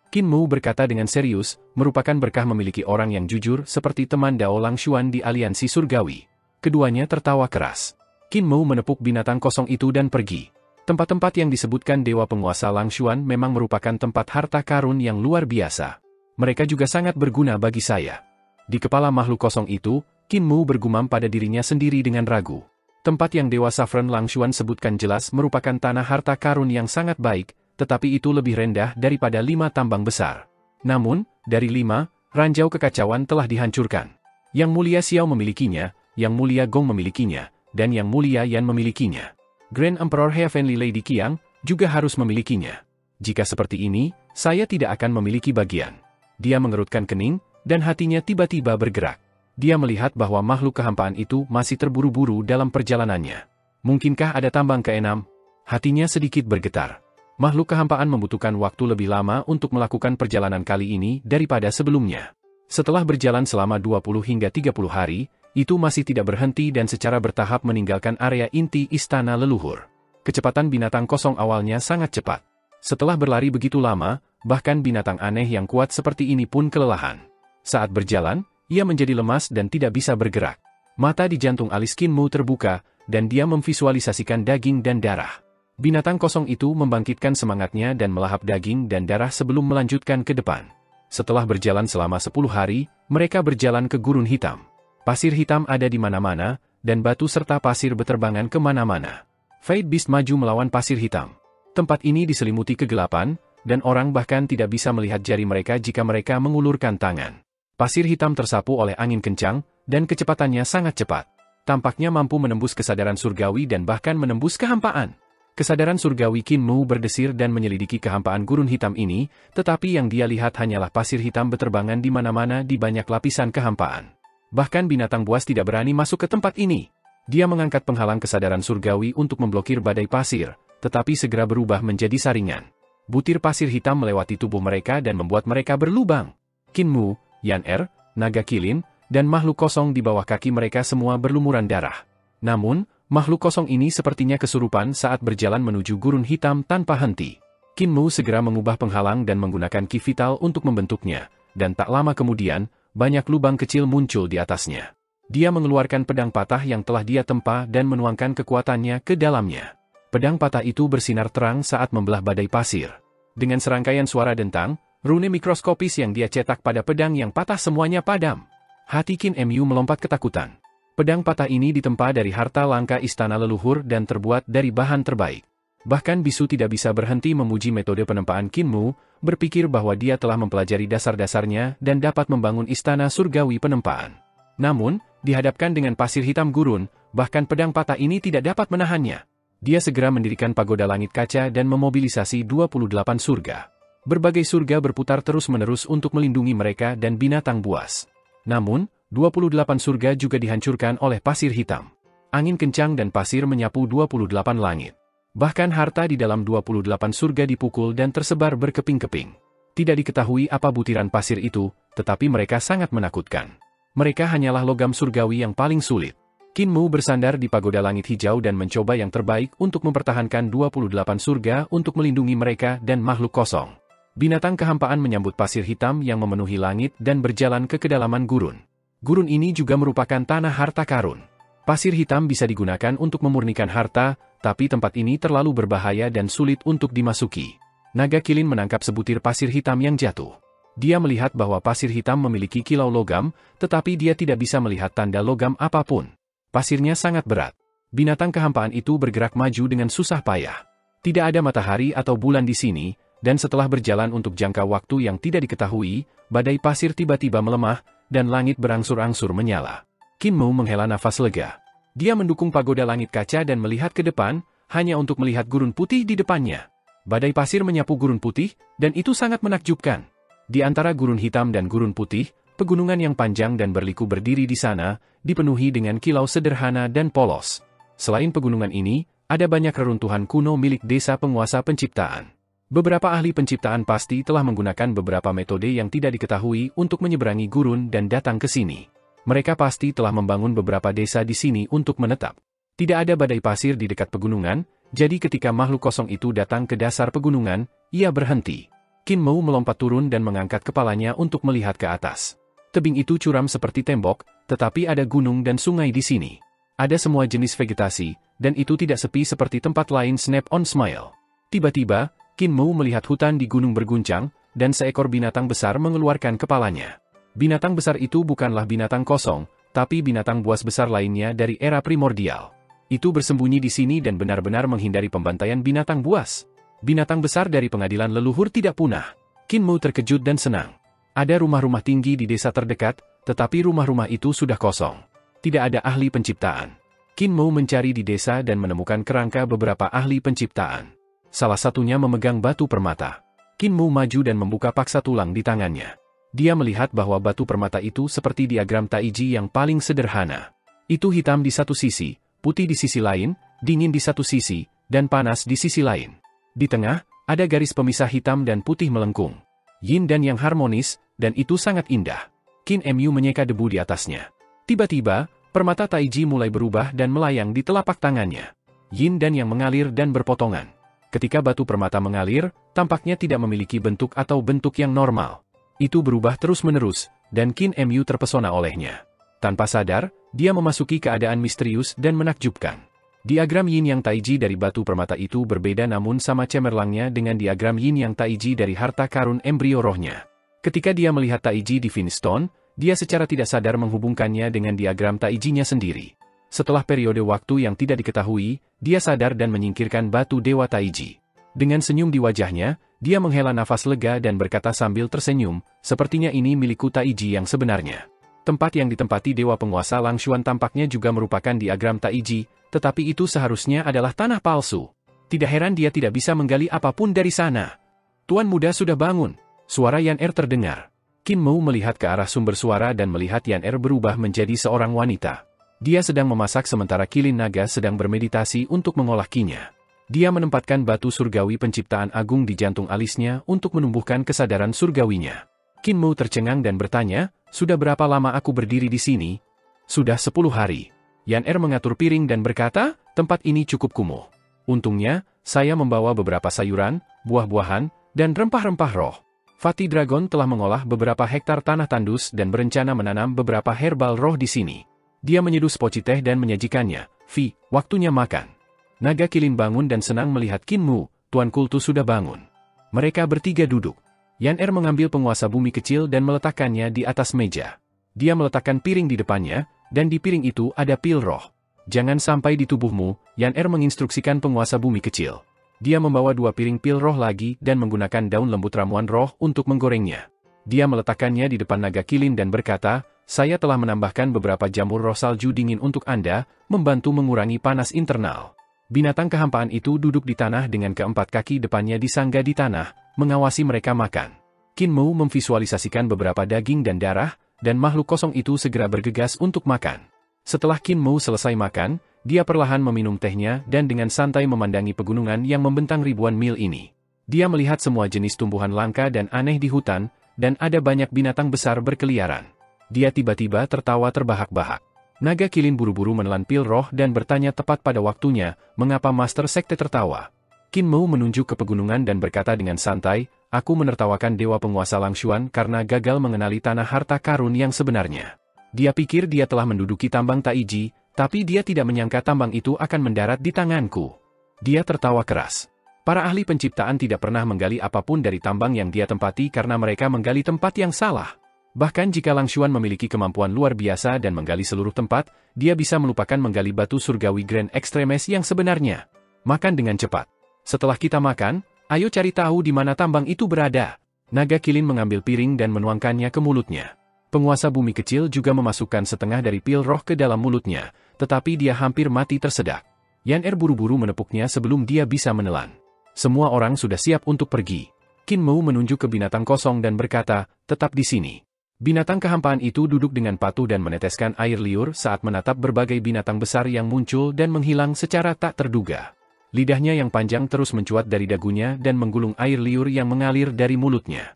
Qin Mou berkata dengan serius, merupakan berkah memiliki orang yang jujur seperti teman Dao Langshuan di Aliansi Surgawi. Keduanya tertawa keras. Qin Mou menepuk binatang kosong itu dan pergi. Tempat-tempat yang disebutkan Dewa Penguasa Langshuan memang merupakan tempat harta karun yang luar biasa. Mereka juga sangat berguna bagi saya. Di kepala makhluk kosong itu, Qin Mou bergumam pada dirinya sendiri dengan ragu. Tempat yang Dewa Saffron Langshuan sebutkan jelas merupakan tanah harta karun yang sangat baik, tetapi itu lebih rendah daripada 5 tambang besar. Namun, dari 5, ranjau kekacauan telah dihancurkan. Yang mulia Xiao memilikinya, yang mulia Gong memilikinya, dan yang mulia Yan memilikinya. Grand Emperor Heavenly Lady Qiang juga harus memilikinya. Jika seperti ini, saya tidak akan memiliki bagian. Dia mengerutkan kening, dan hatinya tiba-tiba bergerak. Dia melihat bahwa makhluk kehampaan itu masih terburu-buru dalam perjalanannya. Mungkinkah ada tambang ke-6? Hatinya sedikit bergetar. Makhluk kehampaan membutuhkan waktu lebih lama untuk melakukan perjalanan kali ini daripada sebelumnya. Setelah berjalan selama 20 hingga 30 hari, itu masih tidak berhenti dan secara bertahap meninggalkan area inti istana leluhur. Kecepatan binatang kosong awalnya sangat cepat. Setelah berlari begitu lama, bahkan binatang aneh yang kuat seperti ini pun kelelahan. Saat berjalan, ia menjadi lemas dan tidak bisa bergerak. Mata di jantung alis Qin Mou terbuka, dan dia memvisualisasikan daging dan darah. Binatang kosong itu membangkitkan semangatnya dan melahap daging dan darah sebelum melanjutkan ke depan. Setelah berjalan selama 10 hari, mereka berjalan ke gurun hitam. Pasir hitam ada di mana-mana, dan batu serta pasir beterbangan ke mana-mana. Fade Beast maju melawan pasir hitam. Tempat ini diselimuti kegelapan, dan orang bahkan tidak bisa melihat jari mereka jika mereka mengulurkan tangan. Pasir hitam tersapu oleh angin kencang, dan kecepatannya sangat cepat. Tampaknya mampu menembus kesadaran surgawi dan bahkan menembus kehampaan. Kesadaran surgawi Qin Mu berdesir dan menyelidiki kehampaan gurun hitam ini, tetapi yang dia lihat hanyalah pasir hitam beterbangan di mana-mana di banyak lapisan kehampaan. Bahkan binatang buas tidak berani masuk ke tempat ini. Dia mengangkat penghalang kesadaran surgawi untuk memblokir badai pasir, tetapi segera berubah menjadi saringan. Butir pasir hitam melewati tubuh mereka dan membuat mereka berlubang. Qin Mu, Yan Er, naga kilin, dan makhluk kosong di bawah kaki mereka semua berlumuran darah. Namun, makhluk kosong ini sepertinya kesurupan saat berjalan menuju gurun hitam tanpa henti. Qin Mu segera mengubah penghalang dan menggunakan ki vital untuk membentuknya, dan tak lama kemudian, banyak lubang kecil muncul di atasnya. Dia mengeluarkan pedang patah yang telah dia tempa dan menuangkan kekuatannya ke dalamnya. Pedang patah itu bersinar terang saat membelah badai pasir. Dengan serangkaian suara dentang, rune mikroskopis yang dia cetak pada pedang yang patah semuanya padam. Hati Qin Mu melompat ketakutan. Pedang patah ini ditempa dari harta langka istana leluhur dan terbuat dari bahan terbaik. Bahkan bisu tidak bisa berhenti memuji metode penempaan Qin Mu, berpikir bahwa dia telah mempelajari dasar-dasarnya dan dapat membangun istana surgawi penempaan. Namun, dihadapkan dengan pasir hitam gurun, bahkan pedang patah ini tidak dapat menahannya. Dia segera mendirikan pagoda langit kaca dan memobilisasi 28 surga. Berbagai surga berputar terus-menerus untuk melindungi mereka dan binatang buas. Namun, 28 surga juga dihancurkan oleh pasir hitam. Angin kencang dan pasir menyapu 28 langit. Bahkan harta di dalam 28 surga dipukul dan tersebar berkeping-keping. Tidak diketahui apa butiran pasir itu, tetapi mereka sangat menakutkan. Mereka hanyalah logam surgawi yang paling sulit. Qin Mu bersandar di pagoda langit hijau dan mencoba yang terbaik untuk mempertahankan 28 surga untuk melindungi mereka dan makhluk kosong. Binatang kehampaan menyambut pasir hitam yang memenuhi langit dan berjalan ke kedalaman gurun. Gurun ini juga merupakan tanah harta karun. Pasir hitam bisa digunakan untuk memurnikan harta, tapi tempat ini terlalu berbahaya dan sulit untuk dimasuki. Naga kilin menangkap sebutir pasir hitam yang jatuh. Dia melihat bahwa pasir hitam memiliki kilau logam, tetapi dia tidak bisa melihat tanda logam apapun. Pasirnya sangat berat. Binatang kehampaan itu bergerak maju dengan susah payah. Tidak ada matahari atau bulan di sini, dan setelah berjalan untuk jangka waktu yang tidak diketahui, badai pasir tiba-tiba melemah, dan langit berangsur-angsur menyala. Qin Mu menghela nafas lega. Dia mendukung pagoda langit kaca dan melihat ke depan, hanya untuk melihat gurun putih di depannya. Badai pasir menyapu gurun putih, dan itu sangat menakjubkan. Di antara gurun hitam dan gurun putih, pegunungan yang panjang dan berliku berdiri di sana, dipenuhi dengan kilau sederhana dan polos. Selain pegunungan ini, ada banyak reruntuhan kuno milik desa penguasa penciptaan. Beberapa ahli penciptaan pasti telah menggunakan beberapa metode yang tidak diketahui untuk menyeberangi gurun dan datang ke sini. Mereka pasti telah membangun beberapa desa di sini untuk menetap. Tidak ada badai pasir di dekat pegunungan, jadi ketika makhluk kosong itu datang ke dasar pegunungan, ia berhenti. Qin Mu melompat turun dan mengangkat kepalanya untuk melihat ke atas. Tebing itu curam seperti tembok, tetapi ada gunung dan sungai di sini. Ada semua jenis vegetasi, dan itu tidak sepi seperti tempat lain Snap-on Smile. Tiba-tiba, Qin Mu melihat hutan di gunung berguncang, dan seekor binatang besar mengeluarkan kepalanya. Binatang besar itu bukanlah binatang kosong, tapi binatang buas besar lainnya dari era primordial. Itu bersembunyi di sini dan benar-benar menghindari pembantaian binatang buas. Binatang besar dari pengadilan leluhur tidak punah. Qin Mu terkejut dan senang. Ada rumah-rumah tinggi di desa terdekat, tetapi rumah-rumah itu sudah kosong. Tidak ada ahli penciptaan. Qin Mu mencari di desa dan menemukan kerangka beberapa ahli penciptaan. Salah satunya memegang batu permata. Qin Mu maju dan membuka paksa tulang di tangannya. Dia melihat bahwa batu permata itu seperti diagram Taiji yang paling sederhana. Itu hitam di satu sisi, putih di sisi lain, dingin di satu sisi, dan panas di sisi lain. Di tengah, ada garis pemisah hitam dan putih melengkung. Yin dan yang harmonis, dan itu sangat indah. Qin Mu menyeka debu di atasnya. Tiba-tiba, permata Taiji mulai berubah dan melayang di telapak tangannya. Yin dan yang mengalir dan berpotongan. Ketika batu permata mengalir, tampaknya tidak memiliki bentuk atau bentuk yang normal. Itu berubah terus-menerus, dan Qin Mu terpesona olehnya. Tanpa sadar, dia memasuki keadaan misterius dan menakjubkan. Diagram Yin Yang Taiji dari batu permata itu berbeda namun sama cemerlangnya dengan diagram Yin Yang Taiji dari harta karun embrio rohnya. Ketika dia melihat Taiji di Finstone, dia secara tidak sadar menghubungkannya dengan diagram Taijinya sendiri. Setelah periode waktu yang tidak diketahui, dia sadar dan menyingkirkan batu Dewa Taiji. Dengan senyum di wajahnya, dia menghela nafas lega dan berkata sambil tersenyum, sepertinya ini milikku Taiji yang sebenarnya. Tempat yang ditempati Dewa Penguasa Langshuan tampaknya juga merupakan diagram Taiji, tetapi itu seharusnya adalah tanah palsu. Tidak heran dia tidak bisa menggali apapun dari sana. Tuan muda sudah bangun. Suara Yan Er terdengar. Qin Mou melihat ke arah sumber suara dan melihat Yan Er berubah menjadi seorang wanita. Dia sedang memasak sementara Kilin Naga sedang bermeditasi untuk mengolah kinya. Dia menempatkan batu surgawi penciptaan agung di jantung alisnya untuk menumbuhkan kesadaran surgawinya. Qin Mou tercengang dan bertanya, "Sudah berapa lama aku berdiri di sini?" "Sudah 10 hari. Yan Er mengatur piring dan berkata, "Tempat ini cukup kumuh. Untungnya, saya membawa beberapa sayuran, buah-buahan, dan rempah-rempah roh. Fatih Dragon telah mengolah beberapa hektar tanah tandus dan berencana menanam beberapa herbal roh di sini." Dia menyeduh sepoci teh dan menyajikannya. "Vi, waktunya makan." Naga Kilin bangun dan senang melihat Qin Mou. Tuan Kultu sudah bangun. Mereka bertiga duduk. Yan Er mengambil penguasa bumi kecil dan meletakkannya di atas meja. Dia meletakkan piring di depannya, dan di piring itu ada pil roh. "Jangan sampai di tubuhmu," Yan Er menginstruksikan penguasa bumi kecil. Dia membawa 2 piring pil roh lagi dan menggunakan daun lembut ramuan roh untuk menggorengnya. Dia meletakkannya di depan Naga Kilin dan berkata, "Saya telah menambahkan beberapa jamur roh salju dingin untuk Anda, membantu mengurangi panas internal." Binatang kehampaan itu duduk di tanah dengan keempat kaki depannya disangga di tanah, mengawasi mereka makan. Qin Mou memvisualisasikan beberapa daging dan darah, dan makhluk kosong itu segera bergegas untuk makan. Setelah Qin Mou selesai makan, dia perlahan meminum tehnya dan dengan santai memandangi pegunungan yang membentang ribuan mil ini. Dia melihat semua jenis tumbuhan langka dan aneh di hutan, dan ada banyak binatang besar berkeliaran. Dia tiba-tiba tertawa terbahak-bahak. Naga Kilin buru-buru menelan pil roh dan bertanya tepat pada waktunya, "Mengapa Master Sekte tertawa?" Qin Mou menunjuk ke pegunungan dan berkata dengan santai, "Aku menertawakan Dewa Penguasa Langshuan karena gagal mengenali tanah harta karun yang sebenarnya. Dia pikir dia telah menduduki tambang Taiji, tapi dia tidak menyangka tambang itu akan mendarat di tanganku." Dia tertawa keras. Para ahli penciptaan tidak pernah menggali apapun dari tambang yang dia tempati karena mereka menggali tempat yang salah. Bahkan jika Langshuan memiliki kemampuan luar biasa dan menggali seluruh tempat, dia bisa melupakan menggali batu surgawi Grand Extremes yang sebenarnya. "Makan dengan cepat. Setelah kita makan, ayo cari tahu di mana tambang itu berada." Naga Kilin mengambil piring dan menuangkannya ke mulutnya. Penguasa bumi kecil juga memasukkan setengah dari pil roh ke dalam mulutnya, tetapi dia hampir mati tersedak. Yan Er buru-buru menepuknya sebelum dia bisa menelan. Semua orang sudah siap untuk pergi. Qin Mou menunjuk ke binatang kosong dan berkata, "Tetap di sini." Binatang kehampaan itu duduk dengan patuh dan meneteskan air liur saat menatap berbagai binatang besar yang muncul dan menghilang secara tak terduga. Lidahnya yang panjang terus mencuat dari dagunya dan menggulung air liur yang mengalir dari mulutnya.